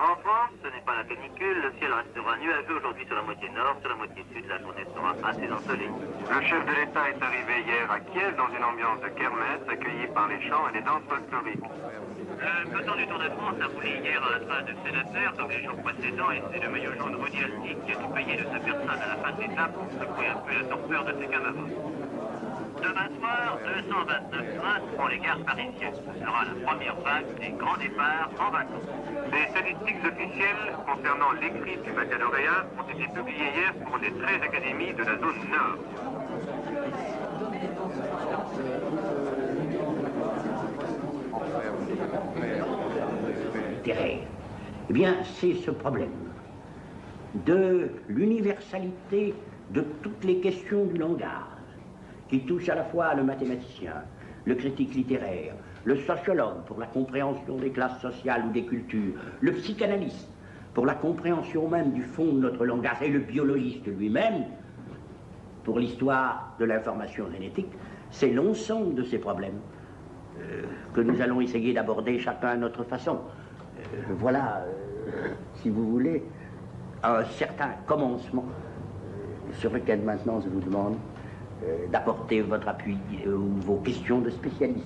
En France, ce n'est pas la canicule, le ciel restera nuageux aujourd'hui sur la moitié nord, sur la moitié sud, la journée sera assez ensoleillée. Le chef de l'État est arrivé hier à Kiev dans une ambiance de kermesse, accueilli par les chants et les danses folkloriques. Le peloton du Tour de France a roulé hier à la trace de sénateurs, comme les jours précédents, et c'est le maillot jaune Rudy Altig qui a dû payer de sa personne à la fin de l'étape pour secouer un peu la torpeur de ses camarades. Demain soir, 229 trains seront les gares parisiennes. Ce sera la première vague des grands départs en vacances. Des statistiques officielles concernant l'écrit du baccalauréat ont été publiées hier pour les 13 académies de la zone nord. Eh bien, c'est ce problème de l'universalité de toutes les questions du langage, qui touche à la fois le mathématicien, le critique littéraire, le sociologue pour la compréhension des classes sociales ou des cultures, le psychanalyste pour la compréhension même du fond de notre langage et le biologiste lui-même pour l'histoire de l'information génétique. C'est l'ensemble de ces problèmes que nous allons essayer d'aborder chacun à notre façon. Voilà, si vous voulez, un certain commencement sur lequel maintenant je vous demande d'apporter votre appui ou vos questions de spécialistes.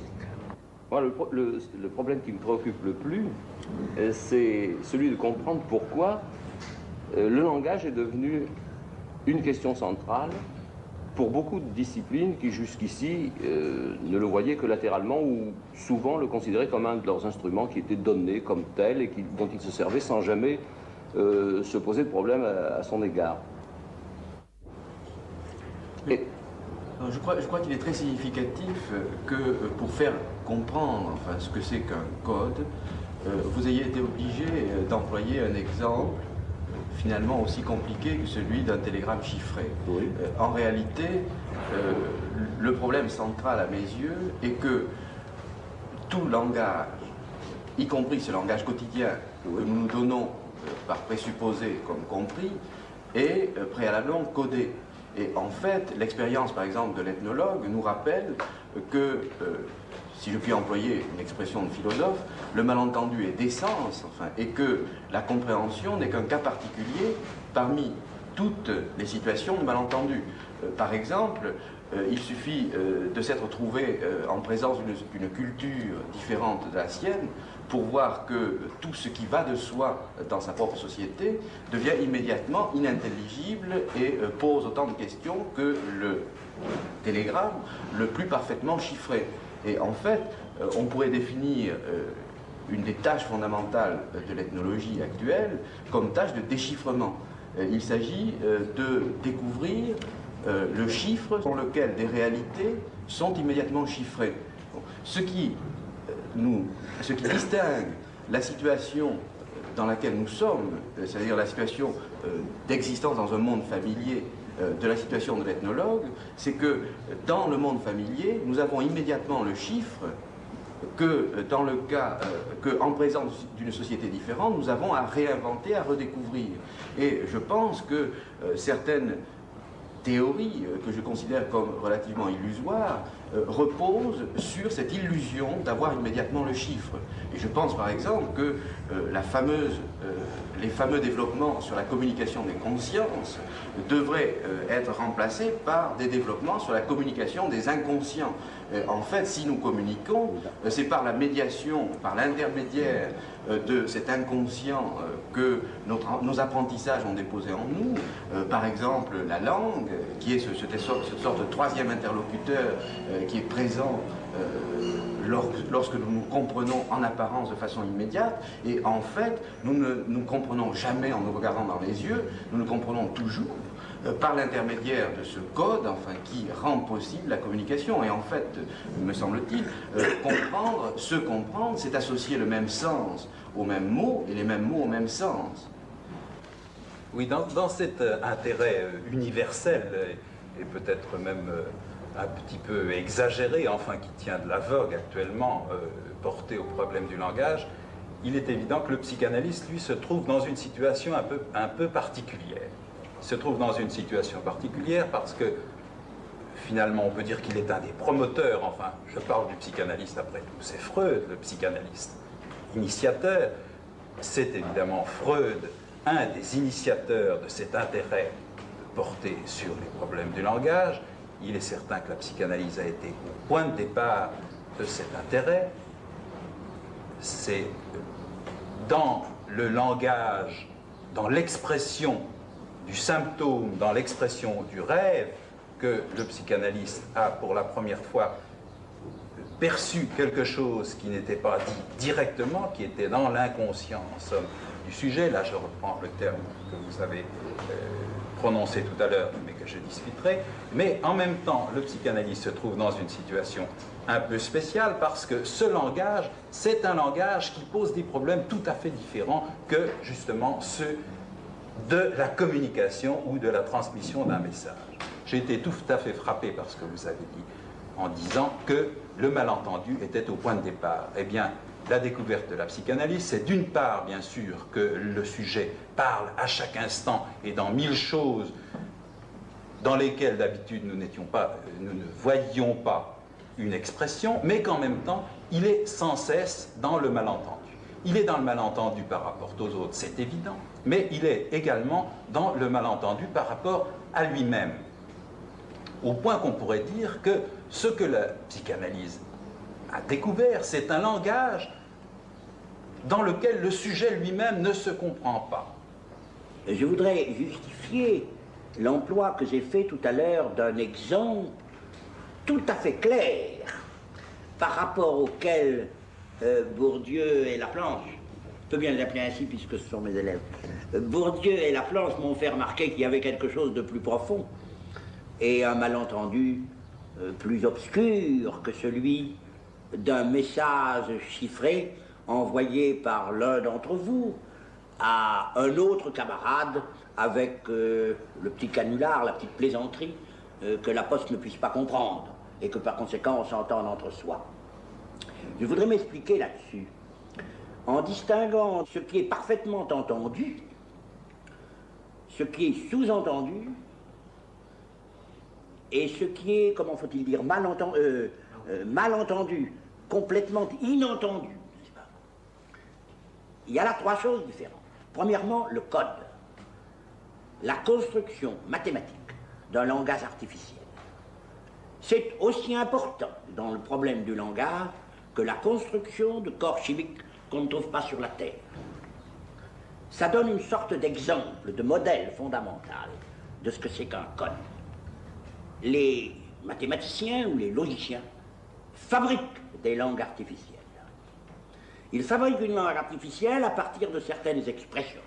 Moi, le problème qui me préoccupe le plus, c'est celui de comprendre pourquoi le langage est devenu une question centrale pour beaucoup de disciplines qui jusqu'ici ne le voyaient que latéralement ou souvent le considéraient comme un de leurs instruments qui était donné comme tel et dont ils se servaient sans jamais se poser de problème à son égard. Et je crois qu'il est très significatif que pour faire comprendre enfin, ce que c'est qu'un code, vous ayez été obligé d'employer un exemple finalement aussi compliqué que celui d'un télégramme chiffré. Oui. En réalité, le problème central à mes yeux est que tout langage, y compris ce langage quotidien que nous nous donnons par présupposé comme compris, est préalablement codé. Et en fait, l'expérience, par exemple, de l'ethnologue nous rappelle que, si je puis employer une expression de philosophe, le malentendu est d'essence, enfin, et que la compréhension n'est qu'un cas particulier parmi toutes les situations de malentendu. Par exemple, il suffit de s'être trouvé en présence d'une culture différente de la sienne pour voir que tout ce qui va de soi dans sa propre société devient immédiatement inintelligible et pose autant de questions que le télégramme le plus parfaitement chiffré. Et en fait, on pourrait définir une des tâches fondamentales de l'ethnologie actuelle comme tâche de déchiffrement. Il s'agit de découvrir le chiffre sur lequel des réalités sont immédiatement chiffrées. Bon, ce qui distingue la situation dans laquelle nous sommes, c'est-à-dire la situation d'existence dans un monde familier, de la situation de l'ethnologue, c'est que dans le monde familier, nous avons immédiatement le chiffre que dans le cas qu'en présence d'une société différente, nous avons à réinventer, à redécouvrir. Et je pense que certaines théories que je considère comme relativement illusoires reposent sur cette illusion d'avoir immédiatement le chiffre. Et je pense par exemple que les fameux développements sur la communication des consciences devraient être remplacés par des développements sur la communication des inconscients. En fait, si nous communiquons, c'est par la médiation, par l'intermédiaire de cet inconscient que nos apprentissages ont déposé en nous. Par exemple, la langue, qui est cette sorte de troisième interlocuteur qui est présent lorsque nous nous comprenons en apparence de façon immédiate. Et en fait, nous ne nous comprenons jamais en nous regardant dans les yeux, nous nous comprenons toujours par l'intermédiaire de ce code, enfin, qui rend possible la communication. Et en fait, me semble-t-il, se comprendre, c'est associer le même sens aux mêmes mots et les mêmes mots au même sens. Oui, dans cet intérêt universel et peut-être même un petit peu exagéré, enfin qui tient de la vogue actuellement, portée au problème du langage, il est évident que le psychanalyste, lui, se trouve dans une situation un peu particulière. Il se trouve dans une situation particulière parce que, finalement, on peut dire qu'il est un des promoteurs, enfin, je parle du psychanalyste après tout, c'est Freud, le psychanalyste initiateur. C'est évidemment Freud, un des initiateurs de cet intérêt porté sur les problèmes du langage. Il est certain que la psychanalyse a été au point de départ de cet intérêt. C'est dans le langage, dans l'expression du symptôme, dans l'expression du rêve, que le psychanalyste a pour la première fois perçu quelque chose qui n'était pas dit directement, qui était dans l'inconscient, en somme, du sujet. Là, je reprends le terme que vous avez prononcé tout à l'heure, mais que je discuterai. Mais en même temps, le psychanalyste se trouve dans une situation un peu spéciale parce que ce langage, c'est un langage qui pose des problèmes tout à fait différents que, justement, ceux de la communication ou de la transmission d'un message. J'ai été tout à fait frappé par ce que vous avez dit en disant que le malentendu était au point de départ. Eh bien, la découverte de la psychanalyse, c'est d'une part, bien sûr, que le sujet parle à chaque instant et dans 1000 choses dans lesquelles d'habitude nous ne voyions pas une expression, mais qu'en même temps, il est sans cesse dans le malentendu. Il est dans le malentendu par rapport aux autres, c'est évident, mais il est également dans le malentendu par rapport à lui-même. Au point qu'on pourrait dire que ce que la psychanalyse a découvert, c'est un langage dans lequel le sujet lui-même ne se comprend pas. Je voudrais justifier l'emploi que j'ai fait tout à l'heure d'un exemple tout à fait clair par rapport auquel Bourdieu et Laplanche, je peux bien les appeler ainsi puisque ce sont mes élèves, Bourdieu et Laplanche m'ont fait remarquer qu'il y avait quelque chose de plus profond et un malentendu plus obscur que celui d'un message chiffré envoyé par l'un d'entre vous à un autre camarade avec le petit canular, la petite plaisanterie que la poste ne puisse pas comprendre et que par conséquent on s'entende entre soi. Je voudrais m'expliquer là-dessus en distinguant ce qui est parfaitement entendu, ce qui est sous-entendu et ce qui est, comment faut-il dire, malentendu, complètement inentendu. Il y a là trois choses différentes. Premièrement, le code, la construction mathématique d'un langage artificiel. C'est aussi important dans le problème du langage que la construction de corps chimiques qu'on ne trouve pas sur la Terre. Ça donne une sorte d'exemple, de modèle fondamental de ce que c'est qu'un code. Les mathématiciens ou les logiciens fabriquent des langues artificielles. Ils fabriquent une langue artificielle à partir de certaines expressions,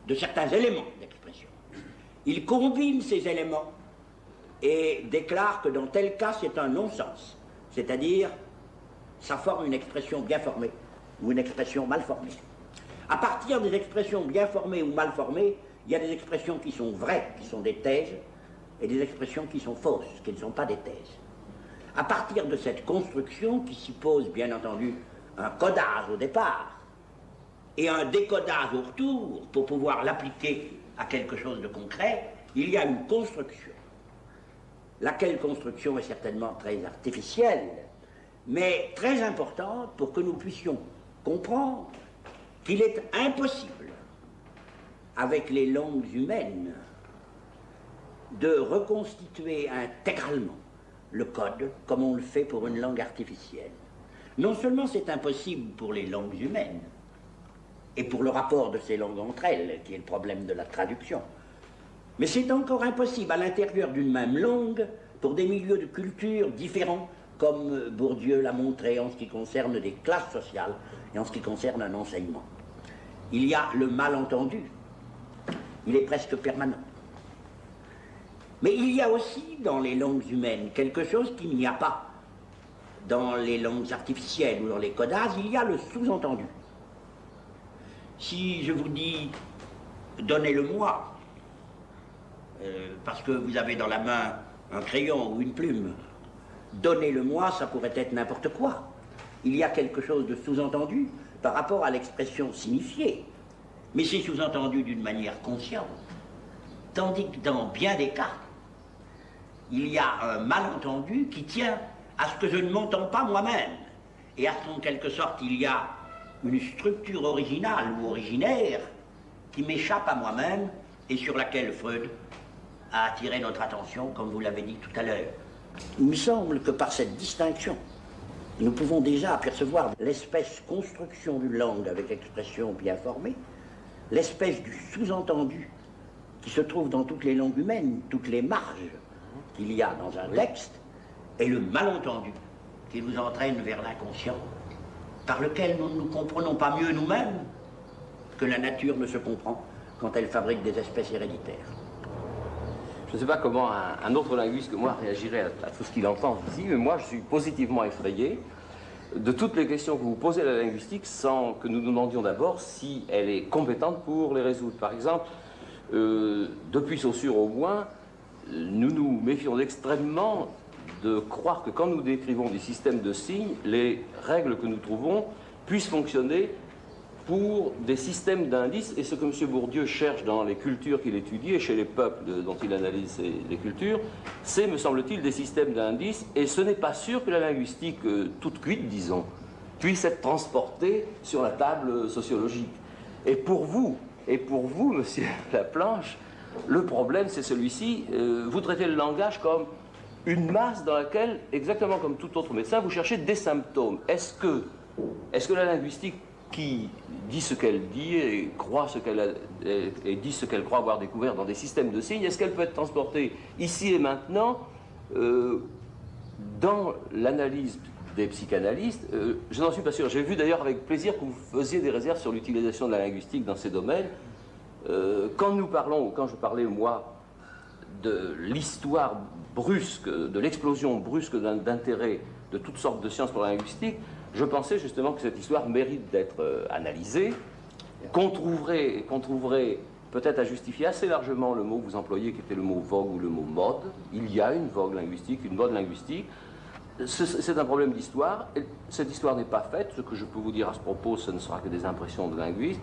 de certains éléments d'expression. Ils combinent ces éléments et déclarent que dans tel cas c'est un non-sens, c'est-à-dire ça forme une expression bien formée ou une expression mal formée. À partir des expressions bien formées ou mal formées, il y a des expressions qui sont vraies, qui sont des thèses, et des expressions qui sont fausses, qui ne sont pas des thèses. À partir de cette construction, qui suppose bien entendu un codage au départ, et un décodage au retour, pour pouvoir l'appliquer à quelque chose de concret, il y a une construction. Laquelle construction est certainement très artificielle, mais très importante pour que nous puissions comprendre qu'il est impossible, avec les langues humaines, de reconstituer intégralement le code comme on le fait pour une langue artificielle. Non seulement c'est impossible pour les langues humaines, et pour le rapport de ces langues entre elles, qui est le problème de la traduction, mais c'est encore impossible à l'intérieur d'une même langue pour des milieux de culture différents, comme Bourdieu l'a montré en ce qui concerne des classes sociales et en ce qui concerne un enseignement. Il y a le malentendu, il est presque permanent. Mais il y a aussi dans les langues humaines quelque chose qu'il n'y a pas dans les langues artificielles ou dans les codages, il y a le sous-entendu. Si je vous dis « donnez-le-moi », parce que vous avez dans la main un crayon ou une plume. Donnez-le-moi, ça pourrait être n'importe quoi. Il y a quelque chose de sous-entendu par rapport à l'expression signifiée, mais c'est sous-entendu d'une manière consciente. Tandis que dans bien des cas, il y a un malentendu qui tient à ce que je ne m'entends pas moi-même, et à ce qu'en quelque sorte il y a une structure originale ou originaire qui m'échappe à moi-même et sur laquelle Freud a attiré notre attention, comme vous l'avez dit tout à l'heure. Il me semble que par cette distinction, nous pouvons déjà apercevoir l'espèce construction d'une langue avec expression bien formée, l'espèce du sous-entendu qui se trouve dans toutes les langues humaines, toutes les marges qu'il y a dans un texte, et le malentendu qui nous entraîne vers l'inconscient, par lequel nous ne nous comprenons pas mieux nous-mêmes que la nature ne se comprend quand elle fabrique des espèces héréditaires. Je ne sais pas comment un autre linguiste que moi réagirait à tout ce qu'il entend ici, mais moi je suis positivement effrayé de toutes les questions que vous posez à la linguistique sans que nous nous demandions d'abord si elle est compétente pour les résoudre. Par exemple, depuis Saussure au moins, nous nous méfions extrêmement de croire que quand nous décrivons des systèmes de signes, les règles que nous trouvons puissent fonctionner pour des systèmes d'indices, et ce que M. Bourdieu cherche dans les cultures qu'il étudie et chez les peuples dont il analyse les cultures, c'est, me semble-t-il, des systèmes d'indices, et ce n'est pas sûr que la linguistique toute cuite, disons, puisse être transportée sur la table sociologique. Et pour vous, monsieur Laplanche, le problème c'est celui-ci, vous traitez le langage comme une masse dans laquelle, exactement comme tout autre médecin, vous cherchez des symptômes. Est-ce que la linguistique qui dit ce qu'elle dit et croit ce qu'elle et dit ce qu'elle croit avoir découvert dans des systèmes de signes, est-ce qu'elle peut être transportée ici et maintenant dans l'analyse des psychanalystes? Je n'en suis pas sûr. J'ai vu d'ailleurs avec plaisir que vous faisiez des réserves sur l'utilisation de la linguistique dans ces domaines. Quand nous parlons, ou quand je parlais moi de l'histoire brusque, de l'explosion brusque d'intérêt de toutes sortes de sciences pour la linguistique, je pensais justement que cette histoire mérite d'être analysée, qu'on trouverait peut-être à justifier assez largement le mot que vous employez, qui était le mot vogue ou le mot mode. Il y a une vogue linguistique, une mode linguistique. C'est un problème d'histoire. Cette histoire n'est pas faite. Ce que je peux vous dire à ce propos, ce ne sera que des impressions de linguistes.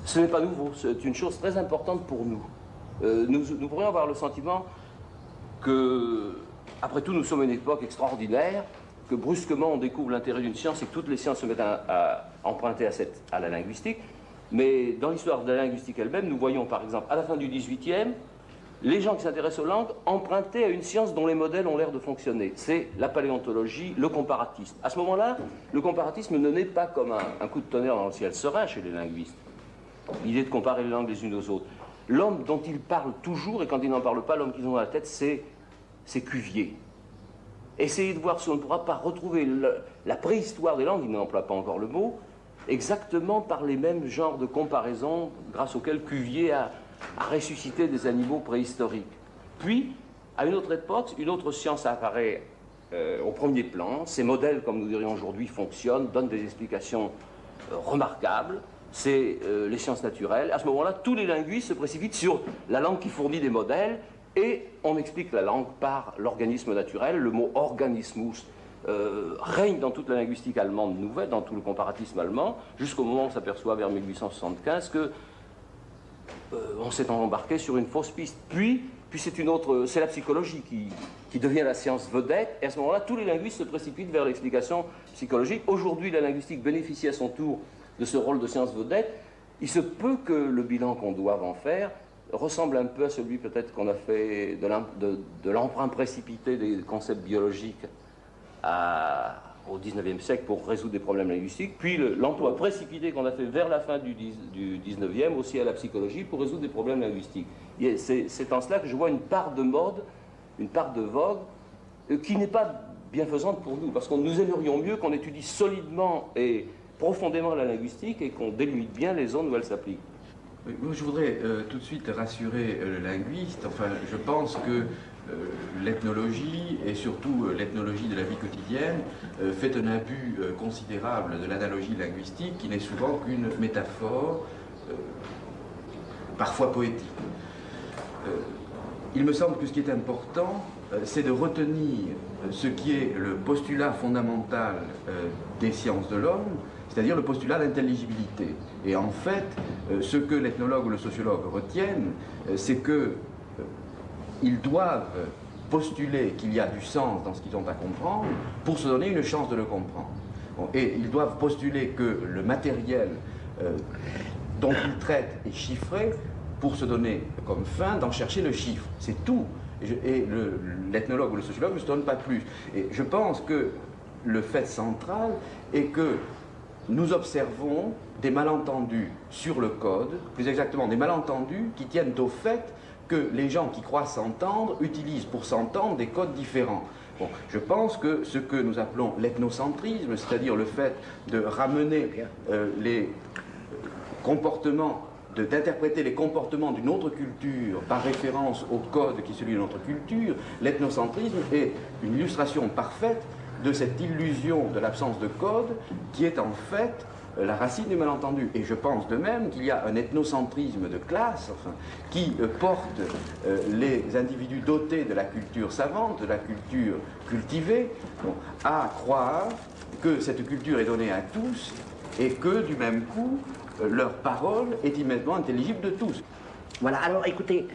Ce n'est pas nouveau, c'est une chose très importante pour nous. Nous pourrions avoir le sentiment que, après tout, nous sommes à une époque extraordinaire, que brusquement on découvre l'intérêt d'une science et que toutes les sciences se mettent à emprunter à la linguistique. Mais dans l'histoire de la linguistique elle-même, nous voyons par exemple, à la fin du XVIIIe, les gens qui s'intéressent aux langues empruntaient à une science dont les modèles ont l'air de fonctionner. C'est la paléontologie, le comparatisme. À ce moment-là, le comparatisme ne naît pas comme un coup de tonnerre dans le ciel serein chez les linguistes. L'idée de comparer les langues les unes aux autres. L'homme dont ils parlent toujours, et quand ils n'en parlent pas, l'homme qu'ils ont dans la tête, c'est Cuvier. Essayez de voir si on ne pourra pas retrouver la préhistoire des langues, il n'emploie pas encore le mot, exactement par les mêmes genres de comparaisons grâce auxquels Cuvier a ressuscité des animaux préhistoriques. Puis, à une autre époque, une autre science apparaît au premier plan. Ces modèles, comme nous dirions aujourd'hui, fonctionnent, donnent des explications remarquables. C'est les sciences naturelles. À ce moment-là, tous les linguistes se précipitent sur la langue qui fournit des modèles, et on explique la langue par l'organisme naturel. Le mot organismus règne dans toute la linguistique allemande nouvelle, dans tout le comparatisme allemand, jusqu'au moment où on s'aperçoit vers 1875 que on s'est embarqué sur une fausse piste. Puis c'est la psychologie qui devient la science vedette, et à ce moment-là, tous les linguistes se précipitent vers l'explication psychologique. Aujourd'hui, la linguistique bénéficie à son tour de ce rôle de science vedette. Il se peut que le bilan qu'on doive en faire ressemble un peu à celui peut-être qu'on a fait de l'emprunt précipité des concepts biologiques au XIXe siècle pour résoudre des problèmes linguistiques, puis l'emploi précipité qu'on a fait vers la fin du XIXe aussi à la psychologie pour résoudre des problèmes linguistiques. C'est en cela que je vois une part de mode, une part de vogue, qui n'est pas bienfaisante pour nous, parce que nous aimerions mieux qu'on étudie solidement et profondément la linguistique et qu'on délimite bien les zones où elle s'applique. Je voudrais tout de suite rassurer le linguiste. Enfin, je pense que l'ethnologie, et surtout l'ethnologie de la vie quotidienne, fait un abus considérable de l'analogie linguistique, qui n'est souvent qu'une métaphore, parfois poétique. Il me semble que ce qui est important, c'est de retenir ce qui est le postulat fondamental des sciences de l'homme, c'est-à-dire le postulat d'intelligibilité. Et en fait, ce que l'ethnologue ou le sociologue retiennent, c'est qu'ils doivent postuler qu'il y a du sens dans ce qu'ils ont à comprendre pour se donner une chance de le comprendre. Bon, et ils doivent postuler que le matériel dont ils traitent est chiffré pour se donner comme fin d'en chercher le chiffre. C'est tout. Et l'ethnologue ou le sociologue ne se donne pas plus. Et je pense que le fait central est que nous observons des malentendus sur le code, plus exactement des malentendus qui tiennent au fait que les gens qui croient s'entendre utilisent pour s'entendre des codes différents. Bon, je pense que ce que nous appelons l'ethnocentrisme, c'est-à-dire le fait de ramener les comportements, d'interpréter les comportements d'une autre culture par référence au code qui est celui de notre culture, l'ethnocentrisme est une illustration parfaite de cette illusion de l'absence de code qui est en fait la racine du malentendu. Et je pense de même qu'il y a un ethnocentrisme de classe qui porte les individus dotés de la culture savante, de la culture cultivée, à croire que cette culture est donnée à tous et que du même coup leur parole est immédiatement intelligible de tous. Voilà, alors écoutez,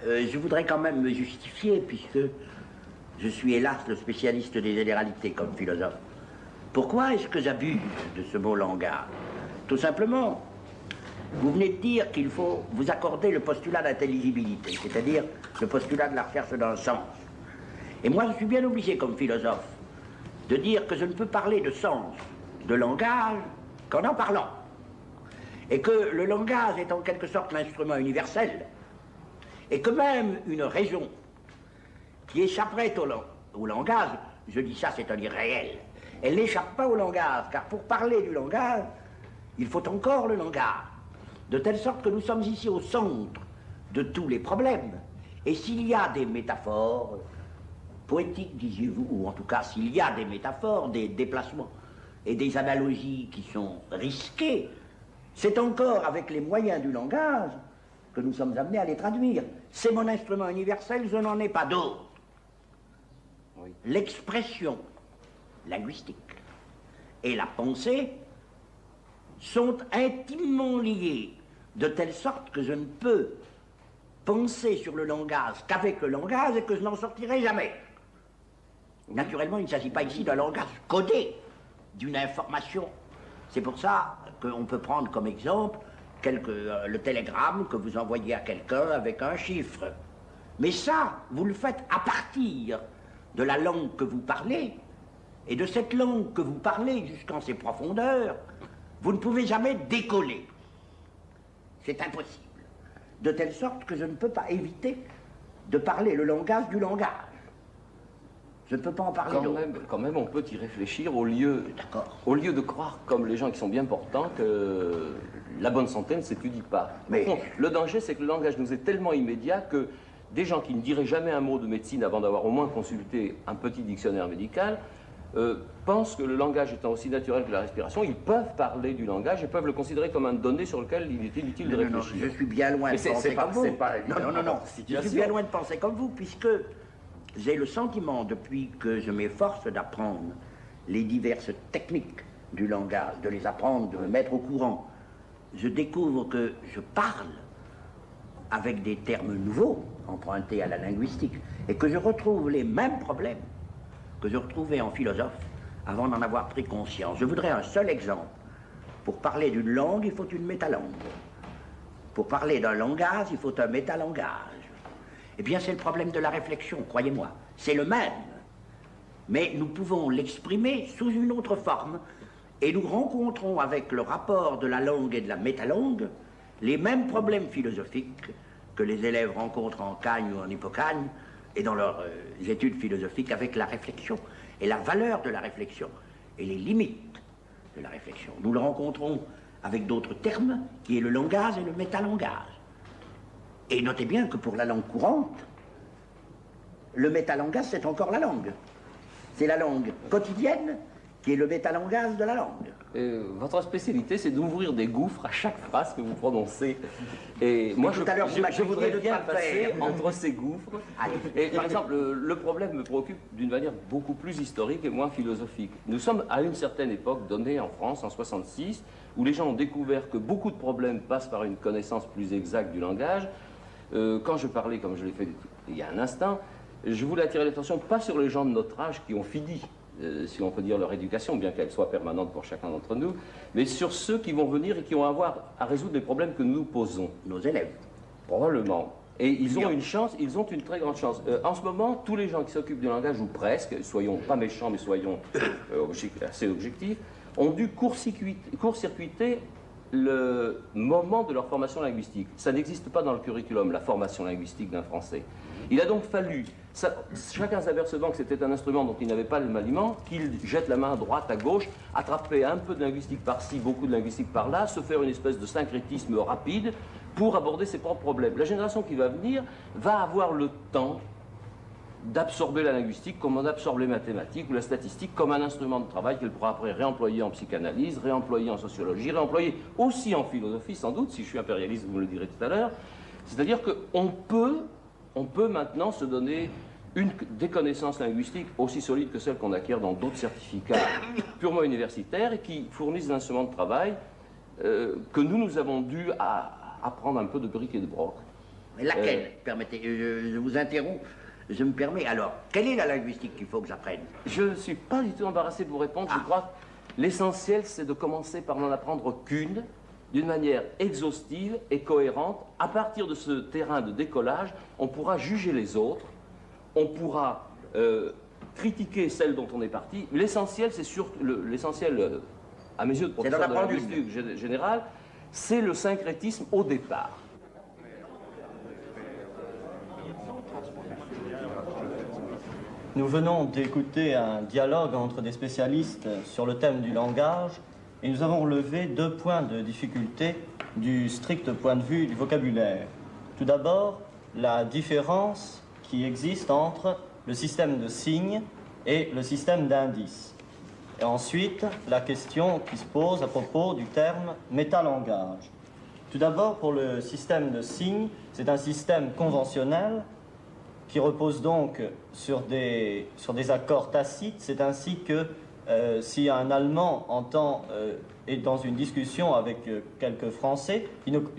je voudrais quand même me justifier puisque je suis hélas le spécialiste des généralités comme philosophe. Pourquoi est-ce que j'abuse de ce beau langage? Tout simplement, vous venez de dire qu'il faut vous accorder le postulat d'intelligibilité, c'est-à-dire le postulat de la recherche d'un sens. Et moi, je suis bien obligé comme philosophe de dire que je ne peux parler de sens, de langage, qu'en en parlant. Et que le langage est en quelque sorte l'instrument universel, et que même une raison qui échapperait au langage, je dis ça, c'est un irréel, elle n'échappe pas au langage, car pour parler du langage, il faut encore le langage, de telle sorte que nous sommes ici au centre de tous les problèmes. Et s'il y a des métaphores poétiques, disiez-vous, ou en tout cas s'il y a des métaphores, des déplacements et des analogies qui sont risquées, c'est encore avec les moyens du langage que nous sommes amenés à les traduire. C'est mon instrument universel, je n'en ai pas d'autre. Oui. L'expression linguistique et la pensée sont intimement liées, de telle sorte que je ne peux penser sur le langage qu'avec le langage et que je n'en sortirai jamais. Naturellement, il ne s'agit pas ici d'un langage codé, d'une information. C'est pour ça qu'on peut prendre comme exemple le télégramme que vous envoyez à quelqu'un avec un chiffre. Mais ça, vous le faites à partir de la langue que vous parlez, et de cette langue que vous parlez jusqu'en ses profondeurs, vous ne pouvez jamais décoller. C'est impossible. De telle sorte que je ne peux pas éviter de parler le langage du langage. Je ne peux pas en parler d'autre. Quand même, on peut y réfléchir au lieu de croire, comme les gens qui sont bien portants, que la bonne santé ne s'étudie pas. Mais le danger, c'est que le langage nous est tellement immédiat que des gens qui ne diraient jamais un mot de médecine avant d'avoir au moins consulté un petit dictionnaire médical pensent que le langage étant aussi naturel que la respiration, ils peuvent parler du langage et peuvent le considérer comme un donné sur lequel il est inutile de réfléchir. Non, je suis bien loin de penser comme vous. Non. Je suis bien loin de penser comme vous, puisque j'ai le sentiment, depuis que je m'efforce d'apprendre les diverses techniques du langage, de les apprendre, de me mettre au courant, je découvre que je parle avec des termes nouveaux, empruntés à la linguistique, et que je retrouve les mêmes problèmes que je retrouvais en philosophe avant d'en avoir pris conscience. Je voudrais un seul exemple. Pour parler d'une langue, il faut une métalangue. Pour parler d'un langage, il faut un métalangage. Eh bien, c'est le problème de la réflexion, croyez-moi. C'est le même. Mais nous pouvons l'exprimer sous une autre forme, et nous rencontrons avec le rapport de la langue et de la métalangue les mêmes problèmes philosophiques que les élèves rencontrent en Cagne ou en Hippocagne et dans leurs études philosophiques avec la réflexion et la valeur de la réflexion et les limites de la réflexion. Nous le rencontrons avec d'autres termes qui est le langage et le métalangage. Et notez bien que pour la langue courante, le métalangage c'est encore la langue. C'est la langue quotidienne qui est le métalangage de la langue. Votre spécialité, c'est d'ouvrir des gouffres à chaque phrase que vous prononcez. Et moi, je voudrais bien passer entre ces gouffres. Et par exemple, le problème me préoccupe d'une manière beaucoup plus historique et moins philosophique. Nous sommes à une certaine époque donnée en France, en 66, où les gens ont découvert que beaucoup de problèmes passent par une connaissance plus exacte du langage. Quand je parlais, comme je l'ai fait il y a un instant, je voulais attirer l'attention pas sur les gens de notre âge qui ont fini, si on peut dire, leur éducation, bien qu'elle soit permanente pour chacun d'entre nous, mais sur ceux qui vont venir et qui vont avoir à résoudre les problèmes que nous posons. Nos élèves. Probablement. Et ils ont une chance, ils ont une très grande chance. En ce moment, tous les gens qui s'occupent du langage, ou presque, soyons pas méchants, mais soyons assez objectifs, ont dû court-circuiter le moment de leur formation linguistique. Ça n'existe pas dans le curriculum, la formation linguistique d'un Français. Il a donc fallu, chacun s'apercevant que c'était un instrument dont il n'avait pas le maniement, qu'il jette la main à droite, à gauche, attraper un peu de linguistique par-ci, beaucoup de linguistique par-là, se faire une espèce de syncrétisme rapide pour aborder ses propres problèmes. La génération qui va venir va avoir le temps d'absorber la linguistique comme on absorbe les mathématiques ou la statistique comme un instrument de travail qu'elle pourra après réemployer en psychanalyse, réemployer en sociologie, réemployer aussi en philosophie sans doute, si je suis impérialiste vous me le direz tout à l'heure. C'est-à-dire qu'on peut maintenant se donner des connaissances linguistiques aussi solides que celles qu'on acquiert dans d'autres certificats purement universitaires et qui fournissent des instruments de travail que nous avons dû apprendre un peu de briques et de broc. Mais laquelle permettez, je vous interromps. Je me permets, alors, quelle est la linguistique qu'il faut que j'apprenne? Je ne suis pas du tout embarrassé de vous répondre. Je crois que l'essentiel, c'est de commencer par n'en apprendre qu'une, d'une manière exhaustive et cohérente. À partir de ce terrain de décollage, on pourra juger les autres, on pourra critiquer celle dont on est parti. L'essentiel, c'est surtout, l'essentiel, à mes yeux de professeur de linguistique générale, c'est le syncrétisme au départ. Nous venons d'écouter un dialogue entre des spécialistes sur le thème du langage et nous avons relevé 2 points de difficulté du strict point de vue du vocabulaire. Tout d'abord, la différence qui existe entre le système de signes et le système d'indices. Et ensuite, la question qui se pose à propos du terme métalangage. Tout d'abord, pour le système de signes, c'est un système conventionnel qui repose donc sur des accords tacites. C'est ainsi que si un Allemand est dans une discussion avec quelques Français,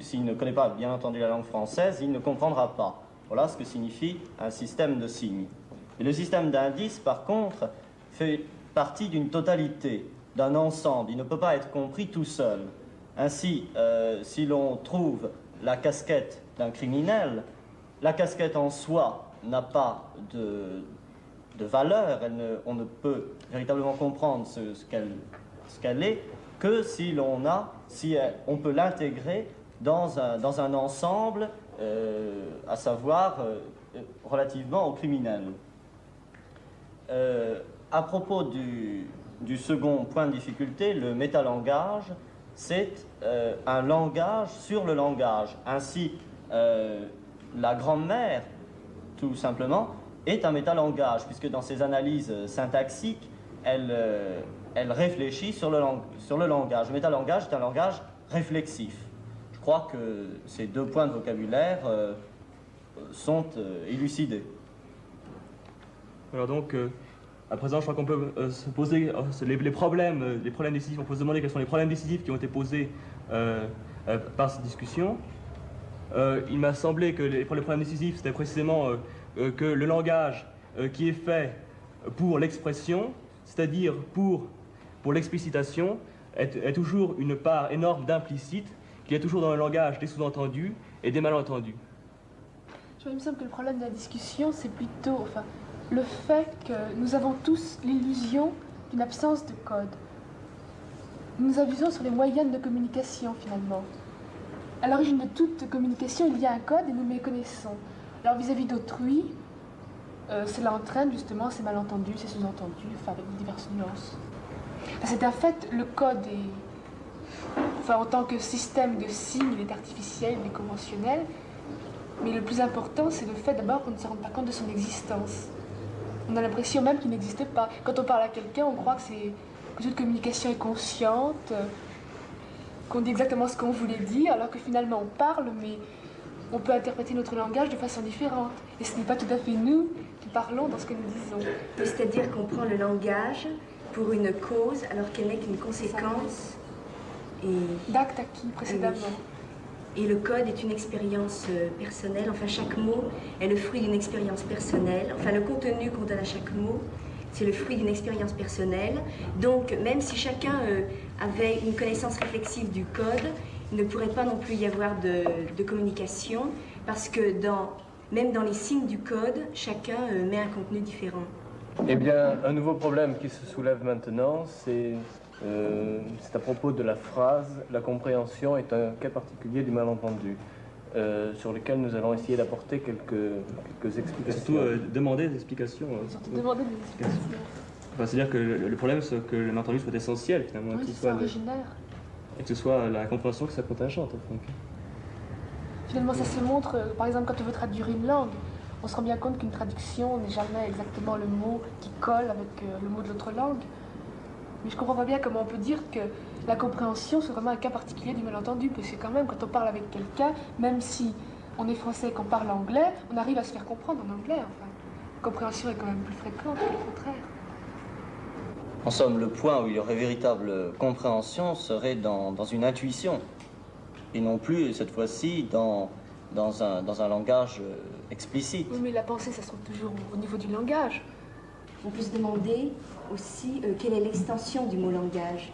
s'il ne connaît pas bien entendu la langue française, il ne comprendra pas. Voilà ce que signifie un système de signes. Et le système d'indices, par contre, fait partie d'une totalité, d'un ensemble. Il ne peut pas être compris tout seul. Ainsi, si l'on trouve la casquette d'un criminel, la casquette en soi n'a pas de valeur, on ne peut véritablement comprendre ce qu'elle est que si on peut l'intégrer dans un ensemble, à savoir relativement au criminel. À propos du second point de difficulté, le métalangage, c'est un langage sur le langage. Ainsi, la grammaire, tout simplement, est un métalangage, puisque dans ses analyses syntaxiques, elle réfléchit sur le langage. Le métalangage est un langage réflexif. Je crois que ces 2 points de vocabulaire sont élucidés. Alors donc, à présent, je crois qu'on peut se poser les problèmes décisifs. On peut se demander quels sont les problèmes décisifs qui ont été posés par cette discussion. Il m'a semblé que les problèmes décisifs, c'était précisément que le langage qui est fait pour l'expression, c'est-à-dire pour l'explicitation, est toujours une part énorme d'implicite, qu'il y a toujours dans le langage des sous-entendus et des malentendus. Il me semble que le problème de la discussion, c'est plutôt le fait que nous avons tous l'illusion d'une absence de code. Nous abusons sur les moyens de communication, finalement. À l'origine de toute communication, il y a un code et nous méconnaissons. Alors vis-à-vis d'autrui, cela entraîne justement ces malentendus, ces sous-entendus, avec diverses nuances. C'est un fait, le code est, en tant que système de signes, il est artificiel, il est conventionnel, mais le plus important, c'est le fait d'abord qu'on ne se rende pas compte de son existence. On a l'impression même qu'il n'existe pas. Quand on parle à quelqu'un, on croit que que toute communication est consciente, qu'on dit exactement ce qu'on voulait dire, alors que finalement on parle, mais on peut interpréter notre langage de façon différente. Et ce n'est pas tout à fait nous qui parlons dans ce que nous disons. C'est-à-dire qu'on prend le langage pour une cause, alors qu'elle n'est qu'une conséquence d'actes acquis précédemment. Et le code est une expérience personnelle, enfin chaque mot est le fruit d'une expérience personnelle, enfin le contenu qu'on donne à chaque mot, c'est le fruit d'une expérience personnelle. Donc même si chacun avait une connaissance réflexive du code, il ne pourrait pas non plus y avoir de communication, parce que même dans les signes du code, chacun met un contenu différent. Eh bien, un nouveau problème qui se soulève maintenant, c'est à propos de la phrase « La compréhension est un cas particulier du malentendu », sur lequel nous allons essayer d'apporter quelques explications. Surtout demander des explications. Demander des explications. Enfin, c'est-à-dire que le problème, c'est que le malentendu soit essentiel, finalement. Oui, c'est originaire. Et que ce soit la compréhension qui soit contingente. Finalement, ça se montre, par exemple, quand on veut traduire une langue, on se rend bien compte qu'une traduction n'est jamais exactement le mot qui colle avec le mot de l'autre langue. Mais je comprends pas bien comment on peut dire que la compréhension soit vraiment un cas particulier du malentendu, parce que quand même, quand on parle avec quelqu'un, même si on est français et qu'on parle anglais, on arrive à se faire comprendre en anglais, enfin. La compréhension est quand même plus fréquente que le contraire. En somme, le point où il y aurait véritable compréhension serait dans une intuition, et non plus, cette fois-ci, dans un langage explicite. Oui, mais la pensée, ça se trouve toujours au niveau du langage. On peut se demander aussi quelle est l'extension du mot langage.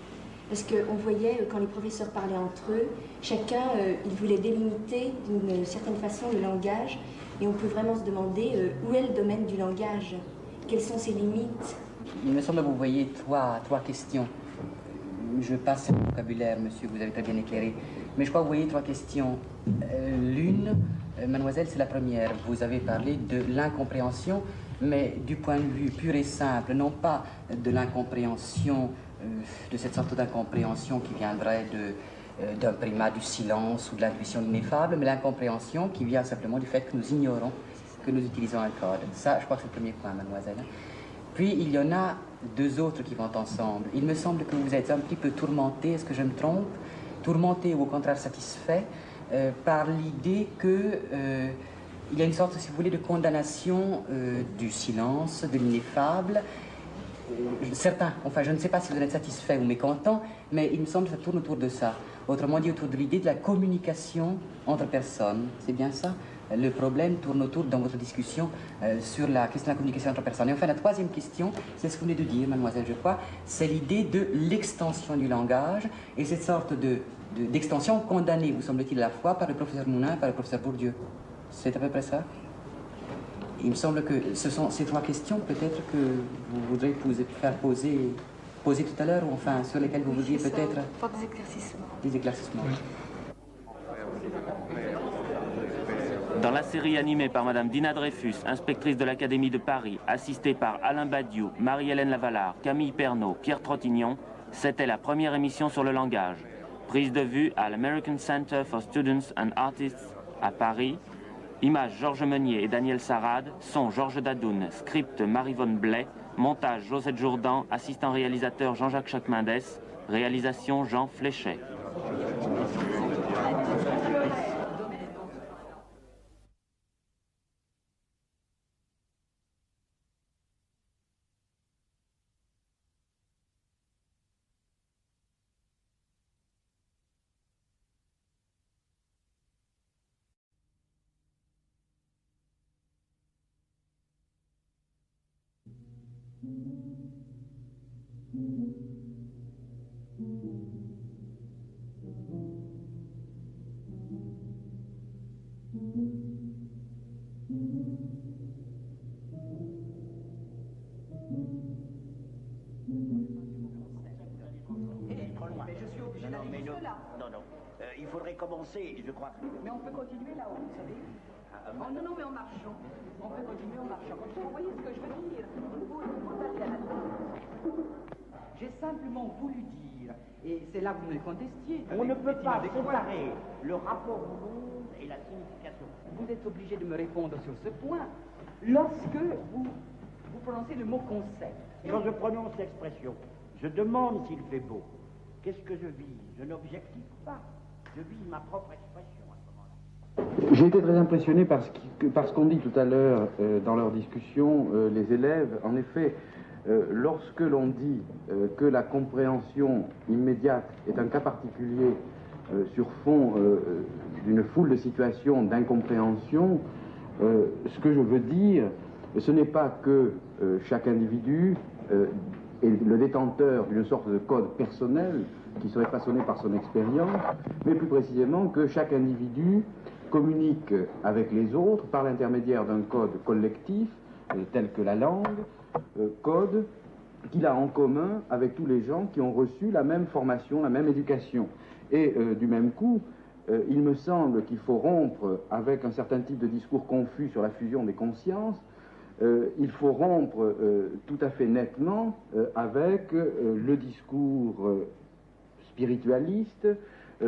Parce qu'on voyait, quand les professeurs parlaient entre eux, chacun, il voulait délimiter d'une certaine façon le langage, et on peut vraiment se demander où est le domaine du langage, quelles sont ses limites. Il me semble que vous voyez trois questions. Je passe le vocabulaire, monsieur, vous avez très bien éclairé. Mais je crois que vous voyez trois questions. L'une, mademoiselle, c'est la première. Vous avez parlé de l'incompréhension, mais du point de vue pur et simple, non pas de l'incompréhension, de cette sorte d'incompréhension qui viendrait d'un primat du silence ou de l'intuition ineffable, mais l'incompréhension qui vient simplement du fait que nous ignorons que nous utilisons un code. Ça, je crois que c'est le premier point, mademoiselle. Puis, il y en a deux autres qui vont ensemble. Il me semble que vous êtes un petit peu tourmenté, est-ce que je me trompe? Tourmenté ou au contraire satisfait par l'idée que il y a une sorte, si vous voulez, de condamnation du silence, de l'ineffable. Certains, enfin je ne sais pas si vous êtes satisfait ou mécontent, mais il me semble que ça tourne autour de ça. Autrement dit, autour de l'idée de la communication entre personnes. C'est bien ça? Le problème tourne autour, dans votre discussion, sur la question de la communication entre personnes. Et enfin, la troisième question, c'est ce que vous venez de dire, mademoiselle, je crois, c'est l'idée de l'extension du langage, et cette sorte d'extension condamnée, vous semble-t-il, à la fois par le professeur Mounin et par le professeur Bourdieu. C'est à peu près ça? Il me semble que ce sont ces trois questions, peut-être, que vous voudrez faire poser tout à l'heure, ou enfin, sur lesquelles vous voudriez peut-être... Faire des éclaircissements. Des éclaircissements. Oui. Dans la série animée par Madame Dina Dreyfus, inspectrice de l'Académie de Paris, assistée par Alain Badiou, Marie-Hélène Lavalard, Camille Pernaut, Pierre Trottignon, c'était la première émission sur le langage. Prise de vue à l'American Center for Students and Artists à Paris. Images Georges Meunier et Daniel Sarade. Son Georges Dadoun. Script Marie-Vonne Blais. Montage Josette Jourdan. Assistant réalisateur Jean-Jacques Chacmindès. Réalisation Jean Fléchet. Il faudrait commencer, je crois. Mais on peut continuer là-haut, vous savez. Oh non, non, mais en marchant. On peut continuer en marchant. Comme ça, vous voyez ce que je veux dire. Vous allez à la tête. J'ai simplement voulu dire, et c'est là que vous me le contestiez. On ne peut pas séparer le rapport au monde et la signification. Vous êtes obligé de me répondre sur ce point lorsque vous prononcez le mot concept. Quand je prononce l'expression, Je demande s'il fait beau. Qu'est-ce que je vise? Je n'objective pas. Je vise ma propre expression à ce moment-là. J'ai été très impressionné par ce qu'ont dit tout à l'heure dans leur discussion les élèves. En effet, lorsque l'on dit que la compréhension immédiate est un cas particulier sur fond d'une foule de situations d'incompréhension, ce que je veux dire, ce n'est pas que chaque individu est le détenteur d'une sorte de code personnel qui serait façonné par son expérience, mais plus précisément que chaque individu communique avec les autres par l'intermédiaire d'un code collectif, tel que la langue, code qu'il a en commun avec tous les gens qui ont reçu la même formation, la même éducation. Et du même coup, il me semble qu'il faut rompre avec un certain type de discours confus sur la fusion des consciences. Il faut rompre tout à fait nettement avec le discours spiritualiste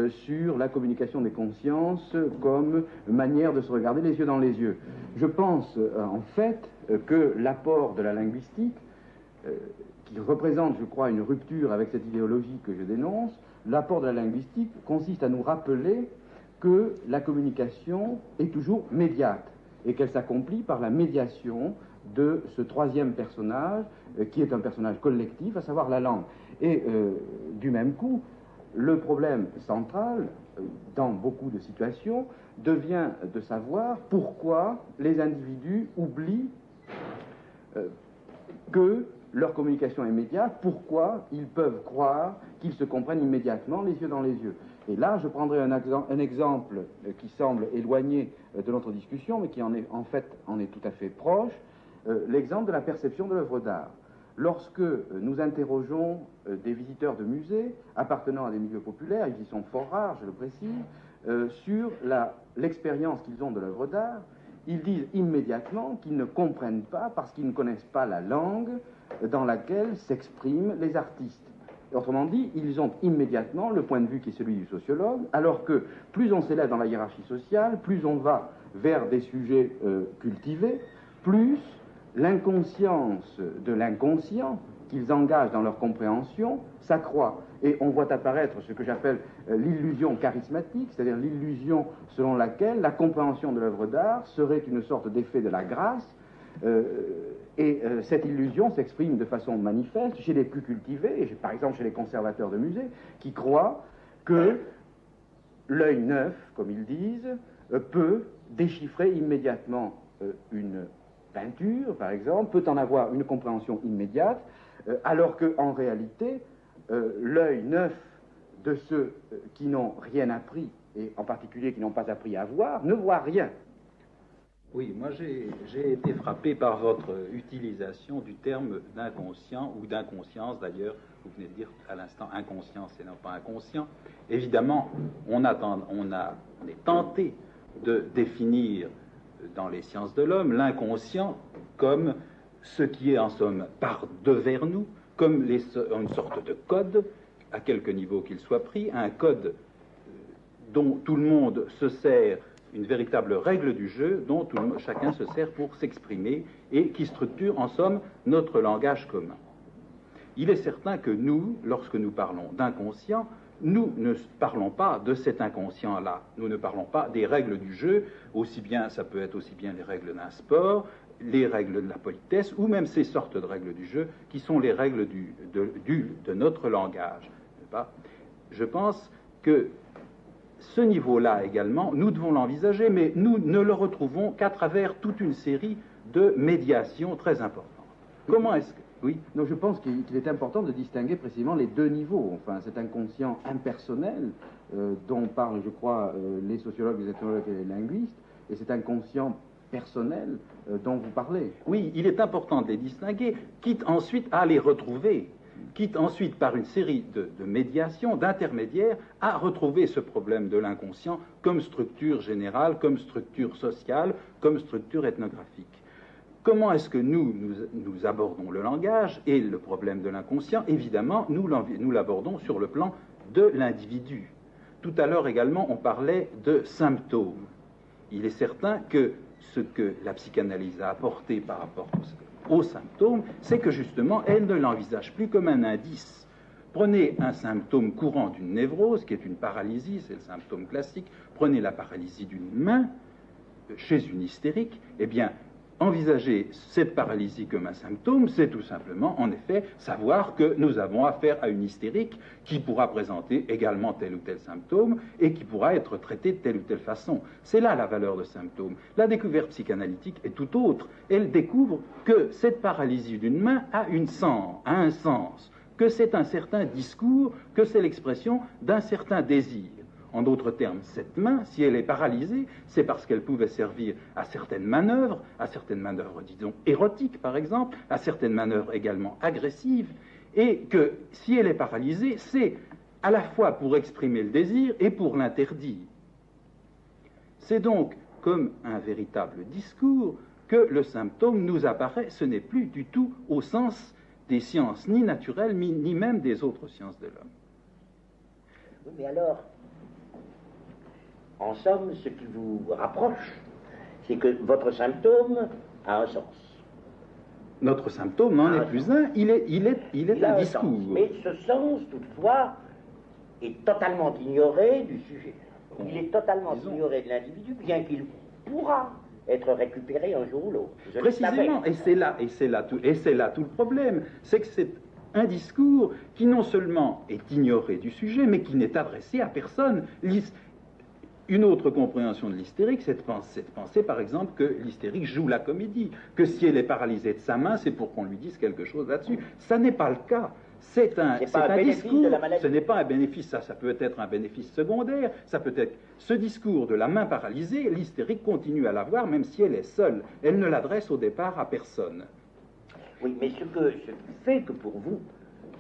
sur la communication des consciences comme manière de se regarder les yeux dans les yeux. Je pense en fait que l'apport de la linguistique, qui représente, je crois, une rupture avec cette idéologie que je dénonce, l'apport de la linguistique consiste à nous rappeler que la communication est toujours médiate et qu'elle s'accomplit par la médiation de ce troisième personnage, qui est un personnage collectif, à savoir la langue. Et du même coup, le problème central, dans beaucoup de situations, devient de savoir pourquoi les individus oublient que leur communication est immédiate, pourquoi ils peuvent croire qu'ils se comprennent immédiatement les yeux dans les yeux. Et là, je prendrai un exemple qui semble éloigné de notre discussion, mais qui en fait en est tout à fait proche, l'exemple de la perception de l'œuvre d'art. Lorsque nous interrogeons des visiteurs de musées appartenant à des milieux populaires, ils y sont fort rares, je le précise, sur l'expérience qu'ils ont de l'œuvre d'art, ils disent immédiatement qu'ils ne comprennent pas parce qu'ils ne connaissent pas la langue dans laquelle s'expriment les artistes. Autrement dit, ils ont immédiatement le point de vue qui est celui du sociologue, alors que plus on s'élève dans la hiérarchie sociale, plus on va vers des sujets cultivés, plus l'inconscience de l'inconscient qu'ils engagent dans leur compréhension s'accroît. Et on voit apparaître ce que j'appelle l'illusion charismatique, c'est-à-dire l'illusion selon laquelle la compréhension de l'œuvre d'art serait une sorte d'effet de la grâce, et cette illusion s'exprime de façon manifeste chez les plus cultivés, et par exemple chez les conservateurs de musées, qui croient que l'œil neuf, comme ils disent, peut déchiffrer immédiatement une peinture, par exemple, peut en avoir une compréhension immédiate, alors qu'en réalité, l'œil neuf de ceux qui n'ont rien appris, et en particulier qui n'ont pas appris à voir, ne voit rien. Oui, moi j'ai été frappé par votre utilisation du terme d'inconscient, ou d'inconscience d'ailleurs. Vous venez de dire à l'instant inconscience et non pas inconscient. Évidemment, on est tenté de définir dans les sciences de l'homme l'inconscient comme ce qui est en somme par devers nous, comme une sorte de code, à quelque niveau qu'il soit pris, un code dont tout le monde se sert, une véritable règle du jeu dont chacun se sert pour s'exprimer et qui structure en somme notre langage commun. Il est certain que nous, lorsque nous parlons d'inconscient, nous ne parlons pas de cet inconscient-là. Nous ne parlons pas des règles du jeu, ça peut être aussi bien les règles d'un sport, les règles de la politesse, ou même ces sortes de règles du jeu qui sont les règles de notre langage. Je pense que ce niveau-là également, nous devons l'envisager, mais nous ne le retrouvons qu'à travers toute une série de médiations très importantes. Comment est-ce que... Oui. Non, je pense qu'il est important de distinguer précisément les deux niveaux. Enfin, cet inconscient impersonnel dont parlent, je crois, les sociologues, les ethnologues et les linguistes, et cet inconscient personnel dont vous parlez. Oui, il est important de les distinguer, quitte ensuite à les retrouver, quitte ensuite par une série de médiations, d'intermédiaires, à retrouver ce problème de l'inconscient comme structure générale, comme structure sociale, comme structure ethnographique. Comment est-ce que nous abordons le langage et le problème de l'inconscient? Évidemment, nous l'abordons sur le plan de l'individu. Tout à l'heure également, on parlait de symptômes. Il est certain que ce que la psychanalyse a apporté par rapport aux symptômes, c'est que justement, elle ne l'envisage plus comme un indice Prenez un symptôme courant d'une névrose, qui est une paralysie, c'est le symptôme classique. Prenez la paralysie d'une main chez une hystérique, eh bien, envisager cette paralysie comme un symptôme, c'est tout simplement, en effet, savoir que nous avons affaire à une hystérique qui pourra présenter également tel ou tel symptôme et qui pourra être traité de telle ou telle façon. C'est là la valeur de symptôme. La découverte psychanalytique est tout autre. Elle découvre que cette paralysie d'une main a un sens, que c'est un certain discours, que c'est l'expression d'un certain désir. En d'autres termes, cette main, si elle est paralysée, c'est parce qu'elle pouvait servir à certaines manœuvres, disons, érotiques par exemple, à certaines manœuvres également agressives, et que si elle est paralysée, c'est à la fois pour exprimer le désir et pour l'interdire. C'est donc comme un véritable discours que le symptôme nous apparaît, ce n'est plus du tout au sens des sciences ni naturelles, ni même des autres sciences de l'homme. Oui, mais alors, en somme, ce qui vous rapproche, c'est que votre symptôme a un sens. Notre symptôme n'en est plus un, il est un discours. Sens. Mais ce sens, toutefois, est totalement ignoré du sujet. Il est totalement ignoré de l'individu, bien qu'il pourra être récupéré un jour ou l'autre. Précisément, et c'est là tout le problème, c'est que c'est un discours qui non seulement est ignoré du sujet, mais qui n'est adressé à personne. Une autre compréhension de l'hystérique, c'est de penser, par exemple, que l'hystérique joue la comédie, que si elle est paralysée de sa main, c'est pour qu'on lui dise quelque chose là-dessus. Ça n'est pas le cas. C'est un discours, ce n'est pas un bénéfice, ça peut être un bénéfice secondaire, ça peut être ce discours de la main paralysée, l'hystérique continue à l'avoir même si elle est seule. Elle ne l'adresse au départ à personne. Oui, mais ce qui fait que pour vous,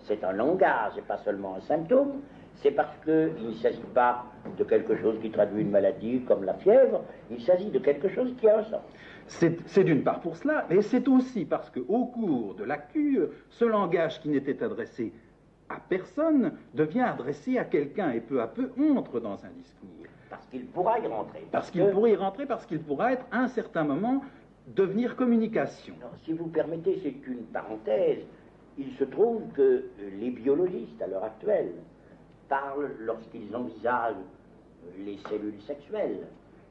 c'est un langage et pas seulement un symptôme, c'est parce qu'il ne s'agit pas de quelque chose qui traduit une maladie comme la fièvre, il s'agit de quelque chose qui a un sens. C'est d'une part pour cela, mais c'est aussi parce qu'au cours de la cure, ce langage qui n'était adressé à personne devient adressé à quelqu'un et peu à peu entre dans un discours. Parce qu'il pourra y rentrer. Parce qu'il pourra y rentrer, parce qu'il pourra être à un certain moment devenir communication. Non, si vous permettez, c'est une parenthèse. Il se trouve que les biologistes à l'heure actuelle parlent, lorsqu'ils envisagent les cellules sexuelles,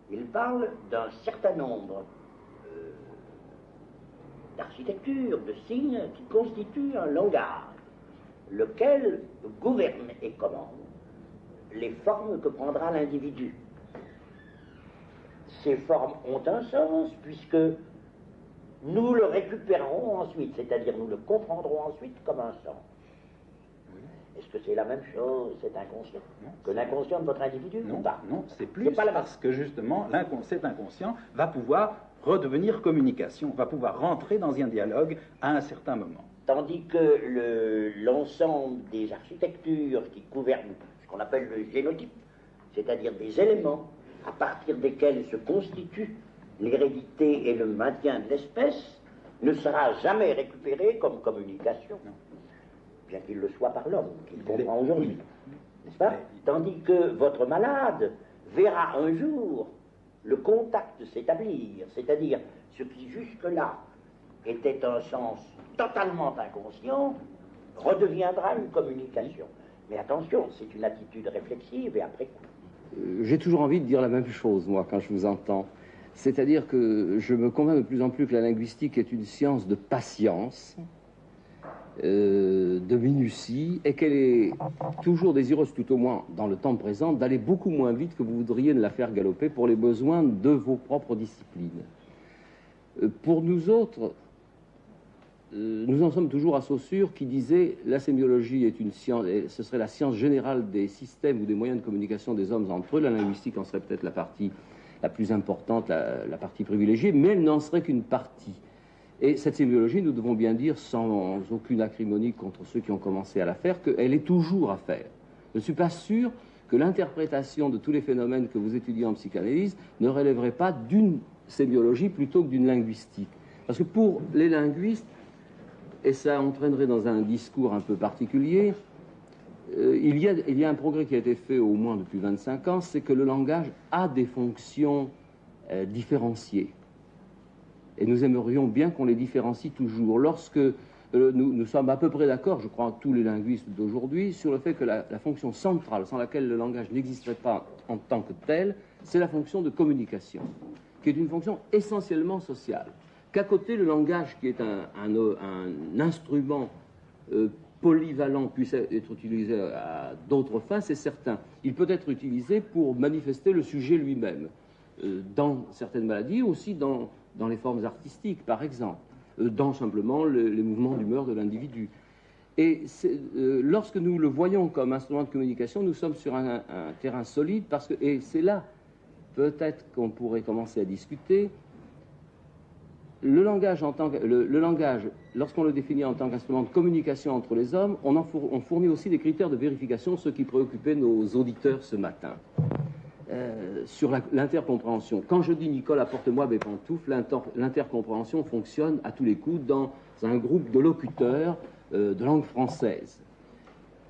ils parlent d'un certain nombre d'architectures, de signes qui constituent un langage, lequel gouverne et commande les formes que prendra l'individu. Ces formes ont un sens puisque nous le récupérerons ensuite, c'est-à-dire nous le comprendrons ensuite comme un sens. Est-ce que c'est la même chose, cet inconscient, que l'inconscient de votre individu? Non, non, c'est plus parce que justement, cet inconscient va pouvoir redevenir communication, va pouvoir rentrer dans un dialogue à un certain moment. Tandis que l'ensemble des architectures qui gouvernent ce qu'on appelle le génotype, c'est-à-dire des éléments à partir desquels se constitue l'hérédité et le maintien de l'espèce, ne sera jamais récupéré comme communication. Non. Bien qu'il le soit par l'homme, qu'il comprend aujourd'hui, n'est-ce pas? Tandis que votre malade verra un jour le contact s'établir, c'est-à-dire ce qui jusque-là était un sens totalement inconscient, redeviendra une communication. Mais attention, c'est une attitude réflexive et après coup. J'ai toujours envie de dire la même chose, moi, quand je vous entends. C'est-à-dire que je me convainc de plus en plus que la linguistique est une science de patience, de minutie, et qu'elle est toujours désireuse, tout au moins dans le temps présent, d'aller beaucoup moins vite que vous voudriez de la faire galoper pour les besoins de vos propres disciplines. Pour nous autres, nous en sommes toujours à Saussure qui disait la sémiologie est une science, et ce serait la science générale des systèmes ou des moyens de communication des hommes entre eux. La linguistique en serait peut-être la partie la plus importante, la partie privilégiée, mais elle n'en serait qu'une partie. Et cette sémiologie, nous devons bien dire, sans aucune acrimonie contre ceux qui ont commencé à la faire, qu'elle est toujours à faire. Je ne suis pas sûr que l'interprétation de tous les phénomènes que vous étudiez en psychanalyse ne relèverait pas d'une sémiologie plutôt que d'une linguistique. Parce que pour les linguistes, et ça entraînerait dans un discours un peu particulier, il y a un progrès qui a été fait au moins depuis 25 ans, c'est que le langage a des fonctions différenciées. Et nous aimerions bien qu'on les différencie toujours. Lorsque nous sommes à peu près d'accord, je crois, tous les linguistes d'aujourd'hui, sur le fait que la fonction centrale, sans laquelle le langage n'existerait pas en tant que tel, c'est la fonction de communication, qui est une fonction essentiellement sociale. Qu'à côté, le langage, qui est un instrument polyvalent, puisse être utilisé à d'autres fins, c'est certain. Il peut être utilisé pour manifester le sujet lui-même, dans certaines maladies, aussi dans les formes artistiques, par exemple, dans simplement les mouvements d'humeur de l'individu. Et lorsque nous le voyons comme instrument de communication, nous sommes sur un terrain solide, et c'est là, peut-être qu'on pourrait commencer à discuter. Le langage, lorsqu'on le définit en tant qu'instrument de communication entre les hommes, on fournit aussi des critères de vérification, ce qui préoccupait nos auditeurs ce matin, sur l'intercompréhension. Quand je dis Nicole, apporte-moi mes pantoufles, l'intercompréhension fonctionne à tous les coups dans un groupe de locuteurs de langue française.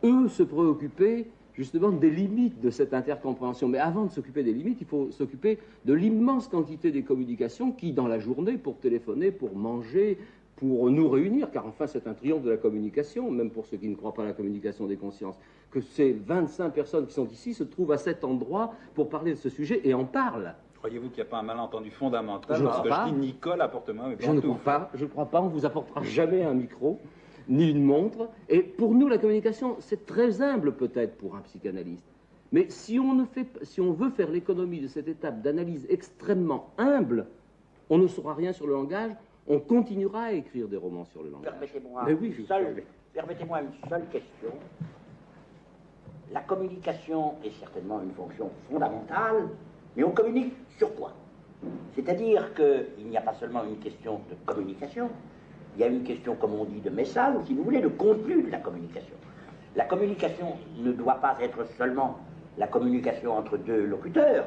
Eux se préoccupaient justement des limites de cette intercompréhension. Mais avant de s'occuper des limites, il faut s'occuper de l'immense quantité des communications qui, dans la journée, pour téléphoner, pour manger, pour nous réunir, car enfin c'est un triomphe de la communication, même pour ceux qui ne croient pas à la communication des consciences, que ces 25 personnes qui sont ici se trouvent à cet endroit pour parler de ce sujet et en parlent. Croyez-vous qu'il n'y a pas un malentendu fondamental lorsque je dis Nicole, apporte-moi mes pantoufles? Je ne crois pas, on ne vous apportera jamais un micro, ni une montre. Et pour nous, la communication, c'est très humble peut-être pour un psychanalyste. Mais si on veut faire l'économie de cette étape d'analyse extrêmement humble, on ne saura rien sur le langage, on continuera à écrire des romans sur le langage. Permettez-moi une seule question. La communication est certainement une fonction fondamentale, mais on communique sur quoi? C'est-à-dire qu'il n'y a pas seulement une question de communication, il y a une question, comme on dit, de message, ou si vous voulez, de contenu de la communication. La communication ne doit pas être seulement la communication entre deux locuteurs,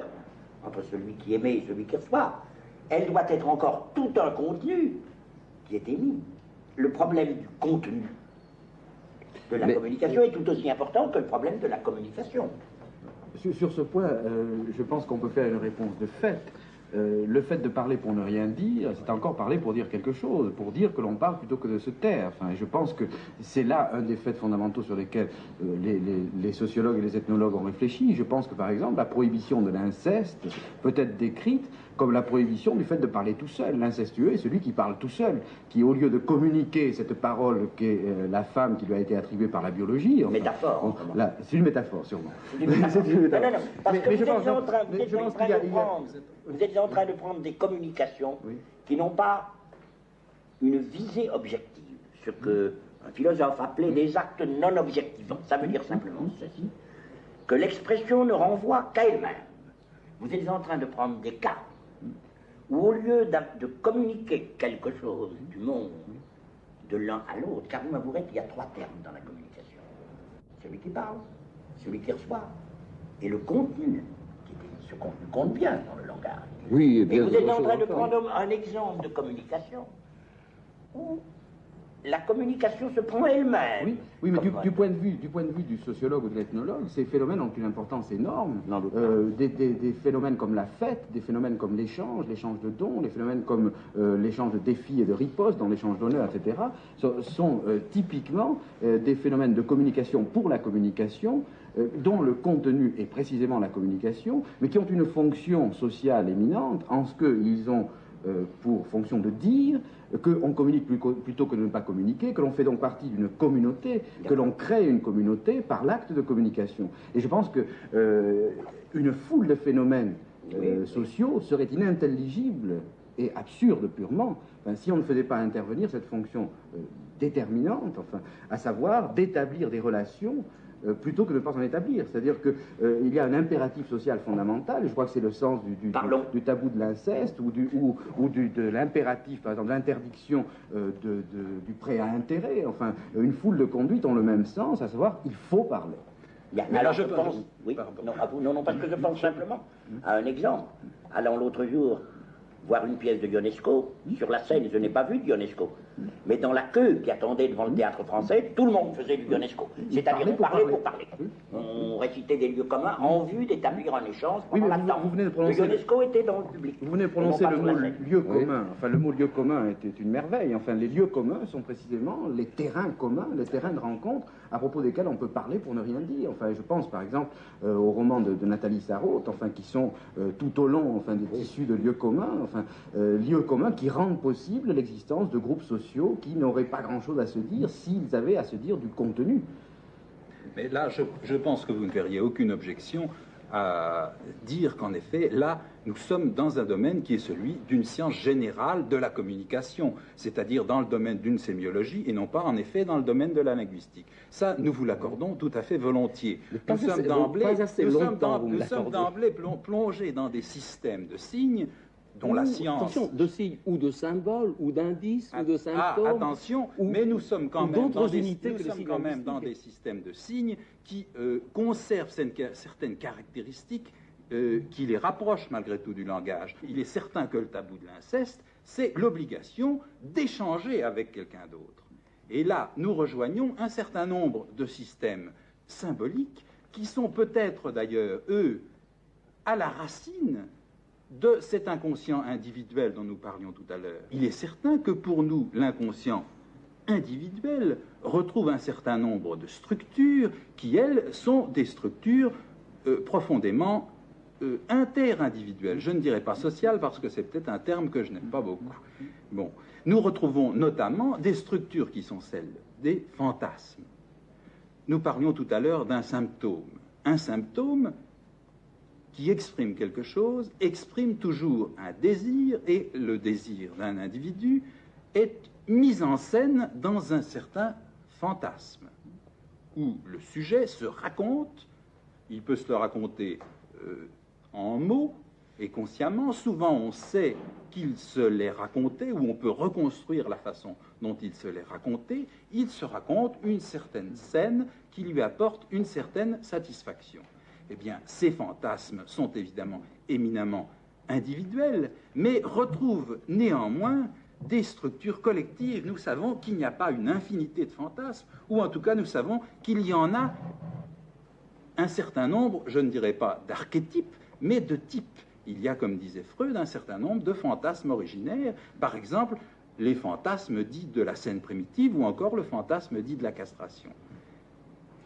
entre celui qui émet et celui qui reçoit. Elle doit être encore tout un contenu qui est émis. Le problème du contenu de la communication est tout aussi important que le problème de la communication. Sur ce point, je pense qu'on peut faire une réponse de fait. Le fait de parler pour ne rien dire, c'est encore parler pour dire quelque chose, pour dire que l'on parle plutôt que de se taire. Enfin, je pense que c'est là un des faits fondamentaux sur lesquels les sociologues et les ethnologues ont réfléchi. Je pense que, par exemple, la prohibition de l'inceste peut être décrite comme la prohibition du fait de parler tout seul. L'incestueux est celui qui parle tout seul, qui, au lieu de communiquer cette parole qu'est la femme qui lui a été attribuée par la biologie... Enfin, métaphore. C'est une métaphore, sûrement. C'est une métaphore. Non, parce que vous êtes en train de prendre des communications qui n'ont pas une visée objective, ce que un philosophe appelait des actes non objectivants. Ça veut dire simplement ceci, que l'expression ne renvoie qu'à elle-même. Vous êtes en train de prendre des cas où, au lieu de communiquer quelque chose du monde de l'un à l'autre, car vous m'avouerez qu'il y a trois termes dans la communication. Celui qui parle, celui qui reçoit, et le contenu. Ce contenu compte bien dans le langage. Oui, et bien, vous êtes en train de prendre un exemple de communication où la communication se prend elle-même. Oui, mais du point de vue du sociologue ou de l'ethnologue, ces phénomènes ont une importance énorme. Des phénomènes comme la fête, des phénomènes comme l'échange de dons, des phénomènes comme l'échange de défis et de ripostes dans l'échange d'honneur, etc., sont typiquement des phénomènes de communication pour la communication, dont le contenu est précisément la communication, mais qui ont une fonction sociale éminente en ce qu'ils ont pour fonction de dire qu'on communique plutôt que de ne pas communiquer, que l'on fait donc partie d'une communauté, que l'on crée une communauté par l'acte de communication. Et je pense que une foule de phénomènes sociaux serait inintelligible et absurde purement si on ne faisait pas intervenir cette fonction déterminante, enfin, à savoir d'établir des relations plutôt que de ne pas en établir. C'est-à-dire qu'il y a un impératif social fondamental, et je crois que c'est le sens du tabou de l'inceste, ou de l'impératif, par exemple, l'interdiction du prêt à intérêt. Enfin, une foule de conduites ont le même sens, à savoir, il faut parler. Alors je pense, non, parce que je pense simplement à un exemple. Allant l'autre jour voir une pièce de Ionesco, sur la scène, je n'ai pas vu de Ionesco, Mais dans la queue qui attendait devant le théâtre français, tout le monde faisait du Ionesco. C'est-à-dire on parlait pour parler. On récitait des lieux communs en vue d'établir un échange pendant l'attente. Le Ionesco était dans le public. Vous venez de prononcer le mot lieu commun. Enfin, le mot lieu commun était une merveille. Enfin, les lieux communs sont précisément les terrains communs, les terrains de rencontre à propos desquels on peut parler pour ne rien dire. Enfin, je pense par exemple aux romans de Nathalie Sarraute, enfin, qui sont tout au long, enfin, des tissus de lieux communs, enfin, lieux communs qui rendent possible l'existence de groupes sociaux qui n'auraient pas grand-chose à se dire s'ils avaient à se dire du contenu. Mais là, je pense que vous ne verriez aucune objection à dire qu'en effet, là, nous sommes dans un domaine qui est celui d'une science générale de la communication, c'est-à-dire dans le domaine d'une sémiologie et non pas, en effet, dans le domaine de la linguistique. Ça, nous vous l'accordons tout à fait volontiers. Nous sommes d'emblée plongés dans des systèmes de signes dont la science... Attention, de signes ou de symboles, ou d'indices, ou de symptômes... attention, mais nous sommes quand même dans des systèmes de signes qui conservent certaines caractéristiques qui les rapprochent malgré tout du langage. Il est certain que le tabou de l'inceste, c'est l'obligation d'échanger avec quelqu'un d'autre. Et là, nous rejoignons un certain nombre de systèmes symboliques qui sont peut-être d'ailleurs, eux, à la racine de cet inconscient individuel dont nous parlions tout à l'heure. Il est certain que pour nous, l'inconscient individuel retrouve un certain nombre de structures qui, elles, sont des structures profondément inter-individuelles. Je ne dirais pas sociales parce que c'est peut-être un terme que je n'aime pas beaucoup. Bon. Nous retrouvons notamment des structures qui sont celles des fantasmes. Nous parlions tout à l'heure d'un symptôme. Un symptôme qui exprime quelque chose, exprime toujours un désir, et le désir d'un individu est mis en scène dans un certain fantasme, où le sujet se raconte, il peut se le raconter en mots, et consciemment, souvent on sait qu'il se l'est raconté, ou on peut reconstruire la façon dont il se l'est raconté, il se raconte une certaine scène qui lui apporte une certaine satisfaction. Eh bien, ces fantasmes sont évidemment éminemment individuels, mais retrouvent néanmoins des structures collectives. Nous savons qu'il n'y a pas une infinité de fantasmes, ou en tout cas nous savons qu'il y en a un certain nombre, je ne dirais pas d'archétypes, mais de types. Il y a, comme disait Freud, un certain nombre de fantasmes originaires, par exemple les fantasmes dits de la scène primitive, ou encore le fantasme dit de la castration.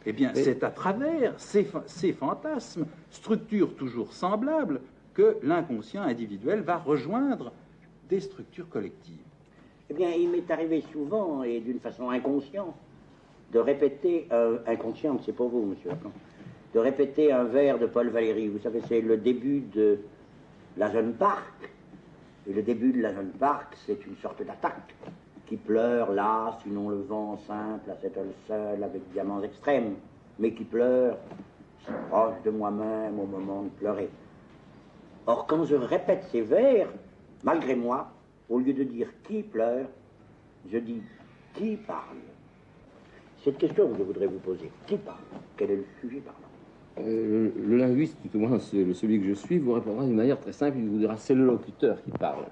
Eh bien, c'est à travers ces fantasmes, structures toujours semblables, que l'inconscient individuel va rejoindre des structures collectives. Eh bien, il m'est arrivé souvent, et d'une façon inconsciente, de répéter, inconsciente, c'est pour vous, monsieur Lacan, de répéter un vers de Paul Valéry. Vous savez, c'est le début de La Jeune Parc. Et le début de La Jeune Parc, c'est une sorte d'attaque qui pleure là, sinon le vent simple, à cette heure seule, avec diamants extrêmes, mais qui pleure, si proche de moi-même au moment de pleurer. Or, quand je répète ces vers, malgré moi, au lieu de dire qui pleure, je dis qui parle. Cette question que je voudrais vous poser, qui parle? Quel est le sujet parlant? Le linguiste, tout au moins celui que je suis, vous répondra d'une manière très simple, il vous dira c'est le locuteur qui parle.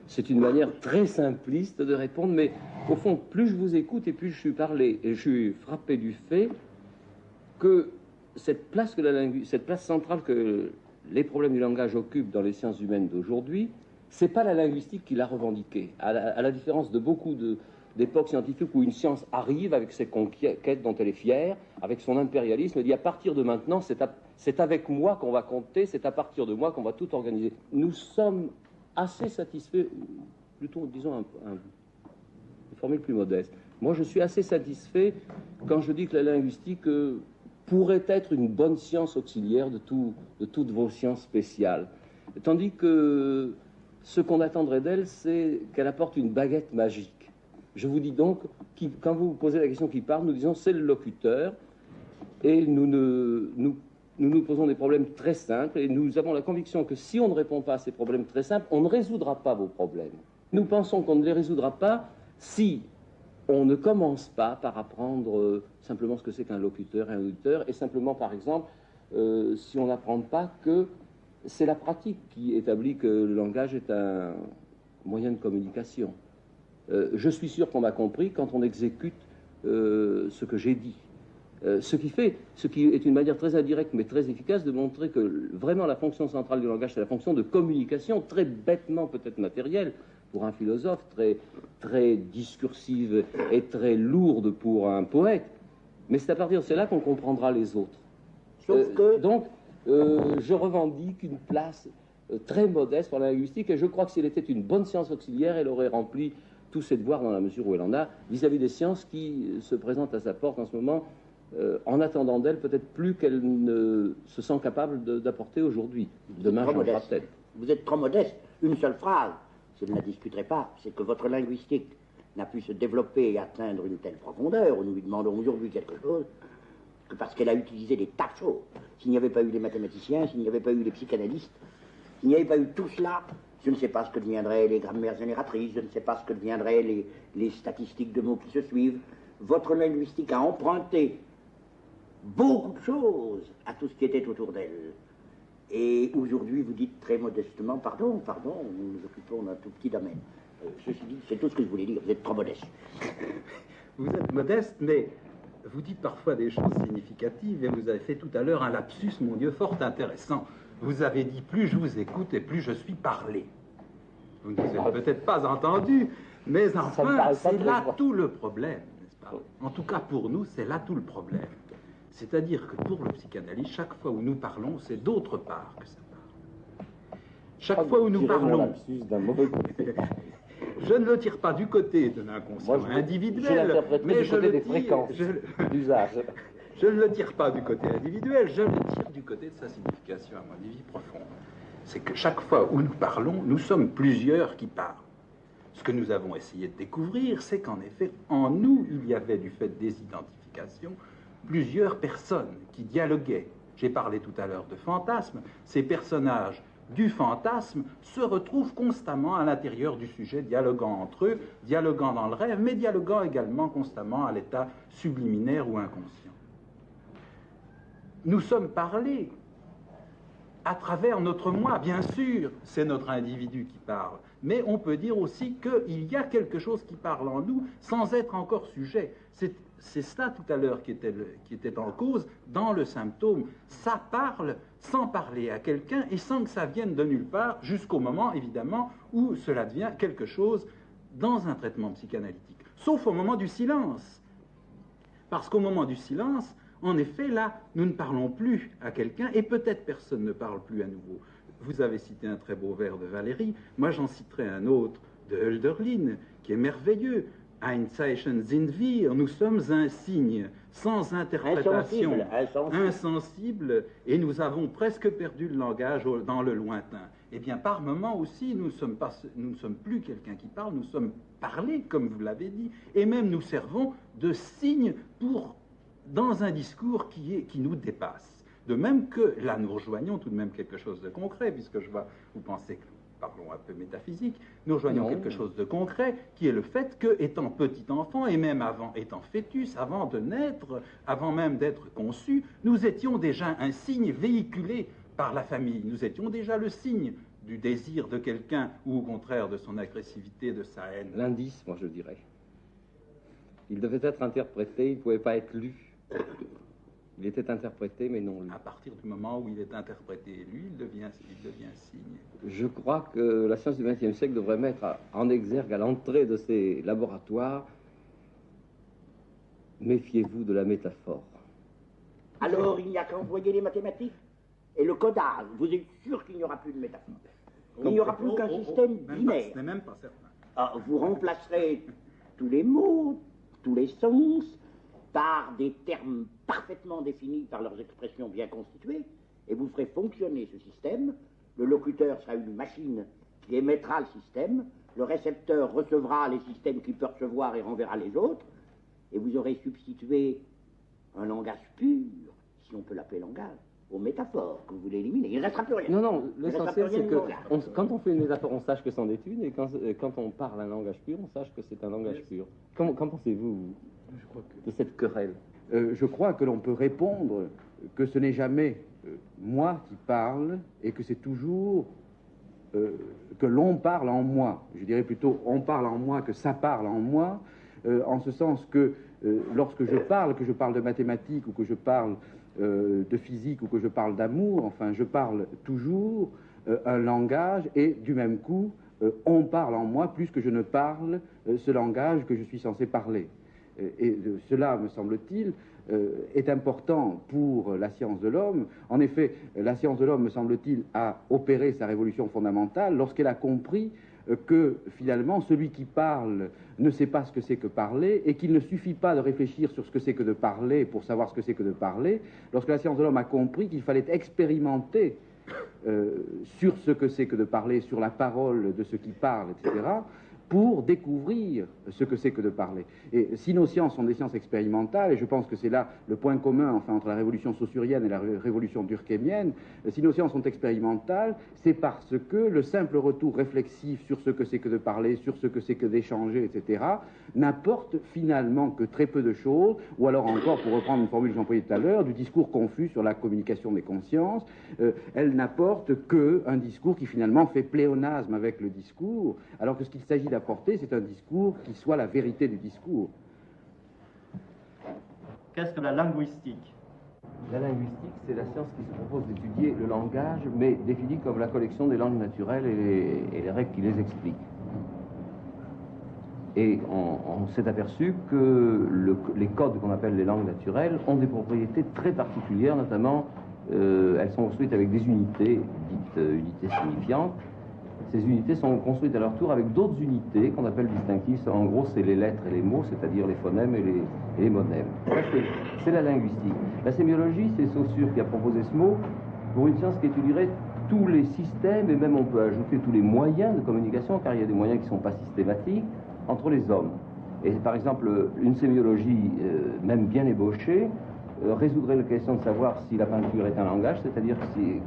C'est une manière très simpliste de répondre, mais au fond, plus je vous écoute et plus je suis parlé, et je suis frappé du fait que cette place centrale que les problèmes du langage occupent dans les sciences humaines d'aujourd'hui, c'est pas la linguistique qui l'a revendiquée, à la différence de beaucoup d'époques scientifiques où une science arrive avec ses conquêtes dont elle est fière, avec son impérialisme, et dit à partir de maintenant, c'est avec moi qu'on va compter, c'est à partir de moi qu'on va tout organiser. Nous sommes assez satisfaits, plutôt disons une formule plus modeste. Moi, je suis assez satisfait quand je dis que la linguistique pourrait être une bonne science auxiliaire de toutes vos sciences spéciales. Tandis que ce qu'on attendrait d'elle, c'est qu'elle apporte une baguette magique. Je vous dis donc, quand vous posez la question qui parle, nous disons c'est le locuteur, et nous posons des problèmes très simples, et nous avons la conviction que si on ne répond pas à ces problèmes très simples, on ne résoudra pas vos problèmes. Nous pensons qu'on ne les résoudra pas si on ne commence pas par apprendre simplement ce que c'est qu'un locuteur et un auditeur, et simplement, par exemple, si on n'apprend pas que c'est la pratique qui établit que le langage est un moyen de communication. Je suis sûr qu'on m'a compris quand on exécute ce que j'ai dit. Ce qui est une manière très indirecte mais très efficace de montrer que vraiment la fonction centrale du langage, c'est la fonction de communication, très bêtement peut-être matérielle pour un philosophe, très discursive et très lourde pour un poète, mais c'est à partir de cela qu'on comprendra les autres. Donc, je revendique une place très modeste pour la linguistique, et je crois que si elle était une bonne science auxiliaire, elle aurait rempli tous ses devoirs dans la mesure où elle en a, vis-à-vis des sciences qui se présentent à sa porte en ce moment, en attendant d'elle peut-être plus qu'elle ne se sent capable d'apporter aujourd'hui. Demain, j'en ferai peut-être. Vous êtes trop modeste. Une seule phrase, je ne la discuterai pas, c'est que votre linguistique n'a pu se développer et atteindre une telle profondeur, où nous lui demandons aujourd'hui quelque chose, que parce qu'elle a utilisé des tas de choses. S'il n'y avait pas eu les mathématiciens, s'il n'y avait pas eu les psychanalystes, s'il n'y avait pas eu tout cela, je ne sais pas ce que deviendraient les grammaires génératrices, je ne sais pas ce que deviendraient les statistiques de mots qui se suivent. Votre linguistique a emprunté beaucoup de choses à tout ce qui était autour d'elle. Et aujourd'hui, vous dites très modestement, pardon, nous nous occupons d'un tout petit domaine. Ceci dit, c'est tout ce que je voulais dire, vous êtes trop modeste. Vous êtes modeste, mais vous dites parfois des choses significatives, et vous avez fait tout à l'heure un lapsus, mon Dieu, fort intéressant. Vous avez dit, plus je vous écoute et plus je suis parlé. Vous ne vous êtes peut-être pas entendu, mais enfin, c'est là tout le problème, n'est-ce pas? En tout cas, pour nous, c'est là tout le problème. C'est-à-dire que pour le psychanalyste, chaque fois où nous parlons, c'est d'autre part que ça parle. Chaque fois où nous parlons... Je ne le tire pas du côté de l'inconscient individuel, mais je le tire... Je ne le tire pas du côté individuel, je le tire du côté de sa signification, à mon avis, profonde. C'est que chaque fois où nous parlons, nous sommes plusieurs qui parlent. Ce que nous avons essayé de découvrir, c'est qu'en effet, en nous, il y avait, du fait des identifications, plusieurs personnes qui dialoguaient. J'ai parlé tout à l'heure de fantasme. Ces personnages du fantasme se retrouvent constamment à l'intérieur du sujet, dialoguant entre eux, dialoguant dans le rêve, mais dialoguant également constamment à l'état subliminaire ou inconscient. Nous sommes parlés à travers notre moi, bien sûr, c'est notre individu qui parle, mais on peut dire aussi qu'il y a quelque chose qui parle en nous sans être encore sujet. C'est cela tout à l'heure qui était en cause dans le symptôme. Ça parle sans parler à quelqu'un et sans que ça vienne de nulle part, jusqu'au moment, évidemment, où cela devient quelque chose dans un traitement psychanalytique. Sauf au moment du silence. Parce qu'au moment du silence, en effet, là, nous ne parlons plus à quelqu'un et peut-être personne ne parle plus à nouveau. Vous avez cité un très beau vers de Valéry, moi j'en citerai un autre de Hölderlin, qui est merveilleux. Ein Zeichen sind wir, nous sommes un signe, sans interprétation, insensible, et nous avons presque perdu le langage dans le lointain. Eh bien, par moments aussi, nous ne sommes plus quelqu'un qui parle, nous sommes parlés, comme vous l'avez dit, et même nous servons de signe dans un discours qui nous dépasse. De même que, là, nous rejoignons tout de même quelque chose de concret, puisque je vois, vous pensez que parlons un peu métaphysique, nous rejoignons quelque chose de concret, qui est le fait que, étant petit enfant, et même avant étant fœtus, avant de naître, avant même d'être conçu, nous étions déjà un signe véhiculé par la famille. Nous étions déjà le signe du désir de quelqu'un, ou au contraire de son agressivité, de sa haine. L'indice, moi je dirais. Il devait être interprété, il ne pouvait pas être lu. Il était interprété, mais non lu. À partir du moment où il est interprété et lu, il devient signe. Je crois que la science du XXe siècle devrait mettre en exergue à l'entrée de ces laboratoires, méfiez-vous de la métaphore. Alors, il n'y a qu'à envoyer les mathématiques et le codage. Vous êtes sûr qu'il n'y aura plus de métaphore. Il n'y aura plus qu'un système binaire. Ce n'est même pas certain. Alors, vous remplacerez tous les mots, tous les sens, par des termes parfaitement définis par leurs expressions bien constituées, et vous ferez fonctionner ce système. Le locuteur sera une machine qui émettra le système, le récepteur recevra les systèmes qu'il peut recevoir et renverra les autres, et vous aurez substitué un langage pur, si on peut l'appeler langage, aux métaphores que vous voulez éliminer. Il ne restera plus rien. Non, l'essentiel c'est que quand on fait une métaphore, on sache que c'en est une, et quand on parle un langage pur, on sache que c'est un langage pur. Qu'en pensez-vous de cette querelle? Je crois que l'on peut répondre que ce n'est jamais moi qui parle et que c'est toujours que l'on parle en moi. Je dirais plutôt on parle en moi que ça parle en moi, en ce sens que lorsque je parle, que je parle de mathématiques ou que je parle de physique ou que je parle d'amour, enfin je parle toujours un langage et du même coup on parle en moi plus que je ne parle ce langage que je suis censé parler. Et cela, me semble-t-il, est important pour la science de l'homme. En effet, la science de l'homme, me semble-t-il, a opéré sa révolution fondamentale lorsqu'elle a compris que, finalement, celui qui parle ne sait pas ce que c'est que parler et qu'il ne suffit pas de réfléchir sur ce que c'est que de parler pour savoir ce que c'est que de parler. Lorsque la science de l'homme a compris qu'il fallait expérimenter sur ce que c'est que de parler, sur la parole de ceux qui parlent, etc., pour découvrir ce que c'est que de parler. Et si nos sciences sont des sciences expérimentales, et je pense que c'est là le point commun enfin, entre la révolution saussurienne et la révolution durkheimienne, si nos sciences sont expérimentales, c'est parce que le simple retour réflexif sur ce que c'est que de parler, sur ce que c'est que d'échanger, etc., n'apporte finalement que très peu de choses, ou alors encore, pour reprendre une formule que j'employais tout à l'heure, du discours confus sur la communication des consciences, elle n'apporte qu'un discours qui finalement fait pléonasme avec le discours, alors que ce qu'il s'agit d'apporter, c'est un discours qui soit la vérité du discours. Qu'est-ce que la linguistique? La linguistique, c'est la science qui se propose d'étudier le langage, mais définie comme la collection des langues naturelles et les règles qui les expliquent. Et on s'est aperçu que les codes qu'on appelle les langues naturelles ont des propriétés très particulières, notamment elles sont construites avec des unités, dites unités signifiantes. Ces unités sont construites à leur tour avec d'autres unités qu'on appelle distinctives. En gros, c'est les lettres et les mots, c'est-à-dire les phonèmes et les monèmes. C'est la linguistique. La sémiologie, c'est Saussure qui a proposé ce mot pour une science qui étudierait tous les systèmes, et même on peut ajouter tous les moyens de communication, car il y a des moyens qui ne sont pas systématiques, entre les hommes. Et par exemple, une sémiologie, même bien ébauchée, résoudrait la question de savoir si la peinture est un langage, c'est-à-dire si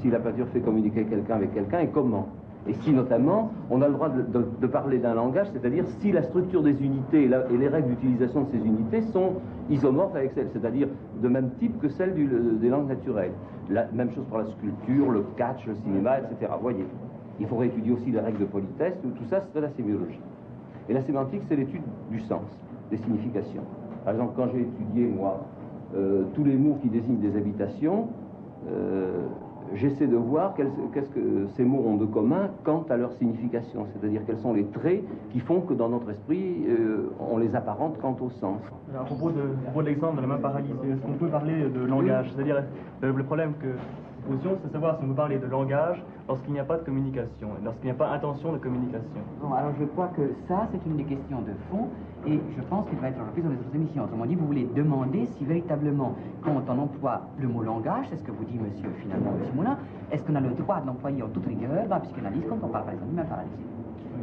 la peinture fait communiquer quelqu'un avec quelqu'un et comment. Et si notamment on a le droit de parler d'un langage, c'est-à-dire si la structure des unités et les règles d'utilisation de ces unités sont isomorphes avec celles, c'est-à-dire de même type que celles des langues naturelles. La même chose pour la sculpture, le catch, le cinéma, etc. Vous voyez, il faudrait étudier aussi les règles de politesse, tout ça c'est de la sémiologie. Et la sémantique, c'est l'étude du sens, des significations. Par exemple, quand j'ai étudié, moi, tous les mots qui désignent des habitations, j'essaie de voir qu'est-ce que ces mots ont de commun quant à leur signification, c'est-à-dire quels sont les traits qui font que dans notre esprit, on les apparente quant au sens. À propos de l'exemple de la main paralysée, est-ce qu'on peut parler de langage? C'est-à-dire, le problème que nous posons, c'est de savoir si on peut parler de langage lorsqu'il n'y a pas de communication, lorsqu'il n'y a pas intention de communication. Bon, alors je crois que ça, c'est une des questions de fond, et je pense qu'elle va être reprise dans les autres émissions. Autrement dit, vous voulez demander si véritablement, quand on emploie le mot langage, c'est ce que vous dit monsieur, finalement, monsieur Moulin, est-ce qu'on a le droit de l'employer en toute rigueur dans la psychanalyse quand on parle par exemple d'une main paralysée?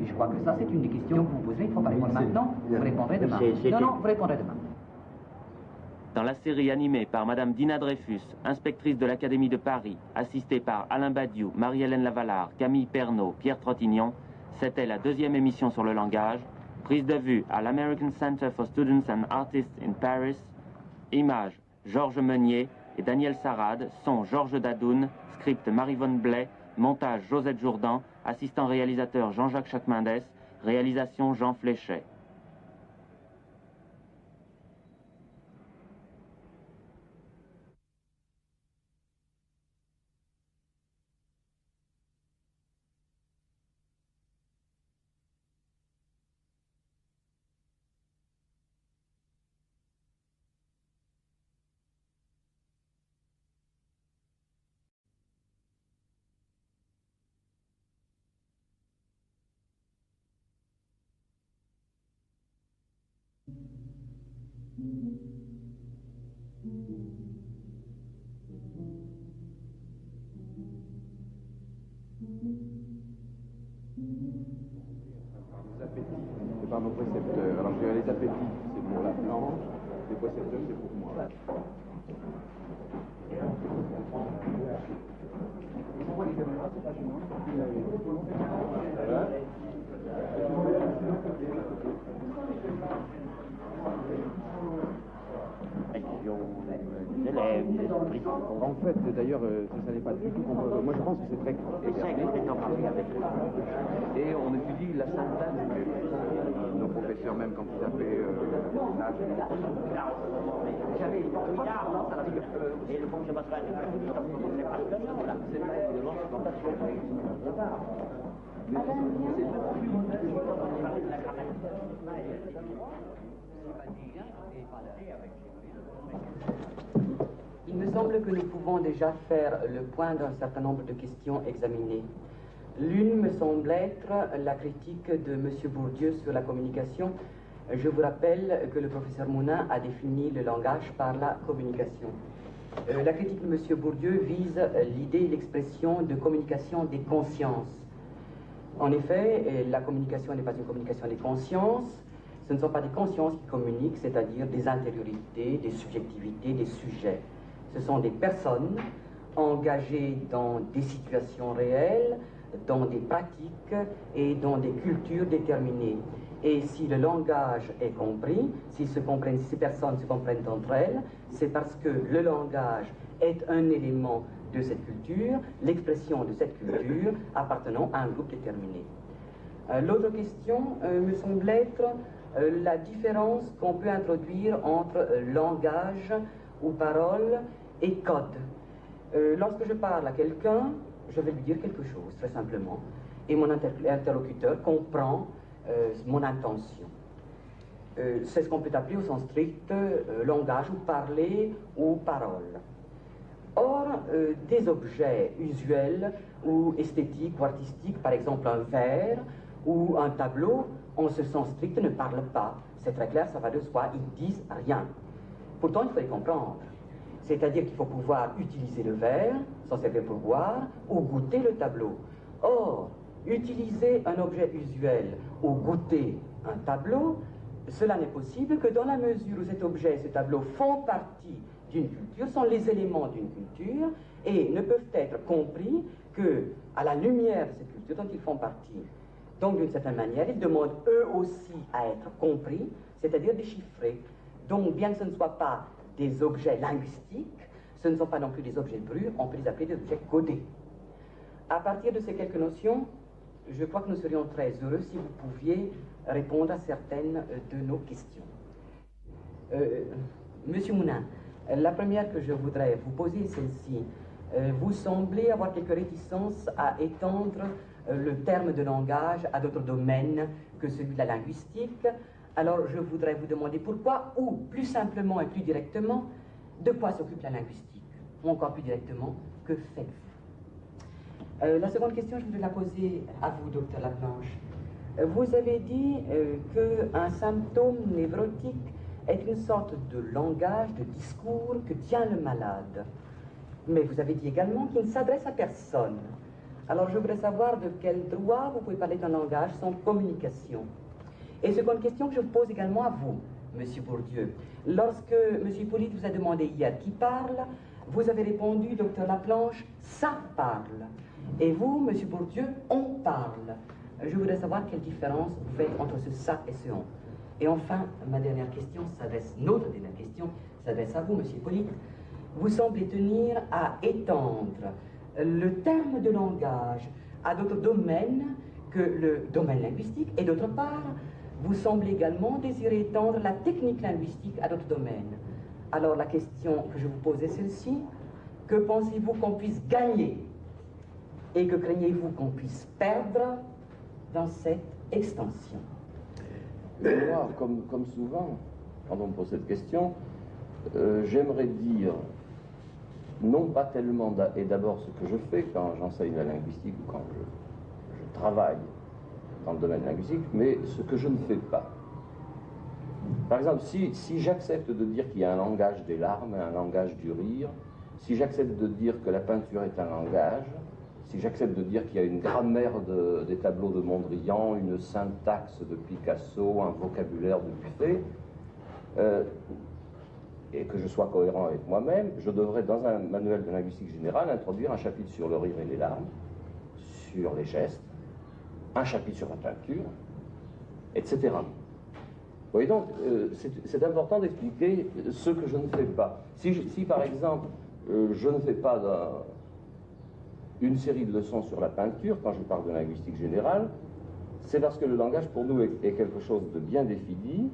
Et je crois que ça, c'est une des questions que vous poserez, il ne faut pas répondre maintenant, vous répondrez demain. Non, vous répondrez demain. Dans la série animée par Madame Dina Dreyfus, inspectrice de l'Académie de Paris, assistée par Alain Badiou, Marie-Hélène Lavalard, Camille Pernaut, Pierre Trottignon, c'était la deuxième émission sur le langage, prise de vue à l'American Center for Students and Artists in Paris, images Georges Meunier et Daniel Sarade, son Georges Dadoun, script Marie-Vonne Blais, montage Josette Jourdan, assistant réalisateur Jean-Jacques Chacmendès, réalisation Jean Fléchet. C'est par nos précepteurs. Alors je dirais les appétits, c'est pour la planche, les précepteurs, c'est pour moi. des élèves, des esprits. En fait, d'ailleurs, ça n'est pas du tout... Moi, je pense que c'est très clair. Et on étudie la synthèse. Nos professeurs, même quand ils avaient l'âge... J'avais une formidable, non, ça n'arrive pas. Et le conservatoire c'est pas que non, là. C'est pas une exploitation. Il me semble que nous pouvons déjà faire le point d'un certain nombre de questions examinées. L'une me semble être la critique de M. Bourdieu sur la communication. Je vous rappelle que le professeur Monin a défini le langage par la communication. La critique de M. Bourdieu vise l'idée et l'expression de communication des consciences. En effet, la communication n'est pas une communication des consciences, ce ne sont pas des consciences qui communiquent, c'est-à-dire des intériorités, des subjectivités, des sujets. Ce sont des personnes engagées dans des situations réelles, dans des pratiques et dans des cultures déterminées. Et si le langage est compris, si ces personnes se comprennent entre elles, c'est parce que le langage est un élément de cette culture, l'expression de cette culture appartenant à un groupe déterminé. L'autre question me semble être la différence qu'on peut introduire entre langage ou parole et code. Lorsque je parle à quelqu'un, je vais lui dire quelque chose, très simplement, et mon interlocuteur comprend mon intention. C'est ce qu'on peut appeler au sens strict langage ou parler ou parole. Or, des objets usuels ou esthétiques ou artistiques, par exemple un verre ou un tableau, en ce sens strict ne parlent pas. C'est très clair, ça va de soi, ils disent rien. Pourtant, il faut les comprendre. C'est-à-dire qu'il faut pouvoir utiliser le verre, s'en servir pour boire, ou goûter le tableau. Or, utiliser un objet usuel ou goûter un tableau, cela n'est possible que dans la mesure où cet objet et ce tableau font partie d'une culture, sont les éléments d'une culture, et ne peuvent être compris que à la lumière de cette culture dont ils font partie. Donc, d'une certaine manière, ils demandent eux aussi à être compris, c'est-à-dire déchiffrés. Donc, bien que ce ne soit pas des objets linguistiques, ce ne sont pas non plus des objets bruts, on peut les appeler des objets codés. À partir de ces quelques notions, je crois que nous serions très heureux si vous pouviez répondre à certaines de nos questions. Monsieur Monin, la première que je voudrais vous poser est celle-ci. Vous semblez avoir quelques réticences à étendre le terme de langage à d'autres domaines que celui de la linguistique. Alors je voudrais vous demander pourquoi, ou plus simplement et plus directement, de quoi s'occupe la linguistique, ou encore plus directement, que faites-vous? La seconde question, je voudrais la poser à vous, docteur Laplanche. Vous avez dit qu'un symptôme névrotique est une sorte de langage, de discours que tient le malade. Mais vous avez dit également qu'il ne s'adresse à personne. Alors je voudrais savoir de quel droit vous pouvez parler d'un langage sans communication. Et seconde question que je vous pose également à vous, Monsieur Bourdieu. Lorsque M. Hippolyte vous a demandé hier qui parle, vous avez répondu, docteur Laplanche, ça parle. Et vous, M. Bourdieu, on parle. Je voudrais savoir quelle différence vous faites entre ce ça et ce on. Et enfin, ma dernière question s'adresse, notre dernière question s'adresse à vous, M. Hippolyte. Vous semblez tenir à étendre le terme de langage à d'autres domaines que le domaine linguistique, et d'autre part, vous semblez également désirer étendre la technique linguistique à d'autres domaines. Alors la question que je vous pose est celle-ci. Que pensez-vous qu'on puisse gagner et que craignez-vous qu'on puisse perdre dans cette extension? Moi, comme souvent, quand on me pose cette question, j'aimerais dire, non pas tellement, et d'abord ce que je fais quand j'enseigne la linguistique ou quand je travaille dans le domaine linguistique, mais ce que je ne fais pas. Par exemple, si j'accepte de dire qu'il y a un langage des larmes, un langage du rire, si j'accepte de dire que la peinture est un langage, si j'accepte de dire qu'il y a une grammaire des tableaux de Mondrian, une syntaxe de Picasso, un vocabulaire de Buffet, et que je sois cohérent avec moi-même, je devrais, dans un manuel de linguistique générale, introduire un chapitre sur le rire et les larmes, sur les gestes, un chapitre sur la peinture, etc. voyez donc, c'est important d'expliquer ce que je ne fais pas. Si par exemple, je ne fais pas une série de leçons sur la peinture, quand je parle de linguistique générale, c'est parce que le langage, pour nous, est quelque chose de bien défini.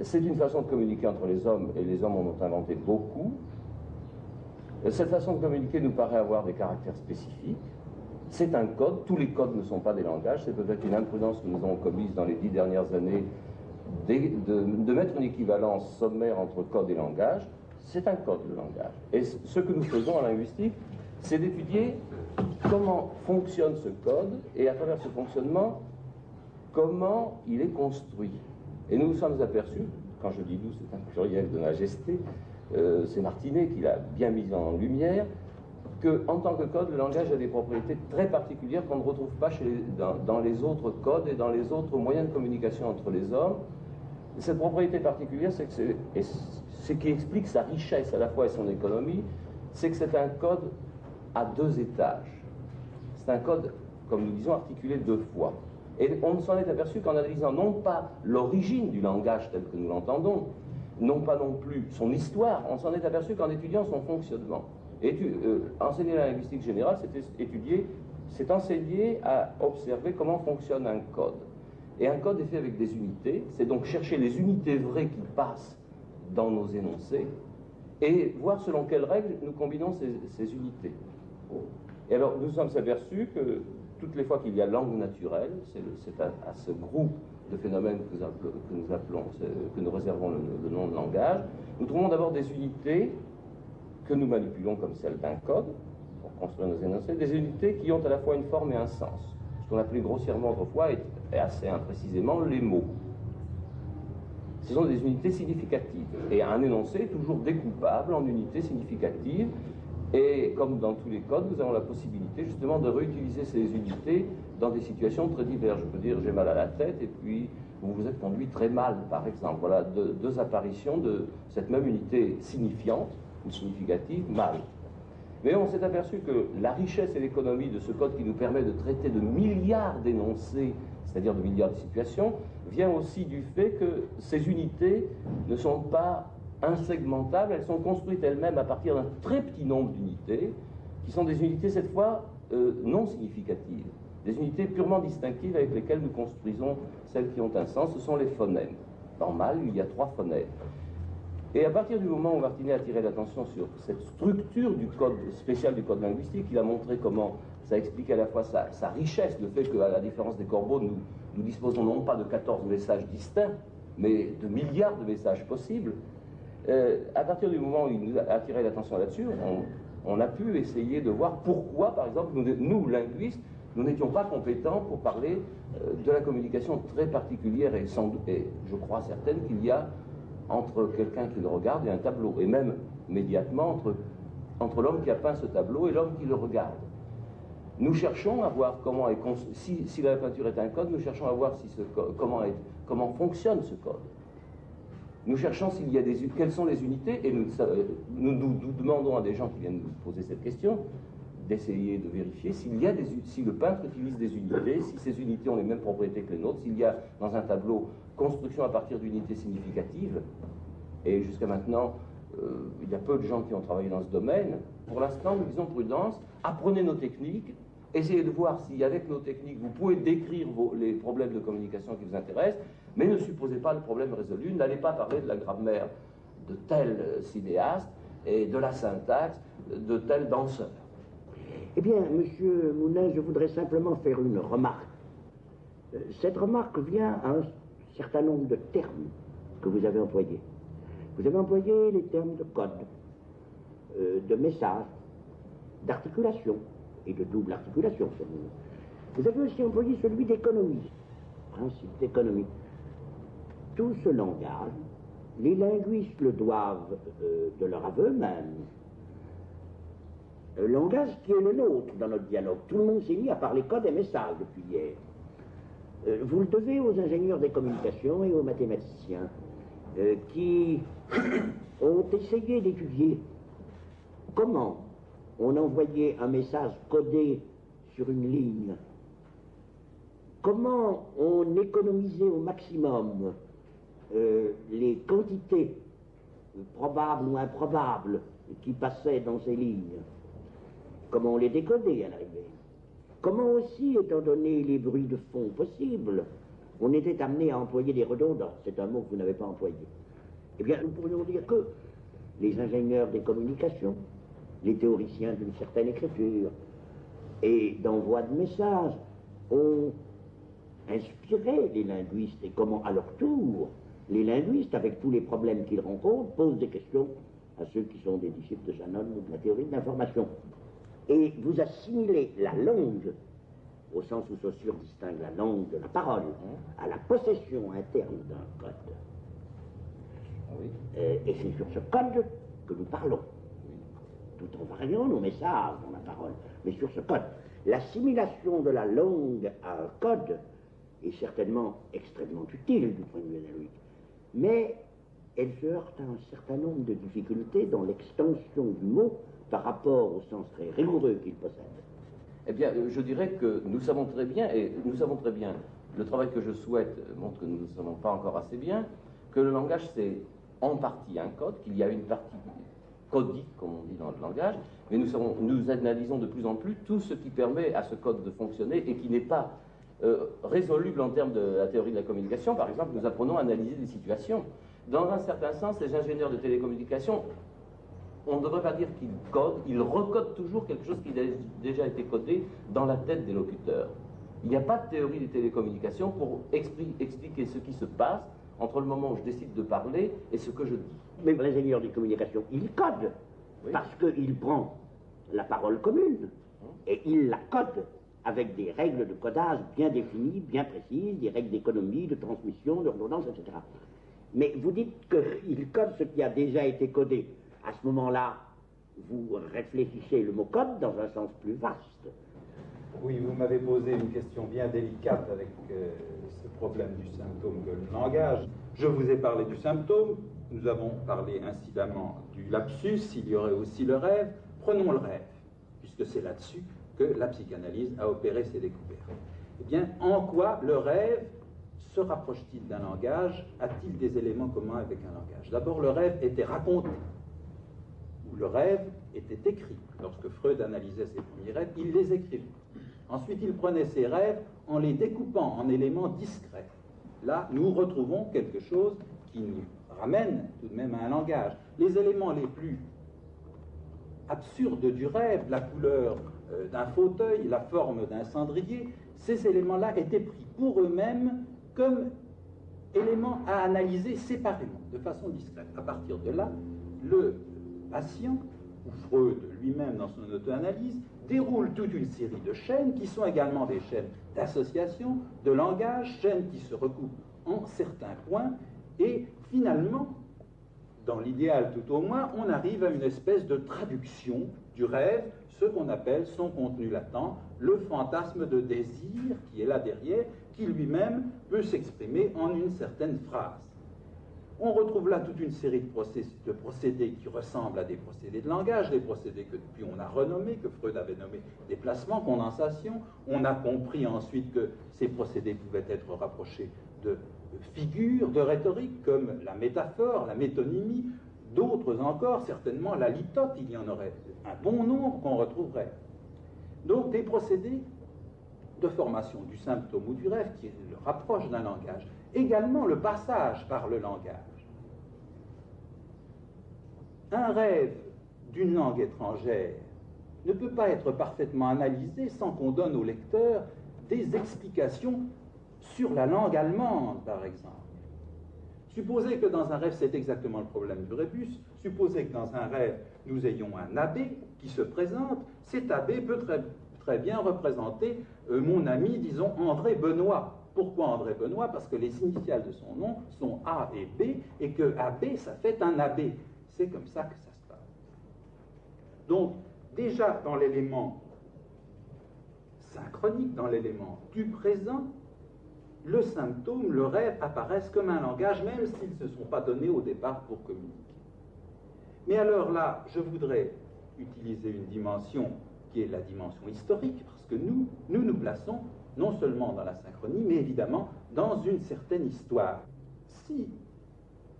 C'est une façon de communiquer entre les hommes, et les hommes en ont inventé beaucoup. Cette façon de communiquer nous paraît avoir des caractères spécifiques. C'est un code, tous les codes ne sont pas des langages, c'est peut-être une imprudence que nous avons commise dans les 10 dernières années de mettre une équivalence sommaire entre code et langage. C'est un code, le langage. Et ce que nous faisons en linguistique, c'est d'étudier comment fonctionne ce code, et à travers ce fonctionnement, comment il est construit. Et nous nous sommes aperçus, quand je dis nous, c'est un pluriel de majesté, c'est Martinet qui l'a bien mis en lumière, qu'en tant que code, le langage a des propriétés très particulières qu'on ne retrouve pas dans les autres codes et dans les autres moyens de communication entre les hommes. Et cette propriété particulière, c'est que ce qui explique sa richesse à la fois et son économie, c'est que c'est un code à 2 étages. C'est un code, comme nous disons, articulé 2 fois. Et on s'en est aperçu qu'en analysant non pas l'origine du langage tel que nous l'entendons, non pas non plus son histoire, on s'en est aperçu qu'en étudiant son fonctionnement. Enseigner la linguistique générale, c'est enseigner à observer comment fonctionne un code. Et un code est fait avec des unités, c'est donc chercher les unités vraies qui passent dans nos énoncés, et voir selon quelles règles nous combinons ces unités. Et alors, nous sommes aperçus que toutes les fois qu'il y a langue naturelle, c'est à ce groupe de phénomènes que nous réservons le nom de langage, nous trouvons d'abord des unités que nous manipulons comme celle d'un code, pour construire nos énoncés, des unités qui ont à la fois une forme et un sens. Ce qu'on appelait grossièrement autrefois, et assez imprécisément, les mots. Ce sont des unités significatives. Et un énoncé est toujours découpable en unités significatives. Et comme dans tous les codes, nous avons la possibilité justement de réutiliser ces unités dans des situations très diverses. Je peux dire j'ai mal à la tête et puis vous vous êtes conduit très mal, par exemple. Voilà 2 apparitions de cette même unité signifiante ou significative, mal. Mais on s'est aperçu que la richesse et l'économie de ce code qui nous permet de traiter de milliards d'énoncés, c'est-à-dire de milliards de situations, vient aussi du fait que ces unités ne sont pas insegmentables, elles sont construites elles-mêmes à partir d'un très petit nombre d'unités, qui sont des unités cette fois non significatives, des unités purement distinctives avec lesquelles nous construisons celles qui ont un sens, ce sont les phonèmes. Dans mal, il y a 3 phonèmes. Et à partir du moment où Martinet a attiré l'attention sur cette structure du code spécial du code linguistique, il a montré comment ça explique à la fois sa richesse, le fait qu'à la différence des corbeaux, nous disposons non pas de 14 messages distincts, mais de milliards de messages possibles. À partir du moment où il nous a attiré l'attention là-dessus, on a pu essayer de voir pourquoi, par exemple, nous linguistes, nous n'étions pas compétents pour parler de la communication très particulière et je crois certaine qu'il y a entre quelqu'un qui le regarde et un tableau, et même immédiatement entre l'homme qui a peint ce tableau et l'homme qui le regarde. Nous cherchons à voir comment est si la peinture est un code, nous cherchons à voir comment fonctionne ce code. Nous cherchons quelles sont les unités, et nous demandons à des gens qui viennent nous poser cette question d'essayer de vérifier si le peintre utilise des unités, si ces unités ont les mêmes propriétés que les nôtres, s'il y a dans un tableau construction à partir d'unités significatives. Et jusqu'à maintenant, il y a peu de gens qui ont travaillé dans ce domaine. Pour l'instant, nous disons prudence, apprenez nos techniques, essayez de voir si avec nos techniques vous pouvez décrire les problèmes de communication qui vous intéressent, mais ne supposez pas le problème résolu, n'allez pas parler de la grammaire de tel cinéaste et de la syntaxe de tel danseur. Eh bien, monsieur Mounet, je voudrais simplement faire une remarque. Cette remarque vient à un certain nombre de termes que vous avez employés. Vous avez employé les termes de code, de message, d'articulation et de double articulation. Vous avez aussi employé celui d'économie, principe d'économie. Tout ce langage, les linguistes le doivent de leur aveu même. Le langage qui est le nôtre dans notre dialogue. Tout le monde s'est mis à parler code et message depuis hier. Vous le devez aux ingénieurs des communications et aux mathématiciens qui ont essayé d'étudier comment on envoyait un message codé sur une ligne comment on économisait au maximum les quantités probables ou improbables qui passaient dans ces lignes, comment on les décodait à l'arrivée, comment aussi, étant donné les bruits de fond possibles, on était amené à employer des redondances, c'est un mot que vous n'avez pas employé. Eh bien, nous pourrions dire que les ingénieurs des communications, les théoriciens d'une certaine écriture et d'envoi de messages ont inspiré les linguistes, et comment, à leur tour, les linguistes, avec tous les problèmes qu'ils rencontrent, posent des questions à ceux qui sont des disciples de Shannon ou de la théorie de l'information. Et vous assimilez la langue, au sens où Saussure distingue la langue de la parole, à la possession interne d'un code. Oui. Et c'est sur ce code que nous parlons, tout en variant nos messages dans la parole, mais sur ce code. L'assimilation de la langue à un code est certainement extrêmement utile du point de vue analogique, mais elle se heurte à un certain nombre de difficultés dans l'extension du mot par rapport au sens très rigoureux qu'il possède. Eh bien, je dirais que nous savons très bien, le travail que je souhaite montre que nous ne savons pas encore assez bien, que le langage c'est en partie un code, qu'il y a une partie codique, comme on dit dans le langage, mais nous analysons de plus en plus tout ce qui permet à ce code de fonctionner et qui n'est pas résoluble en termes de la théorie de la communication. Par exemple, nous apprenons à analyser des situations. Dans un certain sens, les ingénieurs de télécommunications, on ne devrait pas dire qu'ils codent, ils recodent toujours quelque chose qui a déjà été codé dans la tête des locuteurs. Il n'y a pas de théorie des télécommunications pour expliquer ce qui se passe entre le moment où je décide de parler et ce que je dis. Mais l'ingénieur des communications, il code, oui, parce qu'il prend la parole commune et il la code avec des règles de codage bien définies, bien précises, des règles d'économie, de transmission, de redondance, etc. Mais vous dites qu'il code ce qui a déjà été codé. À ce moment-là, vous réfléchissez le mot code dans un sens plus vaste. Oui, vous m'avez posé une question bien délicate avec ce problème du symptôme que le langage. Je vous ai parlé du symptôme, nous avons parlé incidemment du lapsus, il y aurait aussi le rêve. Prenons le rêve, puisque c'est là-dessus que la psychanalyse a opéré ses découvertes. Eh bien, en quoi le rêve se rapproche-t-il d'un langage? A-t-il des éléments communs avec un langage? D'abord, le rêve était raconté, ou le rêve était écrit. Lorsque Freud analysait ses premiers rêves, il les écrivait. Ensuite, il prenait ses rêves en les découpant en éléments discrets. Là, nous retrouvons quelque chose qui nous ramène tout de même à un langage. Les éléments les plus absurdes du rêve, la couleur d'un fauteuil, la forme d'un cendrier, ces éléments-là étaient pris pour eux-mêmes comme éléments à analyser séparément, de façon discrète. À partir de là, le patient, ou Freud lui-même dans son auto-analyse, déroule toute une série de chaînes qui sont également des chaînes d'association, de langage, chaînes qui se recoupent en certains points, et finalement, dans l'idéal tout au moins, on arrive à une espèce de traduction du rêve, ce qu'on appelle son contenu latent, le fantasme de désir qui est là derrière, qui lui-même peut s'exprimer en une certaine phrase. On retrouve là toute une série de procédés qui ressemblent à des procédés de langage, des procédés que depuis on a renommés, que Freud avait nommés déplacement, condensation. On a compris ensuite que ces procédés pouvaient être rapprochés de figures, de rhétorique, comme la métaphore, la métonymie, d'autres encore, certainement la litote, il y en aurait un bon nombre qu'on retrouverait. Donc des procédés de formation du symptôme ou du rêve qui le rapprochent d'un langage. Également le passage par le langage. Un rêve d'une langue étrangère ne peut pas être parfaitement analysé sans qu'on donne au lecteur des explications sur la langue allemande, par exemple. Supposez que dans un rêve, c'est exactement le problème du rébus, supposez que dans un rêve, nous ayons un abbé qui se présente, cet abbé peut très bien représenter mon ami, disons, André Benoît. Pourquoi André Benoît? Parce que les initiales de son nom sont A et B, et que AB, ça fait un abbé. C'est comme ça que ça se passe. Donc, déjà dans l'élément synchronique, dans l'élément du présent, le symptôme, le rêve apparaissent comme un langage, même s'ils ne se sont pas donnés au départ pour communiquer. Mais alors là, je voudrais utiliser une dimension qui est la dimension historique, parce que nous nous plaçons non seulement dans la synchronie, mais évidemment dans une certaine histoire. Si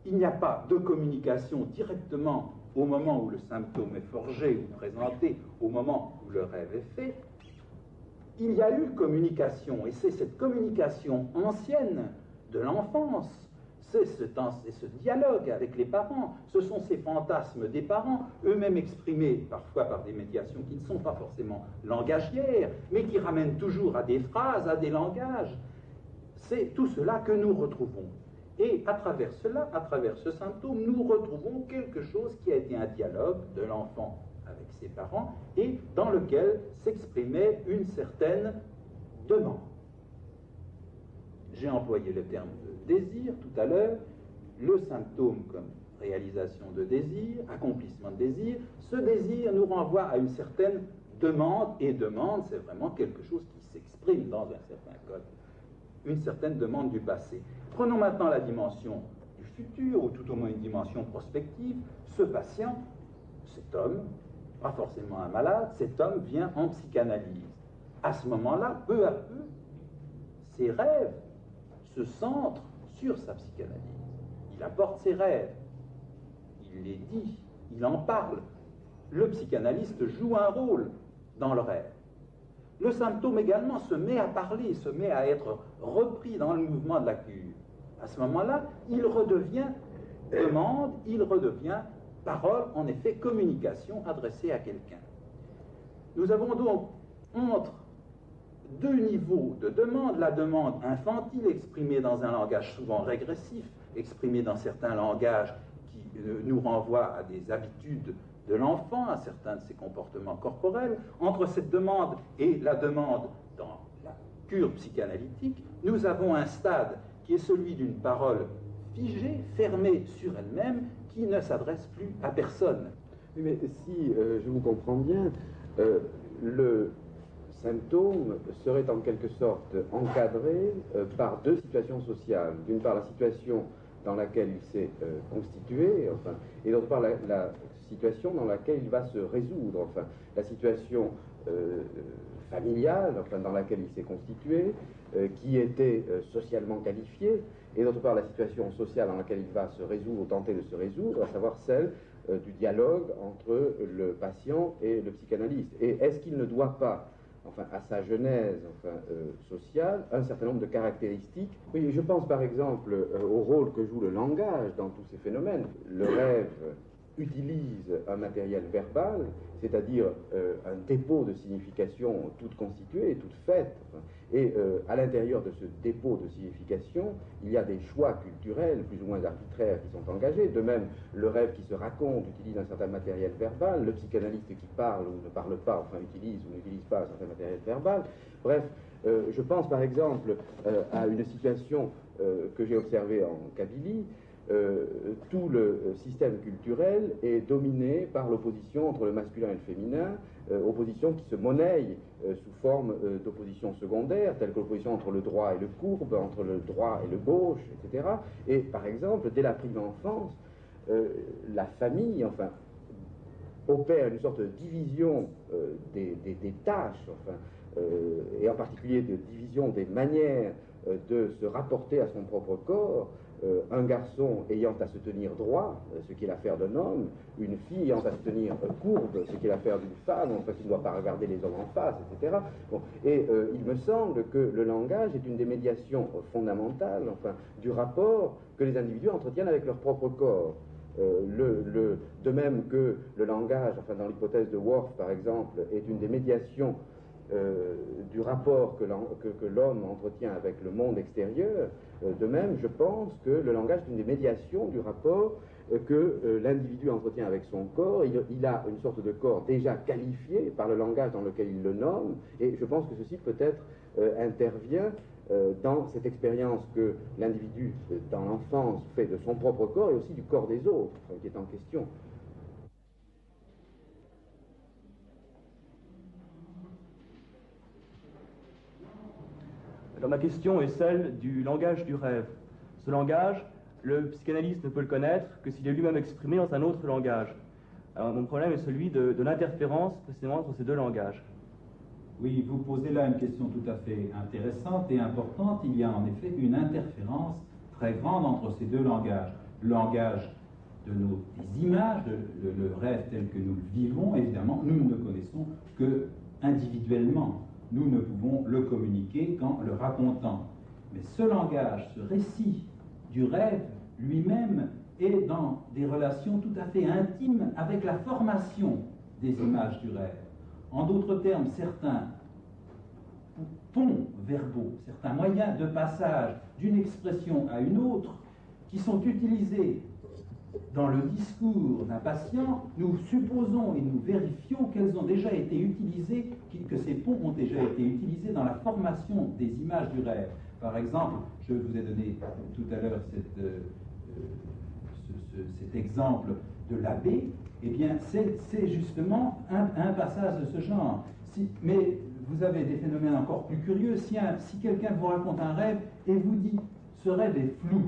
il n'y a pas de communication directement au moment où le symptôme est forgé ou présenté, au moment où le rêve est fait, il y a eu communication, et c'est cette communication ancienne de l'enfance, c'est ce dialogue avec les parents, ce sont ces fantasmes des parents, eux-mêmes exprimés parfois par des médiations qui ne sont pas forcément langagières, mais qui ramènent toujours à des phrases, à des langages. C'est tout cela que nous retrouvons. Et à travers cela, à travers ce symptôme, nous retrouvons quelque chose qui a été un dialogue de l'enfant avec ses parents et dans lequel s'exprimait une certaine demande. J'ai employé le terme de désir tout à l'heure, le symptôme comme réalisation de désir, accomplissement de désir. Ce désir nous renvoie à une certaine demande, et demande, c'est vraiment quelque chose qui s'exprime dans un certain code, une certaine demande du passé. Prenons maintenant la dimension du futur, ou tout au moins une dimension prospective. Ce patient, cet homme, pas forcément un malade, cet homme vient en psychanalyse. À ce moment-là, peu à peu, ses rêves se centrent sur sa psychanalyse. Il apporte ses rêves, il les dit, il en parle. Le psychanalyste joue un rôle dans le rêve. Le symptôme également se met à parler, se met à être repris dans le mouvement de la cure. À ce moment-là, il redevient demande, il redevient parole, en effet, communication adressée à quelqu'un. Nous avons donc entre deux niveaux de demande, la demande infantile exprimée dans un langage souvent régressif, exprimée dans certains langages qui nous renvoient à des habitudes de l'enfant, à certains de ses comportements corporels. Entre cette demande et la demande dans la cure psychanalytique, nous avons un stade qui est celui d'une parole figée, fermée sur elle-même, qui ne s'adresse plus à personne. Oui, mais si je vous comprends bien, le symptôme serait en quelque sorte encadré par deux situations sociales. D'une part, la situation dans laquelle il s'est constitué, enfin, et d'autre part, la situation dans laquelle il va se résoudre. Enfin, la situation familiale, enfin, dans laquelle il s'est constitué, qui était socialement qualifiée, et d'autre part, la situation sociale dans laquelle il va se résoudre ou tenter de se résoudre, à savoir celle du dialogue entre le patient et le psychanalyste. Et est-ce qu'il ne doit pas, enfin, à sa genèse sociale, un certain nombre de caractéristiques? Oui, je pense par exemple au rôle que joue le langage dans tous ces phénomènes. Le rêve utilise un matériel verbal, c'est-à-dire un dépôt de signification toute constituée, toute faite. Et à l'intérieur de ce dépôt de signification, il y a des choix culturels plus ou moins arbitraires qui sont engagés. De même, le rêve qui se raconte utilise un certain matériel verbal, le psychanalyste qui parle ou ne parle pas, enfin utilise ou n'utilise pas un certain matériel verbal. Bref, je pense par exemple à une situation que j'ai observée en Kabylie. Tout le système culturel est dominé par l'opposition entre le masculin et le féminin, opposition qui se monnaie sous forme d'opposition secondaire, telle que l'opposition entre le droit et le courbe, entre le droit et le gauche, etc. Et par exemple, dès la prime enfance, la famille, enfin, opère une sorte de division des tâches, enfin, et en particulier de division des manières de se rapporter à son propre corps. Un garçon ayant à se tenir droit, ce qui est l'affaire d'un homme, une fille ayant à se tenir courbe, ce qui est l'affaire d'une femme, enfin qui ne doit pas regarder les hommes en face, etc. Bon. Et il me semble que le langage est une des médiations fondamentales, enfin, du rapport que les individus entretiennent avec leur propre corps. De même que le langage, enfin dans l'hypothèse de Worf par exemple, est une des médiations du rapport que l'homme entretient avec le monde extérieur, de même, je pense que le langage est une des médiations du rapport que l'individu entretient avec son corps. Il a une sorte de corps déjà qualifié par le langage dans lequel il le nomme, et je pense que ceci peut-être intervient dans cette expérience que l'individu, dans l'enfance, fait de son propre corps et aussi du corps des autres, qui est en question. Alors ma question est celle du langage du rêve. Ce langage, le psychanalyste ne peut le connaître que s'il est lui-même exprimé dans un autre langage. Alors mon problème est celui de l'interférence précisément entre ces deux langages. Oui, vous posez là une question tout à fait intéressante et importante. Il y a en effet une interférence très grande entre ces deux langages. Le langage des images, le rêve tel que nous le vivons, évidemment, nous ne le connaissons que individuellement. Nous ne pouvons le communiquer qu'en le racontant. Mais ce langage, ce récit du rêve lui-même est dans des relations tout à fait intimes avec la formation des images du rêve. En d'autres termes, certains ponts verbaux, certains moyens de passage d'une expression à une autre qui sont utilisés dans le discours d'un patient, nous supposons et nous vérifions qu'elles ont déjà été utilisées, que ces ponts ont déjà été utilisés dans la formation des images du rêve. Par exemple, je vous ai donné tout à l'heure cet exemple de l'abbé. Eh bien, c'est justement un passage de ce genre. Mais vous avez des phénomènes encore plus curieux. Si quelqu'un vous raconte un rêve et vous dit « ce rêve est flou »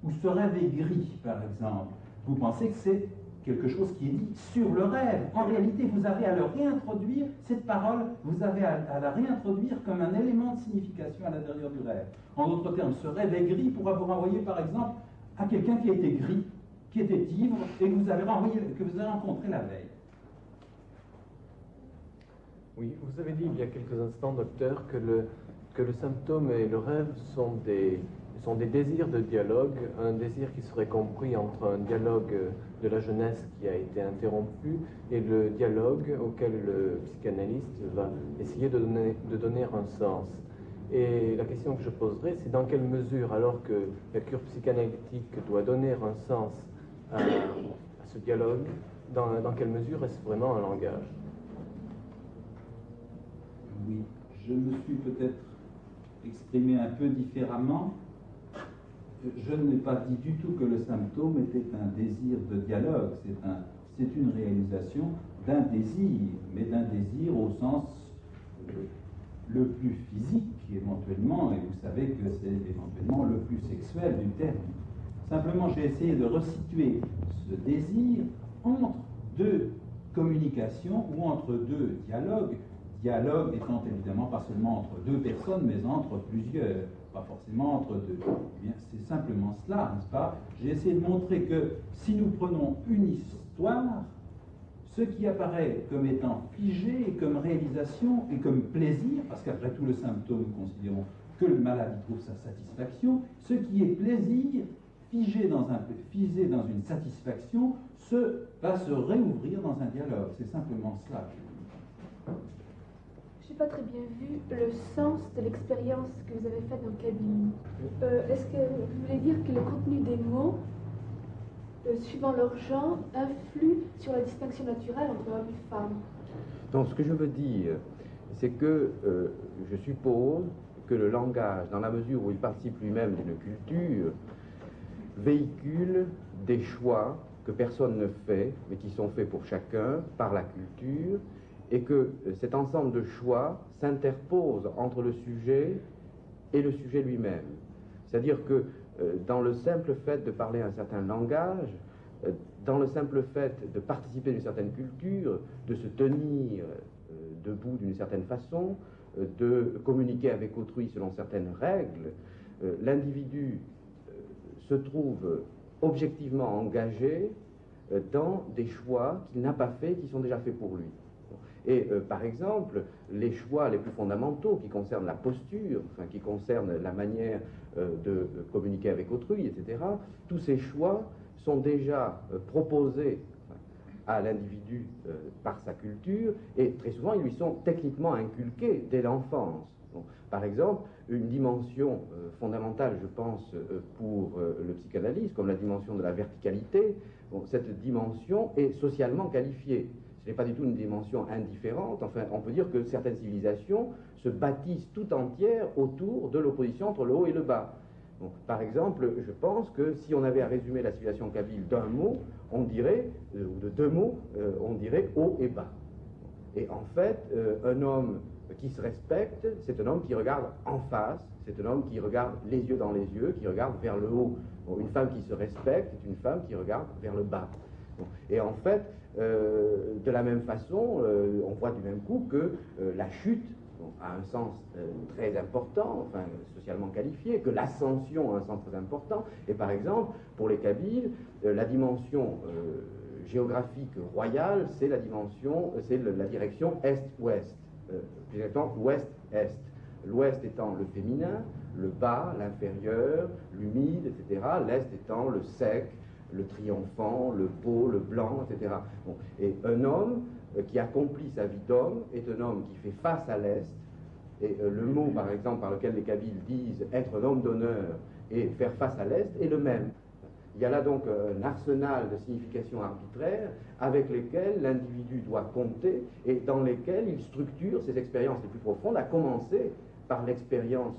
ou « ce rêve est gris », par exemple, vous pensez que c'est quelque chose qui est dit sur le rêve. En réalité, vous avez à le réintroduire, cette parole, vous avez à la réintroduire comme un élément de signification à l'intérieur du rêve. En d'autres termes, ce rêve est gris pourra vous renvoyer, par exemple, à quelqu'un qui a été gris, qui était ivre et que vous avez rencontré la veille. Oui, vous avez dit il y a quelques instants, docteur, que le symptôme et le rêve sont des désirs de dialogue, un désir qui serait compris entre un dialogue de la jeunesse qui a été interrompu et le dialogue auquel le psychanalyste va essayer de donner un sens. Et la question que je poserai, c'est dans quelle mesure, alors que la cure psychanalytique doit donner un sens à ce dialogue, dans quelle mesure est-ce vraiment un langage? Oui, je me suis peut-être exprimé un peu différemment. Je n'ai pas dit du tout que le symptôme était un désir de dialogue. C'est une réalisation d'un désir, mais d'un désir au sens le plus physique éventuellement, et vous savez que c'est éventuellement le plus sexuel du terme. Simplement, j'ai essayé de resituer ce désir entre deux communications ou entre deux dialogues. Dialogue étant évidemment pas seulement entre deux personnes, mais entre plusieurs, pas forcément entre deux. Eh bien, c'est simplement cela, n'est-ce pas? J'ai essayé de montrer que si nous prenons une histoire, ce qui apparaît comme étant figé, comme réalisation et comme plaisir, parce qu'après tout le symptôme, nous considérons que le malade y trouve sa satisfaction, ce qui est plaisir, figé dans une satisfaction, va se réouvrir dans un dialogue. C'est simplement cela. Je n'ai pas très bien vu le sens de l'expérience que vous avez faite dans le cabinet. Est-ce que vous voulez dire que le contenu des mots, suivant leur genre, influe sur la distinction naturelle entre homme et femme? Donc ce que je veux dire, c'est que je suppose que le langage, dans la mesure où il participe lui-même d'une culture, véhicule des choix que personne ne fait, mais qui sont faits pour chacun par la culture, et que cet ensemble de choix s'interpose entre le sujet et le sujet lui-même. C'est-à-dire que dans le simple fait de parler un certain langage, dans le simple fait de participer d'une certaine culture, de se tenir debout d'une certaine façon, de communiquer avec autrui selon certaines règles, l'individu se trouve objectivement engagé dans des choix qu'il n'a pas faits, qui sont déjà faits pour lui. Et par exemple, les choix les plus fondamentaux qui concernent la posture, enfin, qui concernent la manière de communiquer avec autrui, etc., tous ces choix sont déjà proposés à l'individu par sa culture, et très souvent ils lui sont techniquement inculqués dès l'enfance. Bon, par exemple, une dimension fondamentale, je pense, pour le psychanalyste, comme la dimension de la verticalité, bon, cette dimension est socialement qualifiée. Ce n'est pas du tout une dimension indifférente. Enfin, on peut dire que certaines civilisations se bâtissent tout entières autour de l'opposition entre le haut et le bas. Donc, par exemple, je pense que si on avait à résumer la civilisation kabyle d'un mot, on dirait, ou de deux mots, on dirait haut et bas. Et en fait, un homme qui se respecte, c'est un homme qui regarde en face, c'est un homme qui regarde les yeux dans les yeux, qui regarde vers le haut. Bon, une femme qui se respecte est une femme qui regarde vers le bas. Bon, et en fait, De la même façon, on voit du même coup que la chute a un sens très important, enfin socialement qualifié, que l'ascension a un sens très important. Et par exemple, pour les Kabyles, la dimension géographique royale, c'est la direction est-ouest, exactement ouest-est. L'ouest étant le féminin, le bas, l'inférieur, l'humide, etc. L'est étant le sec, le triomphant, le beau, le blanc, etc. Bon. Et un homme qui accomplit sa vie d'homme est un homme qui fait face à l'est. Et le mot, par exemple, par lequel les Kabyles disent être un homme d'honneur et faire face à l'est est le même. Il y a là donc un arsenal de significations arbitraires avec lesquelles l'individu doit compter et dans lesquelles il structure ses expériences les plus profondes, à commencer par l'expérience,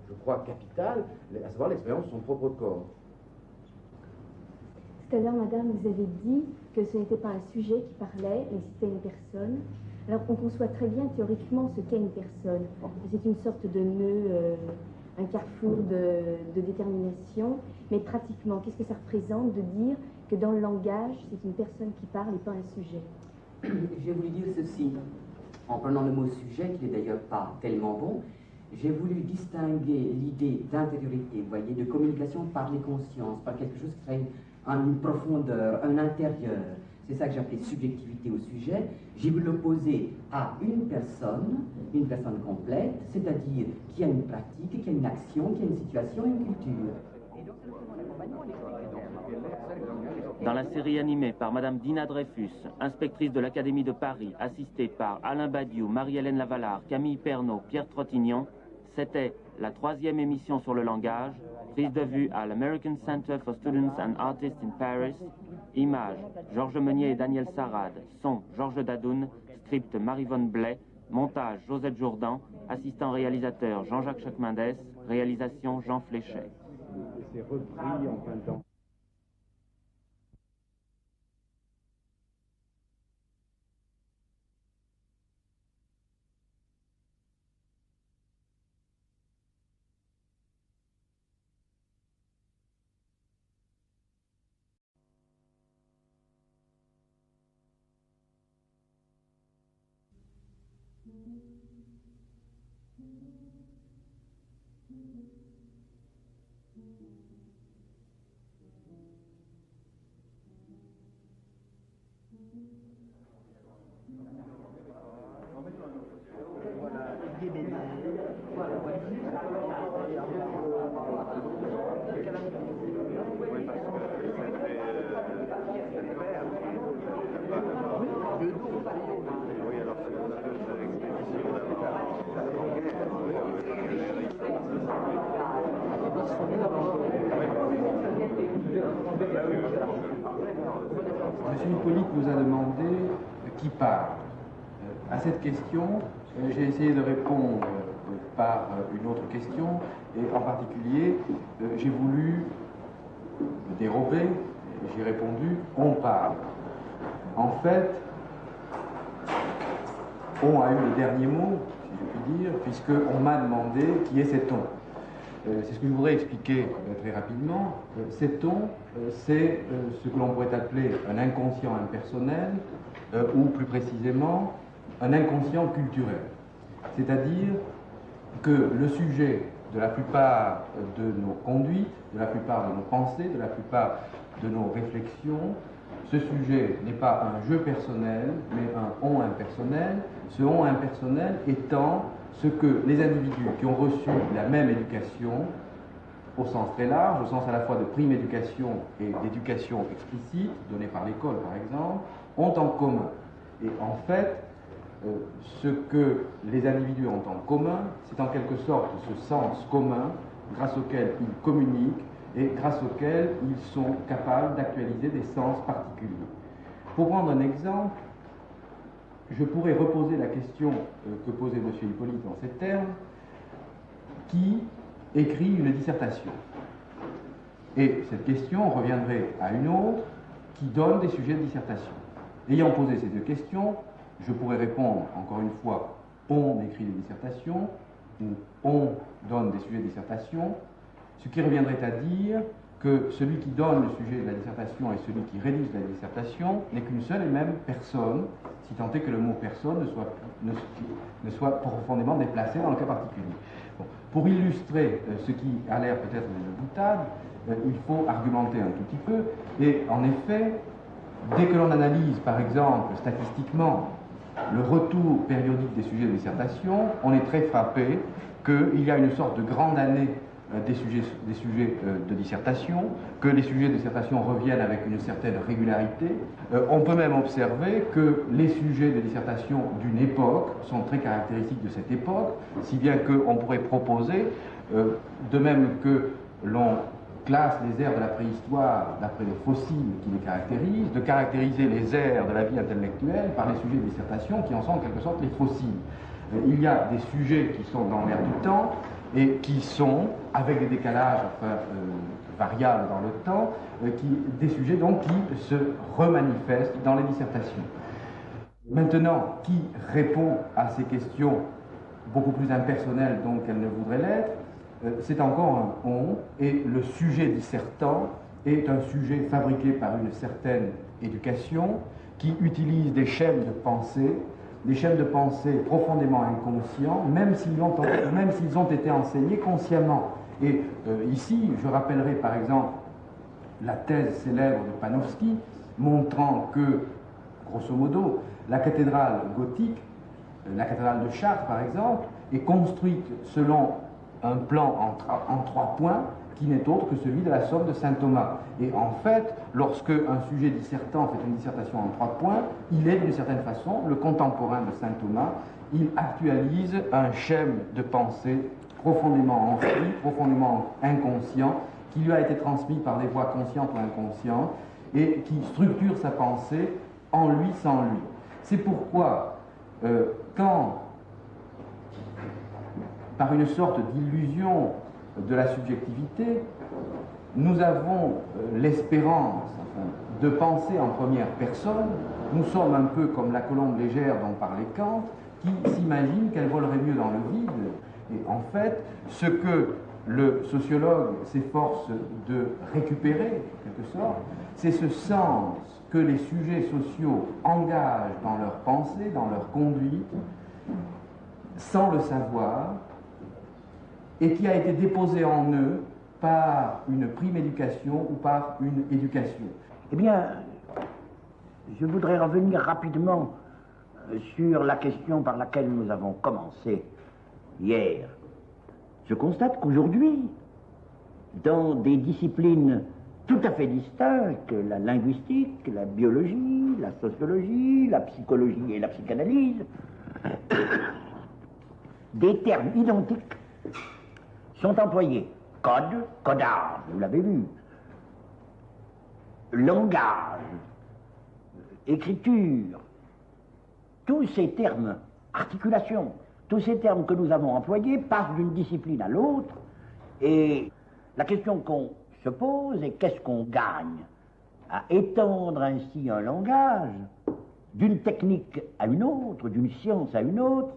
je crois, capitale, à savoir l'expérience de son propre corps. Tout à l'heure, madame, vous avez dit que ce n'était pas un sujet qui parlait, mais c'était une personne. Alors, on conçoit très bien théoriquement ce qu'est une personne. C'est une sorte de nœud, un carrefour de détermination. Mais pratiquement, qu'est-ce que ça représente de dire que dans le langage, c'est une personne qui parle et pas un sujet? J'ai voulu dire ceci, en prenant le mot sujet, qui n'est d'ailleurs pas tellement bon. J'ai voulu distinguer l'idée d'intériorité, vous voyez, de communication par les consciences, par quelque chose qui serait une profondeur, un intérieur. C'est ça que j'appelais subjectivité au sujet. J'ai voulu l'opposer à une personne complète, c'est-à-dire qui a une pratique, qui a une action, qui a une situation, une culture. Dans la série animée par Madame Dina Dreyfus, inspectrice de l'Académie de Paris, assistée par Alain Badiou, Marie-Hélène Lavalard, Camille Pernaut, Pierre Trottignon, c'était la 3e émission sur le langage, prise de vue à l'American Center for Students and Artists in Paris. Images, Georges Meunier et Daniel Sarade. Son, Georges Dadoun. Script, Marie-Vonne Blais. Montage, Josette Jourdan. Assistant réalisateur, Jean-Jacques Chacmendès. Réalisation, Jean Fléchet. C'est repris en fin de temps. Monsieur Hippolyte nous a demandé qui parle. À cette question, j'ai essayé de répondre par une autre question, et en particulier, j'ai voulu me dérober, j'ai répondu « on parle ». En fait, on a eu le dernier mot, si je puis dire, puisqu'on m'a demandé qui est cet on. C'est ce que je voudrais expliquer très rapidement. Cet on, c'est ce que l'on pourrait appeler un inconscient impersonnel, ou plus précisément, un inconscient culturel. C'est-à-dire que le sujet de la plupart de nos conduites, de la plupart de nos pensées, de la plupart de nos réflexions, ce sujet n'est pas un je personnel, mais un on impersonnel. Ce on impersonnel étant ce que les individus qui ont reçu la même éducation, au sens très large, au sens à la fois de prime éducation et d'éducation explicite, donnée par l'école par exemple, ont en commun. Et en fait, ce que les individus ont en commun, c'est en quelque sorte ce sens commun grâce auquel ils communiquent et grâce auquel ils sont capables d'actualiser des sens particuliers. Pour prendre un exemple, je pourrais reposer la question que posait M. Hippolyte en ces termes, qui écrit une dissertation. Et cette question reviendrait à une autre qui donne des sujets de dissertation. Ayant posé ces deux questions, je pourrais répondre, encore une fois, on écrit des dissertations, ou on donne des sujets de dissertation, ce qui reviendrait à dire que celui qui donne le sujet de la dissertation et celui qui rédige la dissertation n'est qu'une seule et même personne, si tant est que le mot personne ne soit profondément déplacé dans le cas particulier. Bon. Pour illustrer ce qui a l'air peut-être une boutade, il faut argumenter un tout petit peu, et en effet, dès que l'on analyse par exemple statistiquement le retour périodique des sujets de dissertation, on est très frappé qu'il y a une sorte de grande année des sujets de dissertation, que les sujets de dissertation reviennent avec une certaine régularité. On peut même observer que les sujets de dissertation d'une époque sont très caractéristiques de cette époque, si bien qu'on pourrait proposer, de même que l'on classe les ères de la préhistoire d'après les fossiles qui les caractérisent, de caractériser les ères de la vie intellectuelle par les sujets de dissertation qui en sont en quelque sorte les fossiles. Il y a des sujets qui sont dans l'ère du temps et qui sont, avec des décalages variables dans le temps, des sujets donc qui se remanifestent dans les dissertations. Maintenant, qui répond à ces questions beaucoup plus impersonnelles donc qu'elles ne voudraient l'être, c'est encore un on, et le sujet dissertant est un sujet fabriqué par une certaine éducation qui utilise des schèmes de pensée profondément inconscients, même s'ils ont été enseignés consciemment. Et ici, je rappellerai par exemple la thèse célèbre de Panofsky, montrant que, grosso modo, la cathédrale gothique, la cathédrale de Chartres par exemple, est construite selon un plan en 3 points qui n'est autre que celui de la somme de saint Thomas. Et en fait, lorsque un sujet dissertant fait une dissertation en 3 points, il est d'une certaine façon le contemporain de saint Thomas. Il actualise un schème de pensée profondément enfoui, profondément inconscient, qui lui a été transmis par des voies conscientes ou inconscientes, et qui structure sa pensée en lui, sans lui. C'est pourquoi, quand, par une sorte d'illusion de la subjectivité, nous avons l'espérance de penser en première personne, nous sommes un peu comme la colombe légère dont parlait Kant, qui s'imagine qu'elle volerait mieux dans le vide. Et en fait, ce que le sociologue s'efforce de récupérer, en quelque sorte, c'est ce sens que les sujets sociaux engagent dans leur pensée, dans leur conduite, sans le savoir, et qui a été déposé en eux par une prime éducation ou par une éducation. Eh bien, je voudrais revenir rapidement sur la question par laquelle nous avons commencé hier. Je constate qu'aujourd'hui, dans des disciplines tout à fait distinctes, la linguistique, la biologie, la sociologie, la psychologie et la psychanalyse, des termes identiques sont employés. Code, codage, vous l'avez vu. Langage, écriture, tous ces termes, articulation, tous ces termes que nous avons employés passent d'une discipline à l'autre, et la question qu'on se pose est qu'est-ce qu'on gagne à étendre ainsi un langage d'une technique à une autre, d'une science à une autre,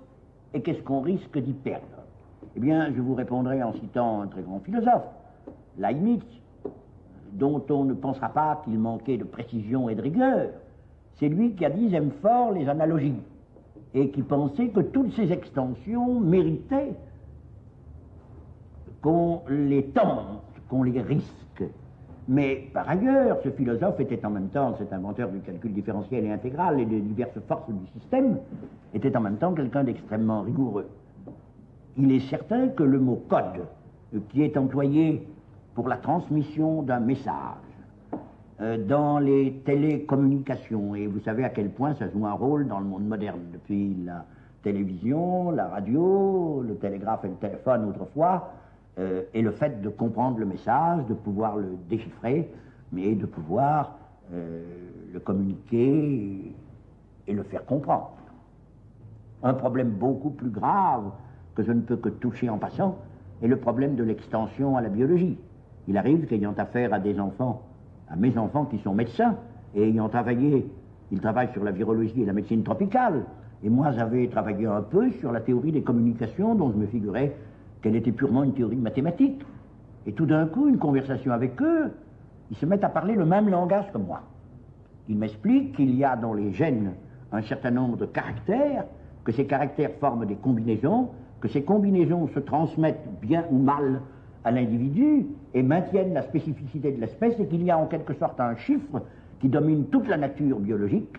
et qu'est-ce qu'on risque d'y perdre? Eh bien, je vous répondrai en citant un très grand philosophe, Leibniz, dont on ne pensera pas qu'il manquait de précision et de rigueur. C'est lui qui a dit « j'aime fort les analogies » et qui pensait que toutes ces extensions méritaient qu'on les tente, qu'on les risque. Mais par ailleurs, ce philosophe était en même temps, cet inventeur du calcul différentiel et intégral et de diverses forces du système, était en même temps quelqu'un d'extrêmement rigoureux. Il est certain que le mot code, qui est employé pour la transmission d'un message dans les télécommunications, et vous savez à quel point ça joue un rôle dans le monde moderne, depuis la télévision, la radio, le télégraphe et le téléphone autrefois, et le fait de comprendre le message, de pouvoir le déchiffrer, mais de pouvoir le communiquer et le faire comprendre. Un problème beaucoup plus grave que je ne peux que toucher en passant est le problème de l'extension à la biologie. Il arrive qu'ayant affaire à des enfants, à mes enfants qui sont médecins, et ayant travaillé, ils travaillent sur la virologie et la médecine tropicale, et moi j'avais travaillé un peu sur la théorie des communications dont je me figurais qu'elle était purement une théorie mathématique. Et tout d'un coup, une conversation avec eux, ils se mettent à parler le même langage que moi. Ils m'expliquent qu'il y a dans les gènes un certain nombre de caractères, que ces caractères forment des combinaisons, que ces combinaisons se transmettent bien ou mal à l'individu et maintiennent la spécificité de l'espèce, et qu'il y a en quelque sorte un chiffre qui domine toute la nature biologique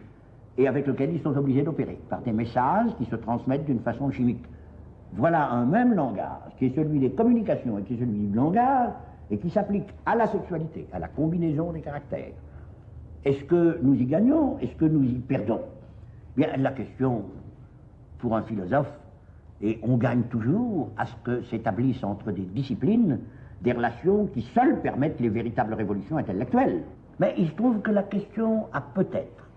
et avec lequel ils sont obligés d'opérer, par des messages qui se transmettent d'une façon chimique. Voilà un même langage, qui est celui des communications et qui est celui du langage, et qui s'applique à la sexualité, à la combinaison des caractères. Est-ce que nous y gagnons? Est-ce que nous y perdons? Bien, la question, pour un philosophe, et on gagne toujours à ce que s'établissent entre des disciplines des relations qui seules permettent les véritables révolutions intellectuelles. Mais il se trouve que la question a peut-être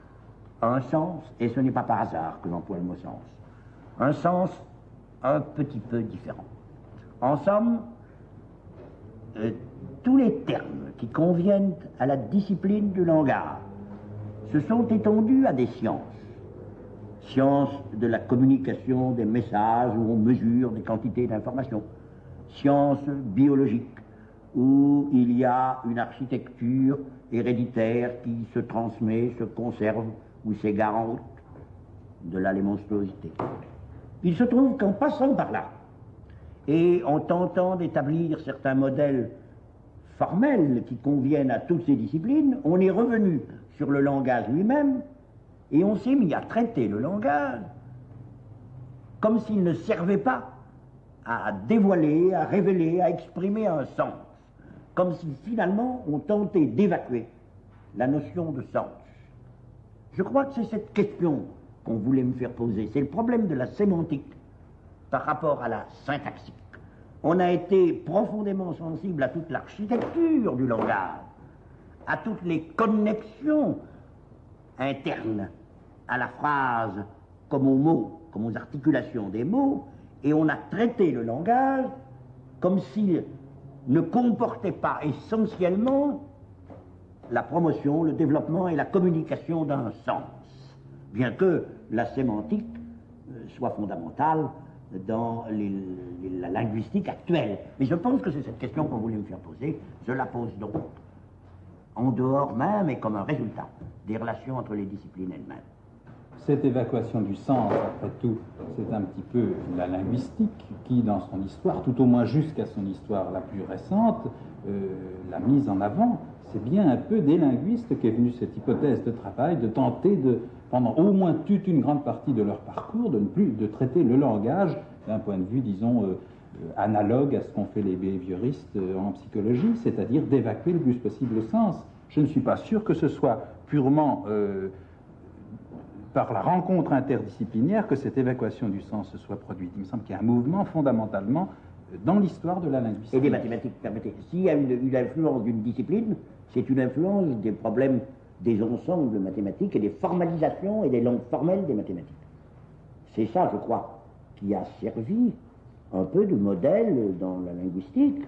un sens, et ce n'est pas par hasard que j'emploie le mot sens, un sens un petit peu différent. En somme, tous les termes qui conviennent à la discipline du langage se sont étendus à des sciences. Science de la communication des messages où on mesure des quantités d'informations. Science biologique où il y a une architecture héréditaire qui se transmet, se conserve ou s'égarante de là les monstruosités. Il se trouve qu'en passant par là et en tentant d'établir certains modèles formels qui conviennent à toutes ces disciplines, on est revenu sur le langage lui-même et on s'est mis à traiter le langage comme s'il ne servait pas à dévoiler, à révéler, à exprimer un sens, comme si finalement on tentait d'évacuer la notion de sens. Je crois que c'est cette question qu'on voulait me faire poser, c'est le problème de la sémantique par rapport à la syntaxique. On a été profondément sensible à toute l'architecture du langage, à toutes les connexions internes à la phrase comme aux mots, comme aux articulations des mots, et on a traité le langage comme s'il ne comportait pas essentiellement la promotion, le développement et la communication d'un sens, bien que la sémantique soit fondamentale dans la linguistique actuelle. Mais je pense que c'est cette question qu'on voulait me faire poser. Je la pose donc en dehors même et comme un résultat des relations entre les disciplines elles-mêmes. Cette évacuation du sens, après tout, c'est un petit peu la linguistique qui, dans son histoire, tout au moins jusqu'à son histoire la plus récente, l'a mise en avant. C'est bien un peu des linguistes qu'est venue cette hypothèse de travail, de tenter de, pendant au moins toute une grande partie de leur parcours, de traiter le langage d'un point de vue, disons, analogue à ce qu'ont fait les behavioristes en psychologie, c'est-à-dire d'évacuer le plus possible le sens. Je ne suis pas sûr que ce soit purement par la rencontre interdisciplinaire que cette évacuation du sens se soit produite. Il me semble qu'il y a un mouvement fondamentalement dans l'histoire de la linguistique. Et des mathématiques, permettez. S'il y a une influence d'une discipline, c'est une influence des problèmes des ensembles mathématiques et des formalisations et des langues formelles des mathématiques. C'est ça, je crois, qui a servi un peu de modèle dans la linguistique.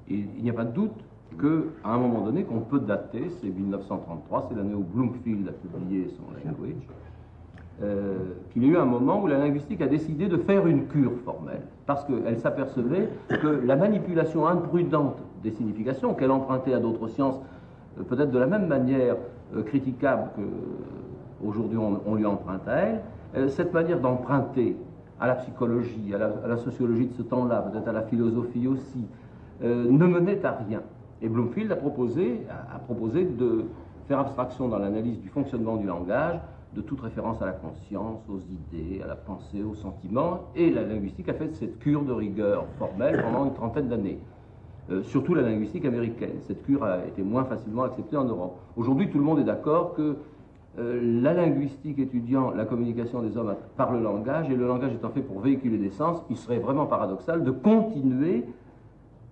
Il n'y a pas de doute qu'à un moment donné, qu'on peut dater, c'est 1933, c'est l'année où Bloomfield a publié son Language, qu'il y a eu un moment où la linguistique a décidé de faire une cure formelle, parce qu'elle s'apercevait que la manipulation imprudente des significations, qu'elle empruntait à d'autres sciences, peut-être de la même manière critiquable qu'aujourd'hui on lui emprunte à elle, cette manière d'emprunter à la psychologie, à la sociologie de ce temps-là, peut-être à la philosophie aussi, ne menait à rien. Et Bloomfield a proposé de faire abstraction dans l'analyse du fonctionnement du langage de toute référence à la conscience, aux idées, à la pensée, aux sentiments, et la linguistique a fait cette cure de rigueur formelle pendant une trentaine d'années. Surtout la linguistique américaine. Cette cure a été moins facilement acceptée en Europe. Aujourd'hui, tout le monde est d'accord que la linguistique étudiant la communication des hommes par le langage, et le langage étant fait pour véhiculer des sens, il serait vraiment paradoxal de continuer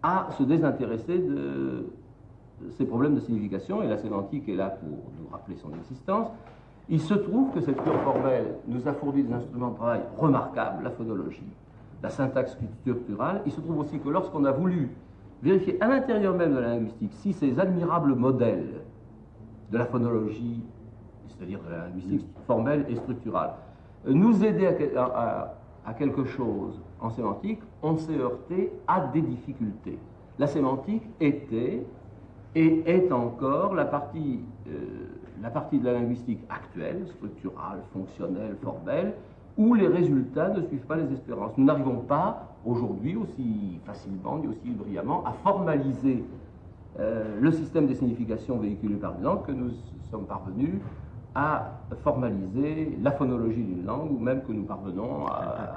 à se désintéresser de ces problèmes de signification, et la sémantique est là pour nous rappeler son existence. Il se trouve que cette cure formelle nous a fourni des instruments de travail remarquables, la phonologie, la syntaxe structurale. Il se trouve aussi que lorsqu'on a voulu vérifier à l'intérieur même de la linguistique si ces admirables modèles de la phonologie, c'est-à-dire de la linguistique formelle et structurale, nous aidaient à quelque chose en sémantique, on s'est heurté à des difficultés. La sémantique était et est encore la partie de la linguistique actuelle, structurale, fonctionnelle, formelle, où les résultats ne suivent pas les espérances. Nous n'arrivons pas aujourd'hui aussi facilement ni aussi brillamment à formaliser le système des significations véhiculées par une langue que nous sommes parvenus à formaliser la phonologie d'une langue, ou même que nous parvenons,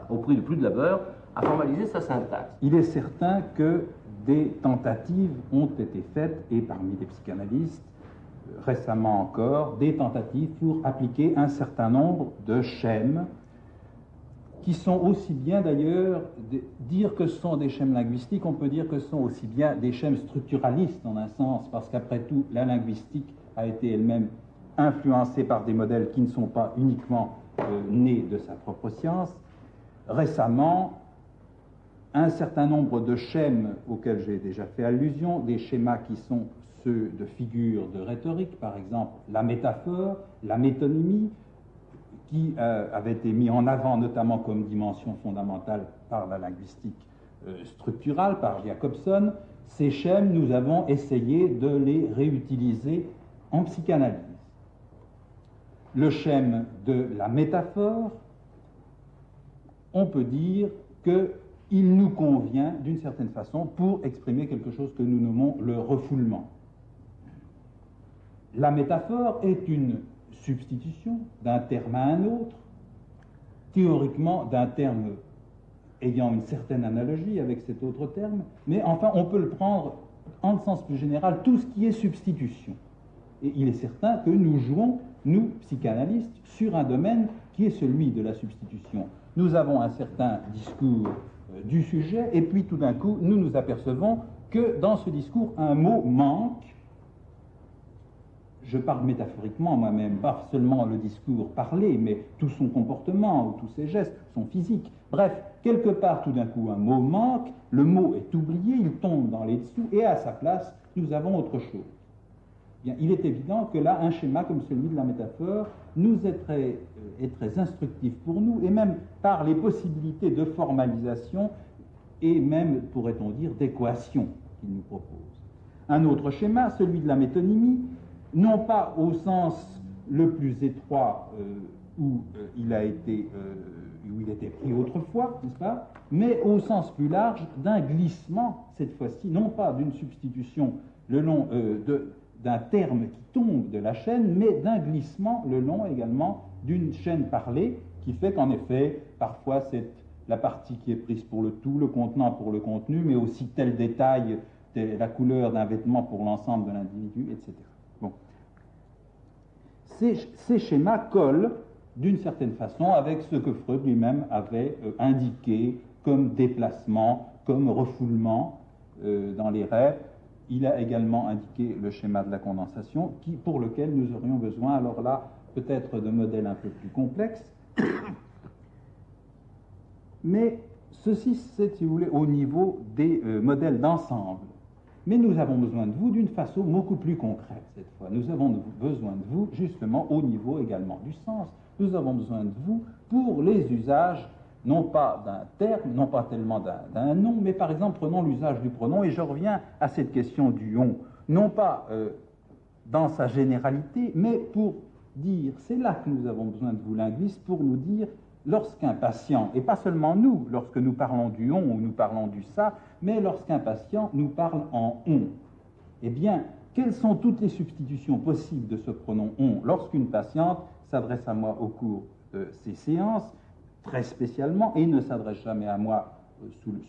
au prix de plus de labeur, à formaliser sa syntaxe. Il est certain que des tentatives ont été faites, et parmi les psychanalystes, récemment encore, des tentatives pour appliquer un certain nombre de schèmes qui sont aussi bien d'ailleurs, dire que ce sont des schèmes linguistiques, on peut dire que ce sont aussi bien des schèmes structuralistes en un sens, parce qu'après tout, la linguistique a été elle-même influencée par des modèles qui ne sont pas uniquement nés de sa propre science. Récemment, un certain nombre de schèmes auxquels j'ai déjà fait allusion, des schémas qui sont ceux de figures de rhétorique, par exemple la métaphore, la métonymie, qui avait été mis en avant notamment comme dimension fondamentale par la linguistique structurale, par Jacobson. Ces schèmes, nous avons essayé de les réutiliser en psychanalyse. Le schème de la métaphore, on peut dire qu'il nous convient d'une certaine façon pour exprimer quelque chose que nous nommons le refoulement. La métaphore est une substitution d'un terme à un autre, théoriquement d'un terme ayant une certaine analogie avec cet autre terme, mais enfin on peut le prendre en le sens plus général, tout ce qui est substitution. Et il est certain que nous jouons, nous, psychanalystes, sur un domaine qui est celui de la substitution. Nous avons un certain discours du sujet, et puis tout d'un coup, nous nous apercevons que dans ce discours, un mot manque. Je parle métaphoriquement moi-même, pas seulement le discours parlé, mais tout son comportement ou tous ses gestes, son physique. Bref, quelque part, tout d'un coup, un mot manque, le mot est oublié, il tombe dans les dessous, et à sa place, nous avons autre chose. Bien, il est évident que là, un schéma comme celui de la métaphore nous est très instructif pour nous, et même par les possibilités de formalisation, et même, pourrait-on dire, d'équation qu'il nous propose. Un autre schéma, celui de la métonymie, non pas au sens le plus étroit où il était pris autrefois, n'est-ce pas, mais au sens plus large d'un glissement, cette fois-ci, non pas d'une substitution le long d'un terme qui tombe de la chaîne, mais d'un glissement le long également d'une chaîne parlée, qui fait qu'en effet, parfois c'est la partie qui est prise pour le tout, le contenant pour le contenu, mais aussi tel détail, la couleur d'un vêtement pour l'ensemble de l'individu, etc. Bon. Ces schémas collent d'une certaine façon avec ce que Freud lui-même avait indiqué comme déplacement, comme refoulement dans les rêves. Il a également indiqué le schéma de la condensation, pour lequel nous aurions besoin, alors là, peut-être de modèles un peu plus complexes. Mais ceci, c'est, si vous voulez, au niveau des modèles d'ensemble. Mais nous avons besoin de vous d'une façon beaucoup plus concrète cette fois. Nous avons besoin de vous justement au niveau également du sens. Nous avons besoin de vous pour les usages, non pas d'un terme, non pas tellement d'un nom, mais par exemple prenons l'usage du pronom, et je reviens à cette question du on, non pas dans sa généralité, mais pour dire, c'est là que nous avons besoin de vous linguistes, pour nous dire, lorsqu'un patient, et pas seulement nous, lorsque nous parlons du on ou nous parlons du ça, mais lorsqu'un patient nous parle en on, eh bien, quelles sont toutes les substitutions possibles de ce pronom on lorsqu'une patiente s'adresse à moi au cours de ces séances, très spécialement, et ne s'adresse jamais à moi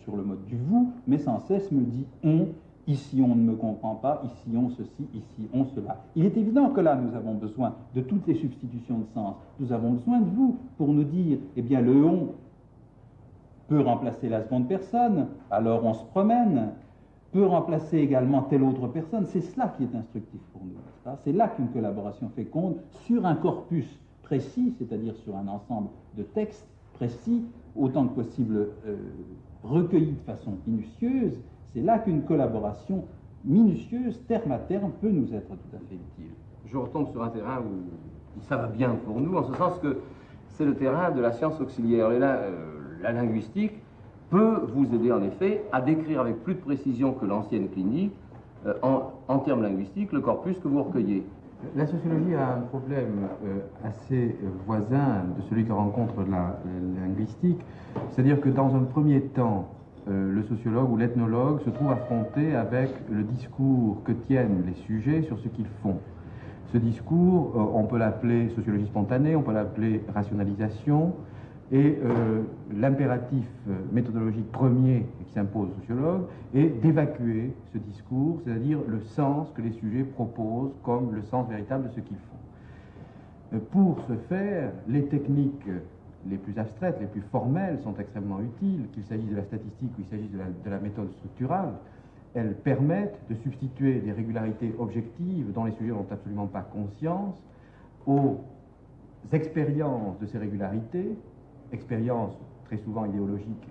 sur le mode du vous, mais sans cesse me dit on, ici on ne me comprend pas, ici on ceci, ici on cela. Il est évident que là nous avons besoin de toutes les substitutions de sens. Nous avons besoin de vous pour nous dire, eh bien le on peut remplacer la seconde personne, alors on se promène, peut remplacer également telle autre personne. C'est cela qui est instructif pour nous. C'est là qu'une collaboration féconde sur un corpus précis, c'est-à-dire sur un ensemble de textes précis, autant que possible recueillis de façon minutieuse, c'est là qu'une collaboration minutieuse, terme à terme, peut nous être tout à fait utile. Je retombe sur un terrain où ça va bien pour nous, en ce sens que c'est le terrain de la science auxiliaire. Et là, la linguistique peut vous aider en effet à décrire avec plus de précision que l'ancienne clinique, en termes linguistiques, le corpus que vous recueillez. La sociologie a un problème assez voisin de celui que rencontre la linguistique, c'est-à-dire que dans un premier temps, le sociologue ou l'ethnologue se trouve affronté avec le discours que tiennent les sujets sur ce qu'ils font. Ce discours, on peut l'appeler sociologie spontanée, on peut l'appeler rationalisation, et l'impératif méthodologique premier qui s'impose au sociologue est d'évacuer ce discours, c'est-à-dire le sens que les sujets proposent comme le sens véritable de ce qu'ils font. Pour ce faire, les techniques les plus abstraites, les plus formelles sont extrêmement utiles, qu'il s'agisse de la statistique ou qu'il s'agisse de la méthode structurale. Elles permettent de substituer des régularités objectives dont les sujets n'ont absolument pas conscience aux expériences de ces régularités, expériences très souvent idéologiques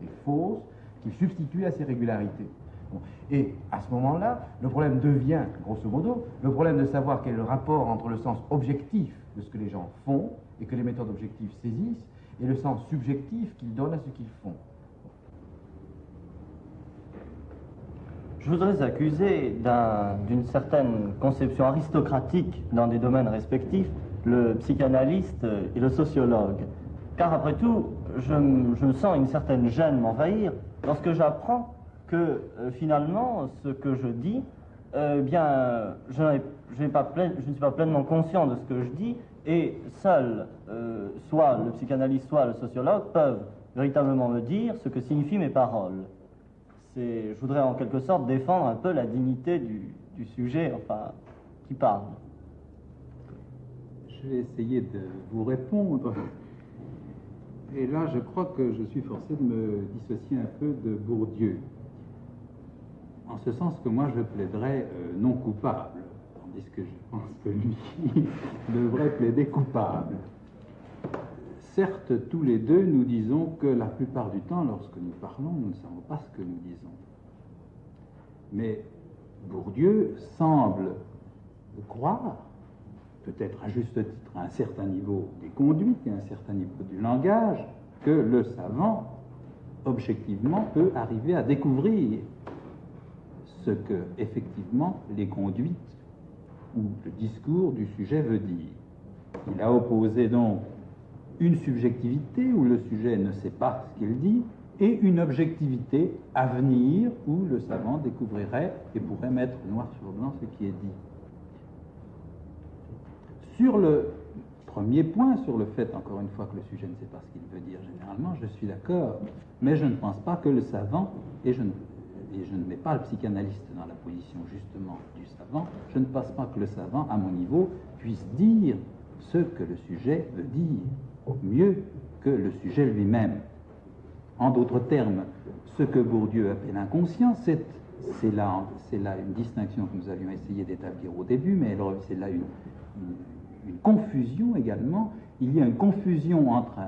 et fausses, qu'ils substituent à ces régularités. Bon. Et à ce moment-là, le problème devient, grosso modo, le problème de savoir quel est le rapport entre le sens objectif de ce que les gens font et que les méthodes objectives saisissent, et le sens subjectif qu'ils donnent à ce qu'ils font. Je voudrais accuser d'une certaine conception aristocratique dans des domaines respectifs le psychanalyste et le sociologue. Car après tout, je me sens une certaine gêne m'envahir lorsque j'apprends que finalement, ce que je dis, bien, je ne suis pas pleinement conscient de ce que je dis, et seuls, soit le psychanalyste, soit le sociologue, peuvent véritablement me dire ce que signifient mes paroles. Je voudrais en quelque sorte défendre un peu la dignité du sujet, enfin, qui parle. Je vais essayer de vous répondre. Et là, je crois que je suis forcé de me dissocier un peu de Bourdieu. En ce sens que moi, je plaiderais non coupable, tandis que je pense que lui devrait plaider coupable. Certes, tous les deux, nous disons que la plupart du temps, lorsque nous parlons, nous ne savons pas ce que nous disons. Mais Bourdieu semble croire, peut-être à juste titre, à un certain niveau des conduites et à un certain niveau du langage, que le savant, objectivement, peut arriver à découvrir ce que, effectivement, les conduites ou le discours du sujet veut dire. Il a opposé donc une subjectivité où le sujet ne sait pas ce qu'il dit et une objectivité à venir où le savant découvrirait et pourrait mettre noir sur blanc ce qui est dit. Sur le premier point, sur le fait, encore une fois, que le sujet ne sait pas ce qu'il veut dire généralement, je suis d'accord, mais je ne pense pas que le savant, et je ne mets pas le psychanalyste dans la position justement du savant, je ne pense pas que le savant, à mon niveau, puisse dire ce que le sujet veut dire, mieux que le sujet lui-même. En d'autres termes, ce que Bourdieu appelle inconscient, c'est là une distinction que nous avions essayé d'établir au début, mais c'est là une confusion également. Il y a une confusion entre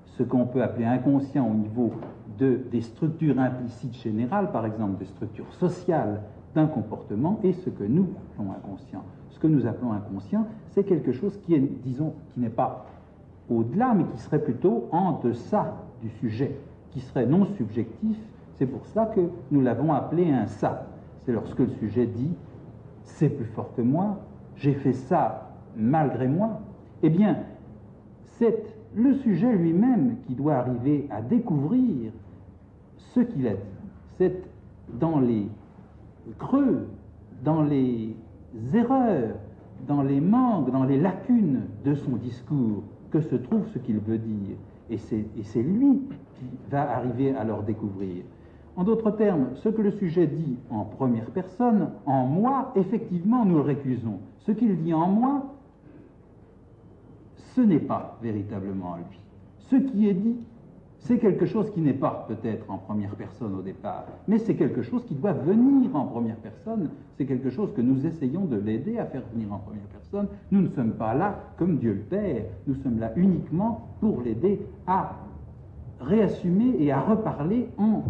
ce qu'on peut appeler inconscient au niveau des structures implicites générales, par exemple des structures sociales d'un comportement, et ce que nous appelons inconscient. Ce que nous appelons inconscient, c'est quelque chose qui est, disons, qui n'est pas au-delà, mais qui serait plutôt en deçà du sujet, qui serait non subjectif. C'est pour cela que nous l'avons appelé un ça. C'est lorsque le sujet dit « c'est plus fort que moi, j'ai fait ça malgré moi », eh bien, c'est le sujet lui-même qui doit arriver à découvrir ce qu'il a dit. C'est dans les creux, dans les erreurs, dans les manques, dans les lacunes de son discours que se trouve ce qu'il veut dire. Et c'est lui qui va arriver à leur découvrir. En d'autres termes, ce que le sujet dit en première personne, en moi, effectivement, nous le récusons. Ce qu'il dit en moi, ce n'est pas véritablement lui. Ce qui est dit, c'est quelque chose qui n'est pas peut-être en première personne au départ, mais c'est quelque chose qui doit venir en première personne, c'est quelque chose que nous essayons de l'aider à faire venir en première personne. Nous ne sommes pas là comme Dieu le Père, nous sommes là uniquement pour l'aider à réassumer et à reparler en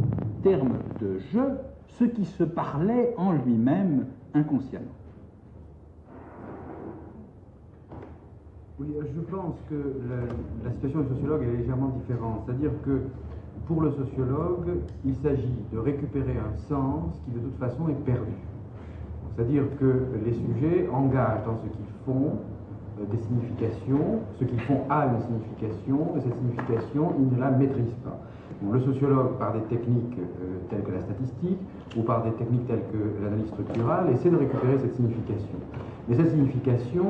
termes de je ce qui se parlait en lui-même inconsciemment. Oui, je pense que la situation du sociologue est légèrement différente. C'est-à-dire que Pour le sociologue, il s'agit de récupérer un sens qui de toute façon est perdu. C'est-à-dire que les sujets engagent dans ce qu'ils font des significations, ce qu'ils font a une signification, et cette signification, ils ne la maîtrisent pas. Donc, le sociologue, par des techniques telles que la statistique, ou par des techniques telles que l'analyse structurale, essaie de récupérer cette signification. Mais cette signification,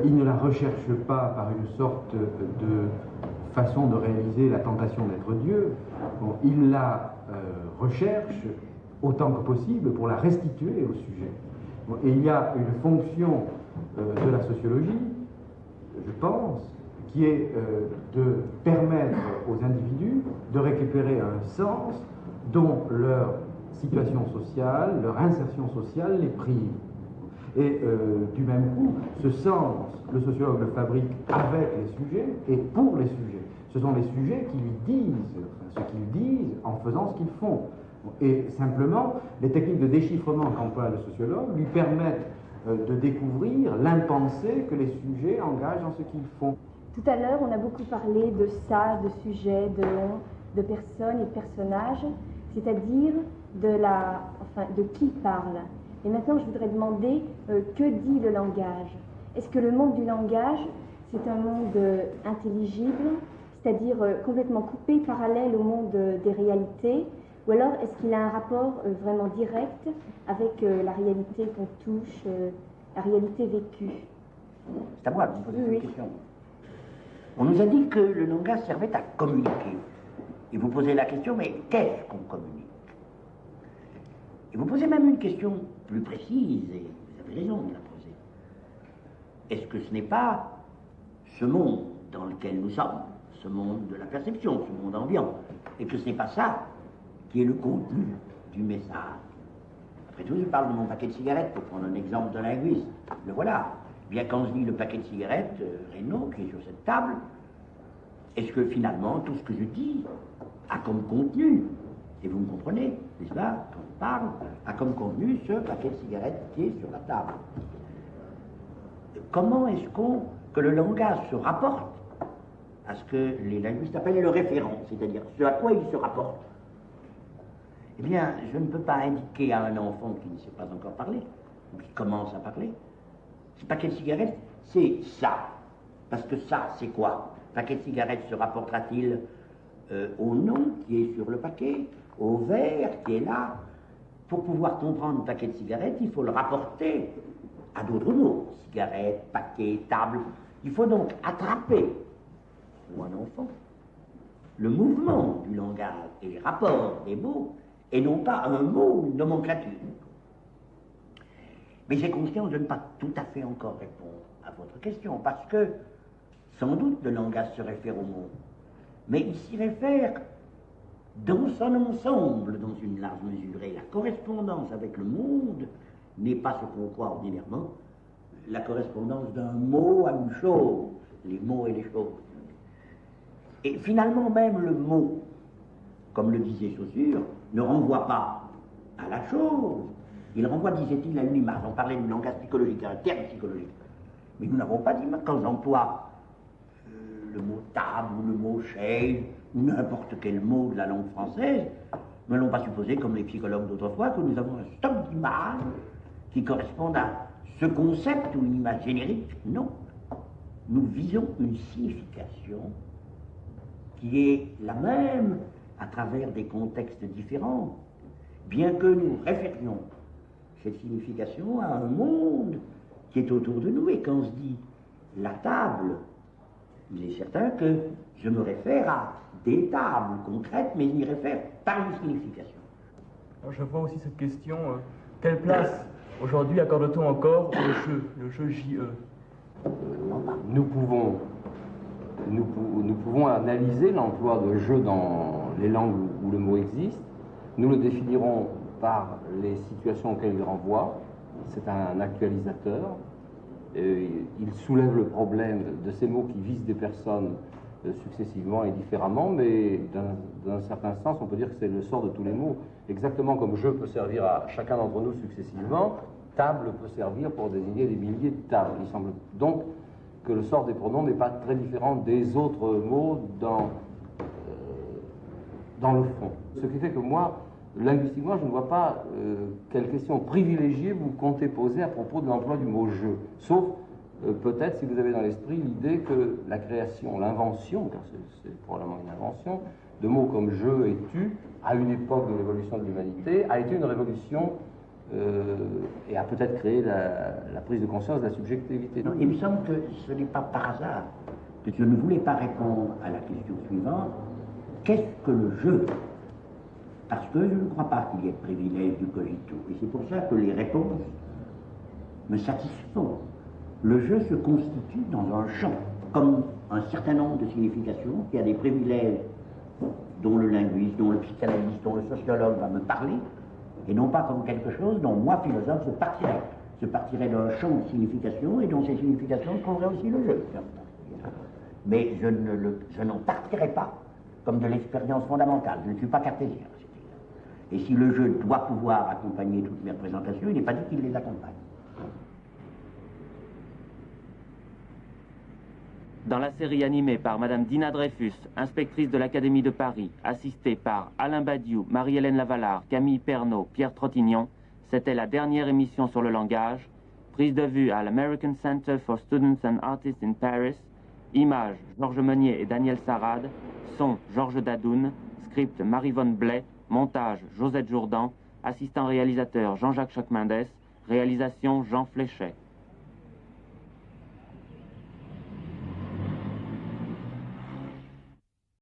il ne la recherche pas par une sorte de façon de réaliser la tentation d'être Dieu. Bon, il la recherche autant que possible pour la restituer au sujet. Bon, et il y a une fonction de la sociologie, je pense, qui est de permettre aux individus de récupérer un sens dont leur situation sociale, leur insertion sociale les prive. Et du même coup, ce sens, le sociologue le fabrique avec les sujets et pour les sujets. Ce sont les sujets qui lui disent ce qu'ils disent en faisant ce qu'ils font. Et simplement, les techniques de déchiffrement qu'emploie le sociologue lui permettent de découvrir l'impensé que les sujets engagent dans ce qu'ils font. Tout à l'heure, on a beaucoup parlé de ça, de sujets, de personnes et de personnages, c'est-à-dire de qui parle. Et maintenant, je voudrais demander que dit le langage? Est-ce que le monde du langage, c'est un monde intelligible, c'est-à-dire complètement coupé, parallèle au monde des réalités, ou alors est-ce qu'il a un rapport vraiment direct avec la réalité qu'on touche, la réalité vécue? C'est à moi de vous poser cette question. On nous a dit que le langage servait à communiquer. Et vous posez la question, mais qu'est-ce qu'on communique? Et vous posez même une question plus précise, et vous avez raison de la poser. Est-ce que ce n'est pas ce monde dans lequel nous sommes, ce monde de la perception, ce monde ambiant, et que ce n'est pas ça qui est le contenu du message? Après tout, je parle de mon paquet de cigarettes, pour prendre un exemple de linguiste. Le voilà. Bien, quand je lis le paquet de cigarettes, Renault, qui est sur cette table, est-ce que finalement, tout ce que je dis a comme contenu, et vous me comprenez, n'est-ce pas, quand je parle, a comme contenu ce paquet de cigarettes qui est sur la table? Comment est-ce que le langage se rapporte à ce que les linguistes appellent le référent, c'est-à-dire ce à quoi il se rapporte? Eh bien, je ne peux pas indiquer à un enfant qui ne sait pas encore parler, ou qui commence à parler, ce paquet de cigarettes, c'est ça. Parce que ça, c'est quoi? Le paquet de cigarettes se rapportera-t-il au nom qui est sur le paquet, au verre qui est là? Pour pouvoir comprendre le paquet de cigarettes, il faut le rapporter à d'autres mots. Cigarette, paquet, table. Il faut donc attraper, ou un enfant, le mouvement du langage et les rapports des mots, et non pas un mot ou une nomenclature. Mais j'ai conscience de ne pas tout à fait encore répondre à votre question, parce que, sans doute, le langage se réfère au monde, mais il s'y réfère dans son ensemble, dans une large mesure, et la correspondance avec le monde n'est pas ce qu'on croit ordinairement, la correspondance d'un mot à une chose, les mots et les choses. Et finalement, même le mot, comme le disait Saussure, ne renvoie pas à la chose, il renvoie, disait-il, à une image. On parlait du langage psychologique, un terme psychologique. Mais nous n'avons pas d'image. Quand j'emploie le mot table ou le mot chaise ou n'importe quel mot de la langue française, nous n'allons pas supposer, comme les psychologues d'autrefois, que nous avons un stock d'images qui correspondent à ce concept ou une image générique. Non. Nous visons une signification qui est la même à travers des contextes différents, bien que nous référions cette signification à un monde qui est autour de nous. Et quand on se dit la table, il est certain que je me réfère à des tables concrètes, mais je m'y réfère par une signification. Alors je vois aussi cette question, quelle place aujourd'hui accorde-t-on encore le jeu JE? Nous pouvons analyser l'emploi de jeu dans les langues où le mot existe. Nous le définirons par les situations auxquelles il renvoie. C'est un actualisateur. Il soulève le problème de ces mots qui visent des personnes successivement et différemment, mais dans un certain sens, on peut dire que c'est le sort de tous les mots. Exactement comme jeu peut servir à chacun d'entre nous successivement, table peut servir pour désigner des milliers de tables. Il semble donc que le sort des pronoms n'est pas très différent des autres mots dans le fond. Ce qui fait que moi, linguistiquement, je ne vois pas quelle question privilégiée vous comptez poser à propos de l'emploi du mot « je », sauf peut-être si vous avez dans l'esprit l'idée que la création, l'invention, car c'est probablement une invention, de mots comme « je » et « tu », à une époque de l'évolution de l'humanité, a été une révolution et a peut-être créé la prise de conscience de la subjectivité. Non, il me semble que ce n'est pas par hasard que je ne voulais pas répondre à la question suivante. Qu'est-ce que le jeu? Parce que je ne crois pas qu'il y ait de privilège du cogito. Et c'est pour ça que les réponses me satisfont. Le jeu se constitue dans un champ, comme un certain nombre de significations, qui a des privilèges dont le linguiste, dont le psychanalyste, dont le sociologue va me parler, et non pas comme quelque chose dont moi, philosophe, je partirais d'un champ de signification et dont ces significations trouveraient aussi le jeu. Mais je n'en partirai pas comme de l'expérience fondamentale. Je ne suis pas cartésien. Et si le jeu doit pouvoir accompagner toutes mes représentations, il n'est pas dit qu'il les accompagne. Dans la série animée par Madame Dina Dreyfus, inspectrice de l'Académie de Paris, assistée par Alain Badiou, Marie-Hélène Lavalard, Camille Pernaut, Pierre Trottignon, c'était la dernière émission sur le langage, prise de vue à l'American Center for Students and Artists in Paris, images Georges Meunier et Daniel Sarade, son Georges Dadoun, script Marie-Vonne Blais, montage Josette Jourdan, assistant réalisateur Jean-Jacques Chacmendès, réalisation Jean Fléchet.